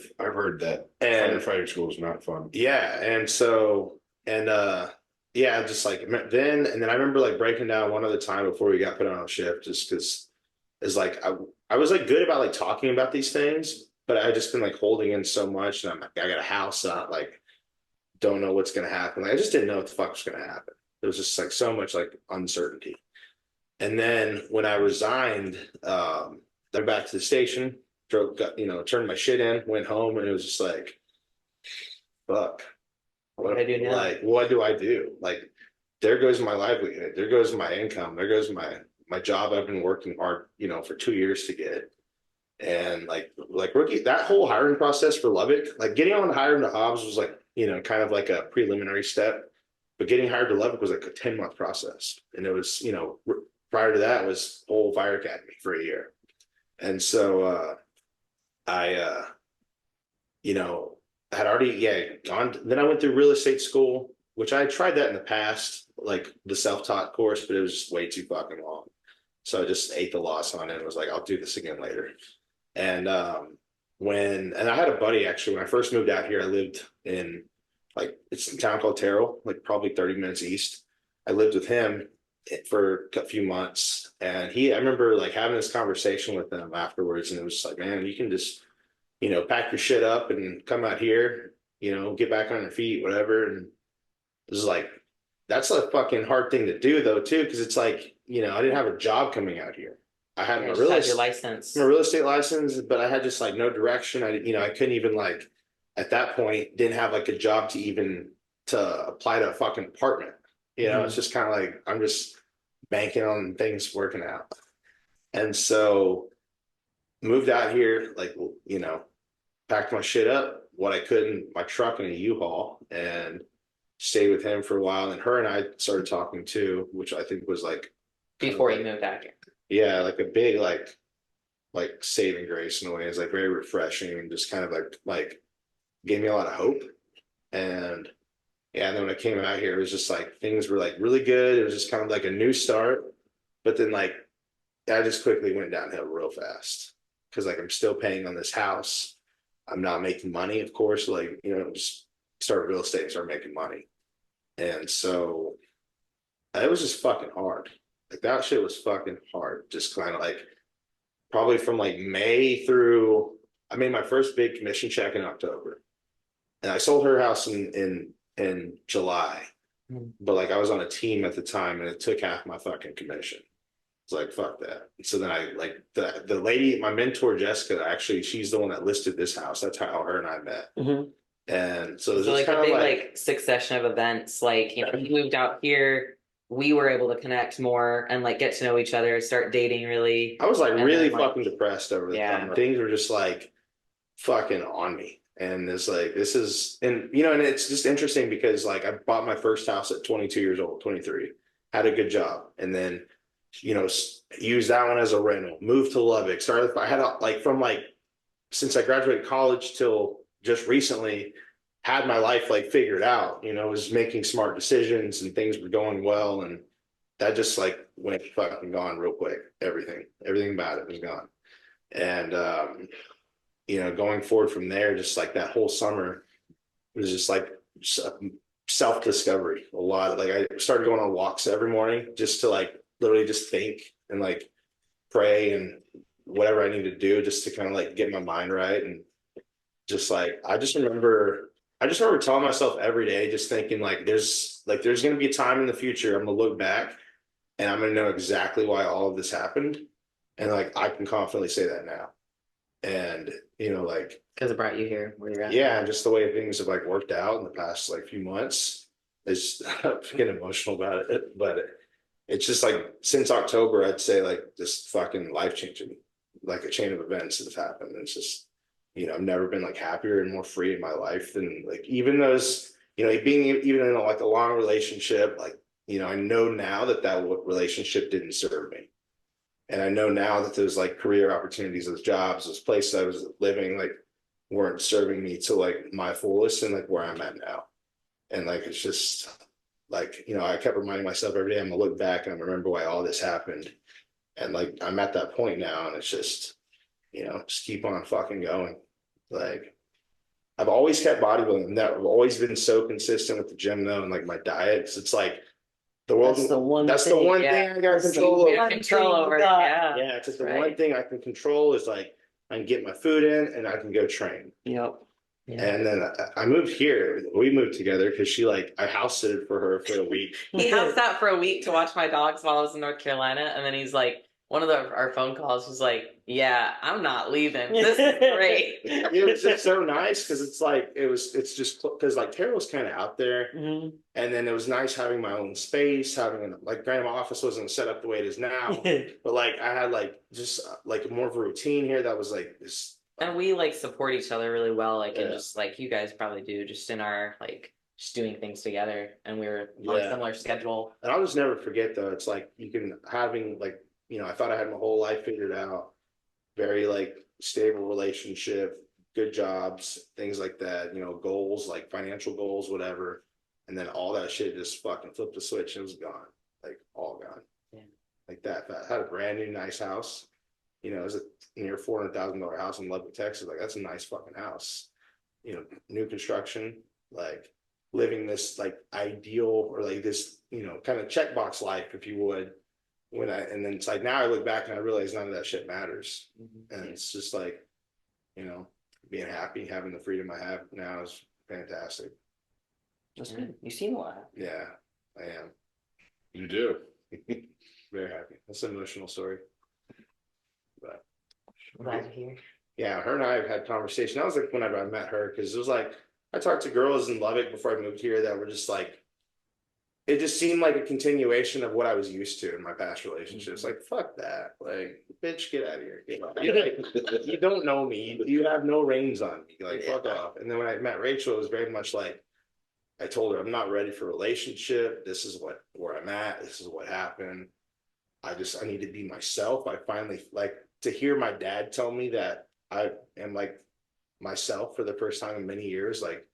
C: that
A: And
C: firefighter school is not fun.
A: yeah, and so yeah, just like then and then I remember like breaking down one other time before we got put on a shift, just because it's like I was like good about like talking about these things, but I just been like holding in so much, and I'm like, I got a house up, like, don't know what's gonna happen. Like, I just didn't know what the fuck was gonna happen. There was just like so much like uncertainty. And then when I resigned, I went back to the station, turned my shit in, went home, and it was just like, fuck.
B: What do I do now?
A: Like, what do I do? Like, there goes my livelihood. There goes my income. There goes my job I've been working hard, for 2 years to get. And like rookie, that whole hiring process for Lubbock, like getting on hired to Hobbs was like, kind of like a preliminary step. But getting hired to Lubbock was like a 10-month process. And it was, prior to that was whole fire academy for a year. And so I had already gone. Then I went through real estate school, which I tried that in the past, like the self-taught course, but it was just way too fucking long. So I just ate the loss on it and was like, I'll do this again later. And I had a buddy actually, when I first moved out here, I lived in it's a town called Terrell, like probably 30 minutes east. I lived with him for a few months, and I remember like having this conversation with him afterwards, and it was just like, man, you can just, pack your shit up and come out here, get back on your feet, whatever. And it was like, that's a fucking hard thing to do though, too. Cause it's like, I didn't have a job coming out here. I had my
B: your license.
A: My real estate license, but I had just like no direction. I couldn't even like, at that point, didn't have like a job to apply to a fucking apartment. It's just kind of like, I'm just banking on things working out. And so moved out here, like, packed my shit up, what I could in my truck and a U-Haul, and stayed with him for a while. And her and I started talking too, which I think was like
B: before you moved out here.
A: Yeah, like a big like saving grace in a way. It's like very refreshing and just kind of like gave me a lot of hope. And yeah, and then when I came out here, it was just like things were like really good. It was just kind of like a new start. But then like I just quickly went downhill real fast. Cause like I'm still paying on this house. I'm not making money, of course, like, just start real estate and start making money. And so it was just fucking hard. Like that shit was fucking hard. Just kind of like probably from like May through, I made my first big commission check in October. And I sold her house in July. But like I was on a team at the time and it took half my fucking commission. It's like, fuck that. So then I like the lady, my mentor, Jessica, actually, she's the one that listed this house. That's how her and I met. And so
B: So like a big like succession of events, like, you moved out here, we were able to connect more and like get to know each other, start dating really.
A: I was like really
B: then,
A: fucking depressed over the summer. Things were just like fucking on me. And it's like, and it's just interesting because like I bought my first house at 22 years old, 23, had a good job. And then, used that one as a rental, moved to Lubbock, I had since I graduated college till just recently, had my life like figured out, was making smart decisions and things were going well. And that just like went fucking gone real quick. Everything about it was gone. And, going forward from there, just like that whole summer was just like self-discovery a lot. Like I started going on walks every morning just to like literally just think and like pray and whatever I need to do just to kind of like get my mind right. And just like, I just remember telling myself every day, just thinking like, there's going to be a time in the future, I'm going to look back and I'm going to know exactly why all of this happened. And like, I can confidently say that now. And, like,
B: because it brought you here where you're at.
A: Yeah. And just the way things have like worked out in the past, like few months, it's I'm getting emotional about it, but it's just like, since October, I'd say like this fucking life changing, like a chain of events that have happened. It's just, I've never been like happier and more free in my life than like even those, being even in like a long relationship, like, I know now that relationship didn't serve me. And I know now that those like career opportunities, those jobs, those places I was living, like weren't serving me to like my fullest and like where I'm at now. And like, it's just like, I kept reminding myself every day, I'm gonna look back and I remember why all this happened. And like, I'm at that point now and it's just, just keep on fucking going. Like I've always kept bodybuilding. I've always been so consistent with the gym though. And like my diet, 'cause it's like the world. That's the one thing I got control over.
B: Control over. Yeah.
A: Yeah. It's just the one thing I can control is like I can get my food in, and I can go train.
D: Yep.
B: Yeah.
A: And then I moved here. We moved together because I house sitted for her for a week.
B: He housed out for a week to watch my dogs while I was in North Carolina, and then he's like, one of our phone calls was like, "Yeah, I'm not leaving. This is great."
A: It was just so nice because it's just because like Tara was kind of out there,
D: Mhm.
A: and then it was nice having my own space, like granted my office wasn't set up the way it is now, but like I had like just like more of a routine here that was like this.
B: And we like support each other really well, like and
A: Yeah.
B: just like you guys probably do, just in our like just doing things together, and we were on a
A: Yeah.
B: similar schedule.
A: And I'll just never forget though, it's like you can having like, I thought I had my whole life figured out, very like stable relationship, good jobs, things like that, goals, like financial goals, whatever. And then all that shit just fucking flipped the switch and it was gone, like all gone.
B: Yeah.
A: Like that. I had a brand new nice house. It was a near $400,000 house in Lubbock, Texas. Like that's a nice fucking house. New construction, like living this like ideal or like this, kind of checkbox life, if you would. And then it's like now I look back and I realize none of that shit matters. And it's just like, being happy, having the freedom I have now is fantastic.
D: That's good. You seem a lot.
A: Yeah, I am.
C: You do.
A: Very happy. That's an emotional story. But
B: Glad to hear.
A: yeah, her and I have had conversation. That was like whenever I met her, because it was like I talked to girls in Lubbock before I moved here that were just like, it just seemed like a continuation of what I was used to in my past relationships. Like, fuck that. Like, bitch, get out of here. You don't know me. You have no reins on me. Like, fuck off. And then when I met Rachel, it was very much like, I told her I'm not ready for a relationship. This is where I'm at. This is what happened. I need to be myself. I finally like to hear my dad tell me that I am like myself for the first time in many years, like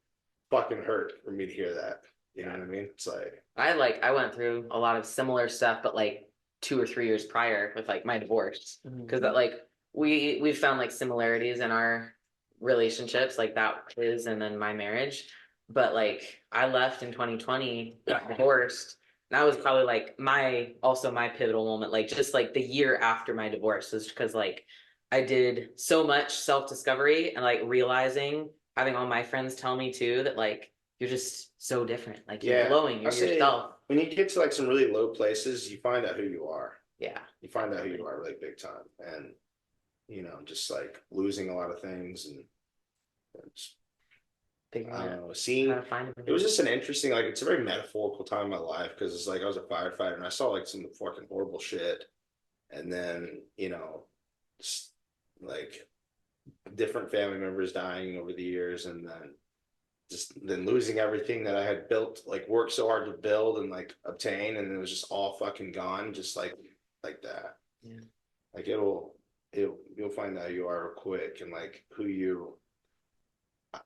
A: fucking hurt for me to hear that. You know what I mean? It's like
B: I went through a lot of similar stuff, but like 2 or 3 years prior with like my divorce, because that like we found like similarities in our relationships, like that is, and then my marriage. But like I left in 2020, got divorced. And that was probably like my pivotal moment, like just like the year after my divorce, was because like I did so much self-discovery and like realizing, having all my friends tell me too, that like you're just so different. Like you're glowing, you're yourself.
A: When you get to like some really low places, you find out who you are.
B: Yeah.
A: You find out who you are really big time. And just like losing a lot of things and just, I don't know, it was just an interesting, like it's a very metaphorical time in my life, because it's like I was a firefighter and I saw like some fucking horrible shit. And then, just like different family members dying over the years, and then losing everything that I had built, like worked so hard to build and like obtain, and it was just all fucking gone, just like that.
B: Yeah.
A: Like you'll find out you are quick, and like who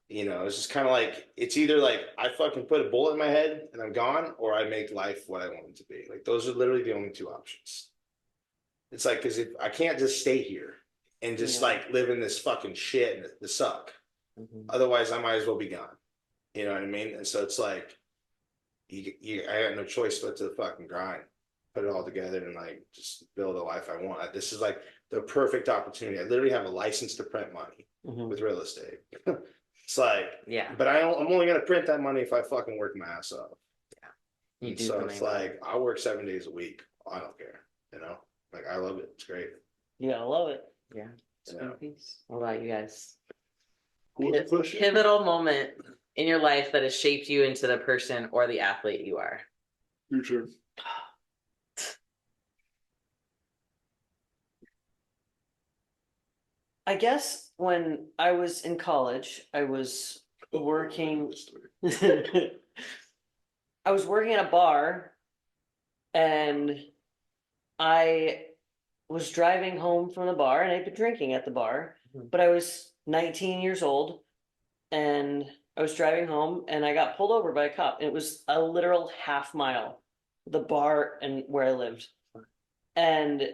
A: it's just kind of like, it's either like I fucking put a bullet in my head and I'm gone, or I make life what I want it to be. Like those are literally the only two options. It's like, because if I can't just stay here and just like live in this fucking shit and the suck. Otherwise, I might as well be gone. You know what I mean? And so it's like, I got no choice but to fucking grind, put it all together, and like just build a life I want. This is like the perfect opportunity. I literally have a license to print money with real estate. It's like, but I'm only gonna print that money if I fucking work my ass off. Yeah. So it's like I work 7 days a week. I don't care. Like I love it. It's great.
D: Yeah, I love it.
B: Yeah. What about you guys?
C: Question?
B: Pivotal moment in your life that has shaped you into the person or the athlete you are.
C: Your turn.
D: I guess when I was in college, I was working. I was working at a bar, and I was driving home from the bar, and I'd been drinking at the bar, but I was 19 years old, and I was driving home, and I got pulled over by a cop. It was a literal half mile, the bar and where I lived, and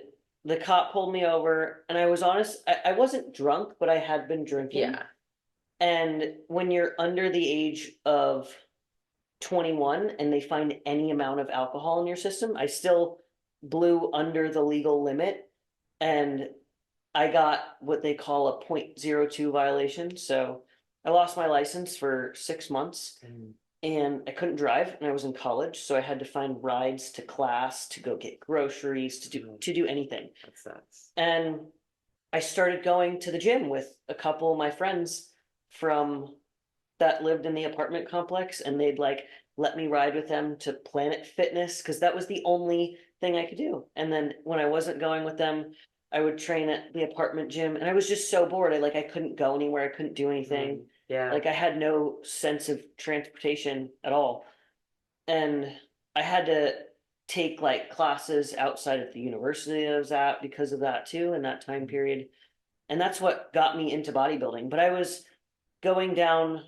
D: the cop pulled me over, and I was honest, I wasn't drunk, but I had been drinking.
B: Yeah.
D: And when you're under the age of 21 and they find any amount of alcohol in your system, I still blew under the legal limit. And I got what they call a 0.02 violation, so I lost my license for 6 months. And I couldn't drive, and I was in college, so I had to find rides to class, to go get groceries, to do anything.
B: That sucks.
D: And I started going to the gym with a couple of my friends from that lived in the apartment complex, and they'd like let me ride with them to Planet Fitness because that was the only thing I could do. And then when I wasn't going with them, I would train at the apartment gym, and I was just so bored. I couldn't go anywhere, I couldn't do anything.
B: Yeah.
D: Like I had no sense of transportation at all. And I had to take like classes outside of the university I was at because of that too, in that time period. And that's what got me into bodybuilding. But I was going down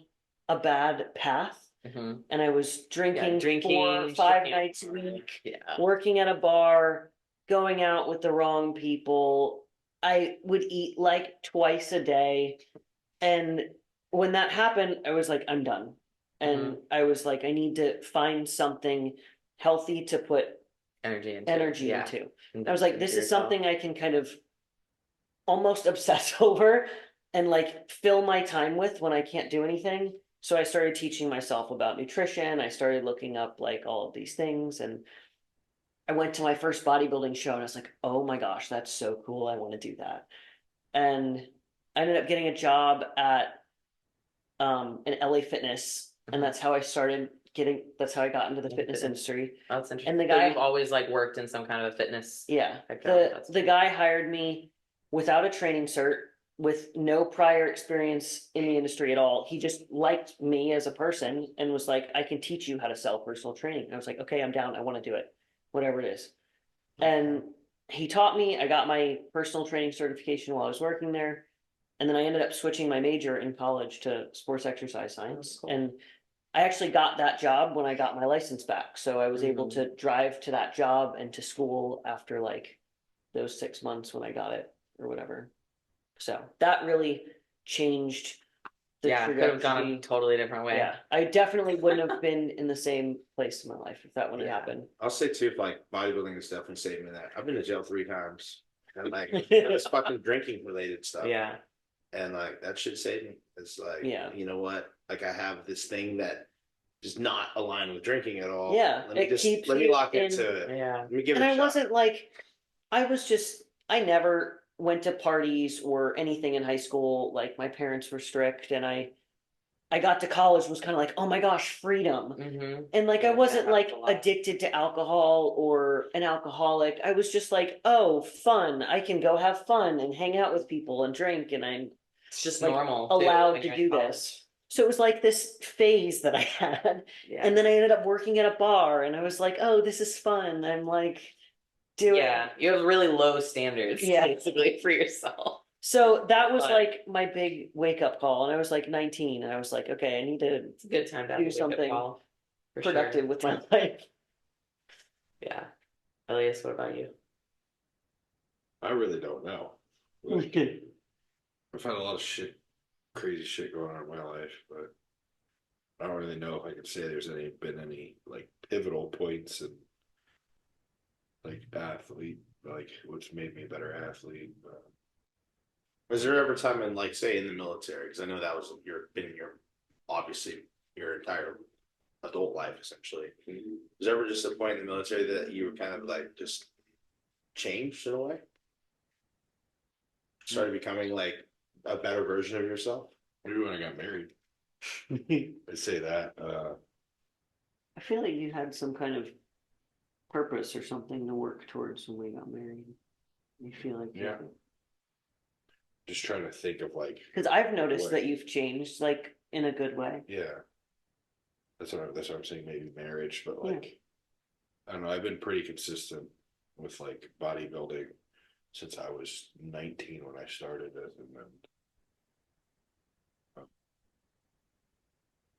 D: a bad path,
B: Mhm.
D: and I was drinking,
B: drinking,
D: 4 or 5
B: drinking.
D: nights a week,
B: Yeah.
D: working at a bar, going out with the wrong people. I would eat like twice a day. And when that happened, I was like, I'm done. And I was like, I need to find something healthy to put
B: Energy into.
D: energy
B: Yeah.
D: into.
B: Invest
D: I was like,
B: into
D: this is
B: yourself.
D: something I can kind of almost obsess over and like fill my time with when I can't do anything. So I started teaching myself about nutrition. I started looking up like all of these things, and I went to my first bodybuilding show and I was like, oh my gosh, that's so cool. I want to do that. And I ended up getting a job at an LA Fitness, and that's how I started that's how I got into the fitness industry.
B: Oh, that's interesting.
D: And the
B: So
D: guy,
B: you've always like worked in some kind of a fitness.
D: yeah,
B: background. That's
D: the
B: cool.
D: guy hired me without a training cert, with no prior experience in the industry at all. He just liked me as a person and was like, I can teach you how to sell personal training. I was like, okay, I'm down. I want to do it, whatever it is. And he taught me. I got my personal training certification while I was working there. And then I ended up switching my major in college to sports exercise science.
B: Cool.
D: And I actually got that job when I got my license back. So I was able to drive to that job and to school after like those 6 months when I got it or whatever. So that really changed the
B: Yeah, could have gone a
D: trajectory.
B: totally different way.
D: Yeah, I definitely wouldn't have been in the same place in my life if that wouldn't have
B: Yeah.
D: happened.
A: I'll say too, like bodybuilding is definitely saved me that. I've been to jail 3 times. And like it's fucking drinking related stuff.
B: Yeah.
A: And like that should save me. It's like,
D: Yeah.
A: you know what? Like I have this thing that does not align with drinking at all.
D: Yeah,
A: Let me
D: it
A: just
D: keeps
A: let me
D: you
A: lock
D: in-
A: into it.
B: Yeah.
A: Let me give
D: And
A: it a
D: I
A: shot.
D: wasn't like, I never went to parties or anything in high school. Like my parents were strict, and I got to college was kind of like, oh my gosh, freedom.
B: Mm-hmm.
D: And like,
B: Yeah,
D: I wasn't
B: yeah,
D: like
B: a lot.
D: addicted to alcohol or an alcoholic. I was just like, oh, fun. I can go have fun and hang out with people and drink. And I'm
B: It's just
D: like
B: normal. too,
D: allowed
B: when
D: to
B: you're
D: do
B: in college.
D: this. So it was like this phase that I had.
B: Yeah.
D: And then I ended up working at a bar, and I was like, oh, this is fun. I'm like doing.
B: Yeah, you have really low standards,
D: Yeah.
B: basically, for yourself.
D: So that was
B: Fun.
D: like my big wake up call. And I was like 19, and I was like, okay, I need to
B: It's a good time to have
D: Do
B: a wake-up
D: something
B: call, for
D: productive
B: sure.
D: with my life.
B: Yeah. Elias, what about you?
C: I really don't know. Like, I've had a lot of shit, crazy shit going on in my life, but I don't really know if I could say there's been any like pivotal points and like athlete, like what's made me a better athlete.
A: Was there ever time in like say in the military? Because I know that was your obviously your entire adult life essentially. Was there ever just a point in the military that you were kind of like just changed in a way? Started becoming like a better version of yourself?
C: Maybe when I got married, I'd say that.
D: I feel like you had some kind of purpose or something to work towards when we got married. You feel like
C: Yeah. Just trying to think of like,
D: because I've noticed
C: What?
D: that you've changed like in a good way.
C: yeah. That's what I'm saying, maybe marriage, but
D: Yeah.
C: like, I don't know, I've been pretty consistent with like bodybuilding since I was 19 when I started it, and then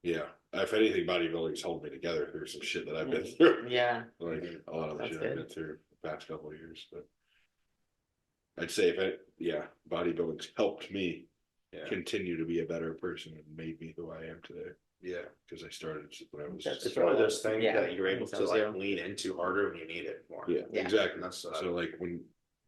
C: yeah, if anything, bodybuilding's held me together through some shit that I've been through.
B: Yeah.
C: Like a lot of the
B: That's
C: shit I've
B: good.
C: been through the past couple of years, but I'd say bodybuilding's helped me
A: Yeah.
C: continue to be a better person and made me who I am today.
A: Yeah.
C: Because I started when I was
B: That's
A: It's one of those things
B: Yeah,
A: that you're
B: I
A: able
B: think
A: to
B: so
A: like
B: too.
A: lean into harder when you need it more.
C: yeah,
B: Yeah.
C: exactly.
A: And that's
C: So like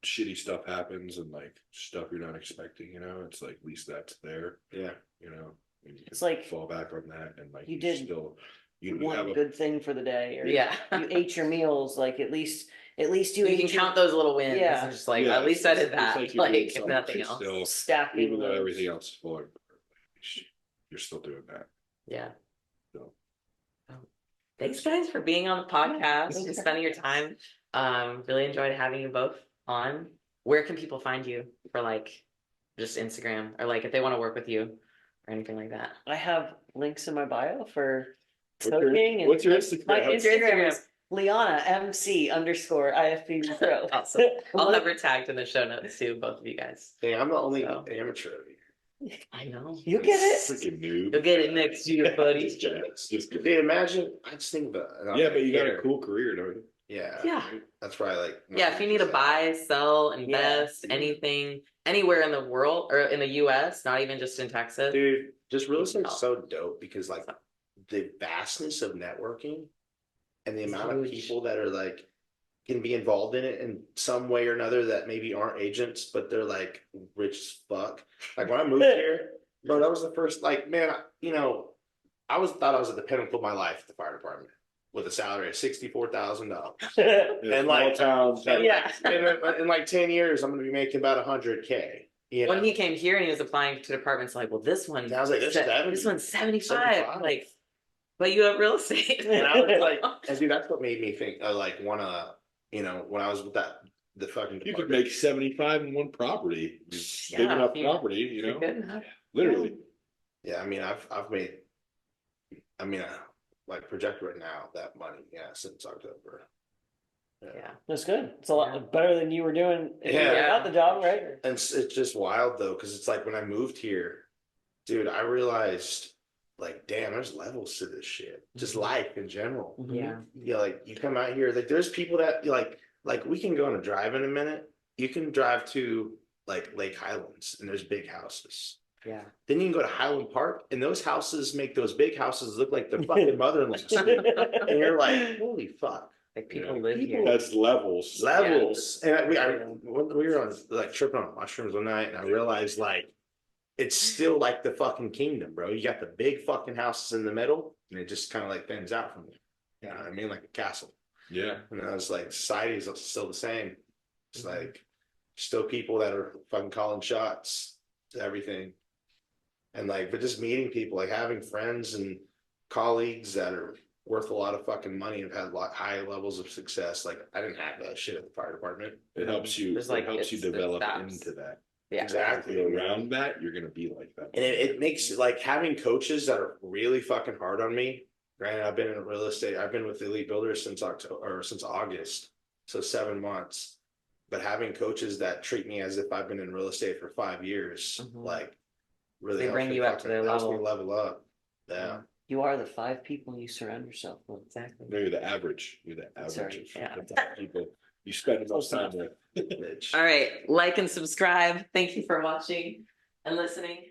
C: shitty stuff happens and like stuff you're not expecting, you know, it's like at least that's there,
A: Yeah.
C: you know. And you
D: It's
C: can
D: like
C: fall back on that and like
D: you did
C: still you have
D: one
C: a
D: good thing for the day, or
B: Yeah.
D: you ate your meals, like at least you
B: You can
D: ate your
B: count those little wins
D: Yeah.
B: and just like,
C: Yeah,
B: at least I did
C: it's
B: that,
C: like you're doing
B: like if
C: something
B: nothing
C: to
B: else.
C: still,
D: stacking
C: even though
D: loads.
C: everything else is falling apart, you're still doing that.
B: Yeah.
C: So.
B: Thanks guys for being on the podcast and spending your time. Really enjoyed having you both on. Where can people find you for like just Instagram, or like if they want to work with you or anything like that?
D: I have links in my bio for
C: What's your-
D: coaching.
C: what's your Instagram?
D: My
C: What's
D: Instagram is Lianna MC_IFBB Pro.
B: Awesome. I'll have her tagged in the show notes too, both of you guys.
A: Hey, I'm the only
B: So.
A: amateur of you.
B: I know.
D: You get it.
C: Freaking noob.
B: You'll get it next year, buddy.
C: Just kidding. Just kidding.
A: Dude, imagine, I just think about it.
C: Yeah, but you got a cool career, don't you?
A: Yeah.
B: Yeah.
A: That's why I like.
B: Yeah, if you need to buy, sell, invest, anything, anywhere in the world or in the US, not even just in Texas.
A: Dude, just real estate is so dope because like the vastness of networking and the
B: It's
A: amount of
B: huge.
A: people that are like can be involved in it in some way or another that maybe aren't agents, but they're like rich as fuck. Like when I moved here, bro, that was the first like, man, you know, thought I was at the pinnacle of my life at the fire department with a salary of $64,000. And like,
C: towns.
D: Yeah.
A: in like 10 years, I'm gonna be making about 100K. You know?
B: When he came here and he was applying to departments, like, well, this one,
A: And I was like, this is 70.
B: this one's 75.
A: 75.
B: Like, but you have real estate.
A: And I was like, and dude, that's what made me think I like wanna, you know, when I was with the fucking
C: You could
A: department.
C: make 75 in one property. Big
B: Yeah,
C: enough
B: if you-
C: property, you know,
B: Good enough.
C: literally.
A: Yeah, I mean, I've made, I mean, like project right now that money, yeah, since October.
B: Yeah.
D: That's good. It's a lot better than you were doing if you were
A: Yeah.
D: at the job, right?
A: And it's just wild though, because it's like when I moved here, dude, I realized like, damn, there's levels to this shit. Just life in general.
B: Yeah.
A: You know, like you come out here, like there's people that like we can go on a drive in a minute. You can drive to like Lake Highlands and there's big houses.
B: Yeah.
A: Then you can go to Highland Park and those houses make those big houses look like the fucking mother-in-law. And you're like, holy fuck.
B: Like people
C: Yeah.
B: live here.
C: That's levels.
A: Levels. And when we were on like tripping on mushrooms one night and I realized like it's still like the fucking kingdom, bro. You got the big fucking houses in the middle and it just kind of like thins out from there. You know what I mean? Like a castle.
C: Yeah.
A: And I was like, society is still the same. It's like still people that are fucking calling shots to everything. And like, but just meeting people, like having friends and colleagues that are worth a lot of fucking money and have had high levels of success. Like I didn't have that shit at the fire department.
C: It helps you,
B: There's, like,
C: it helps you
B: it's the
C: develop
B: steps.
C: into that.
B: Yeah.
A: Exactly.
C: If you're around that, you're gonna be like that.
A: And it makes like having coaches that are really fucking hard on me. Granted, I've been in real estate. I've been with Elite Builders since October or since August, so 7 months. But having coaches that treat me as if I've been in real estate for 5 years,
B: Mhm.
A: like really
B: They
A: helps
B: bring
A: me
B: you up to
A: fucking-
B: their
A: helps me
B: level.
A: level up. Yeah.
D: You are the 5 people you surround yourself with.
B: Exactly.
C: No, you're the average. You're the average
D: Sorry,
C: of
B: yeah.
C: the people you spend the most time with.
A: Bitch.
B: All right. Like and subscribe. Thank you for watching and listening.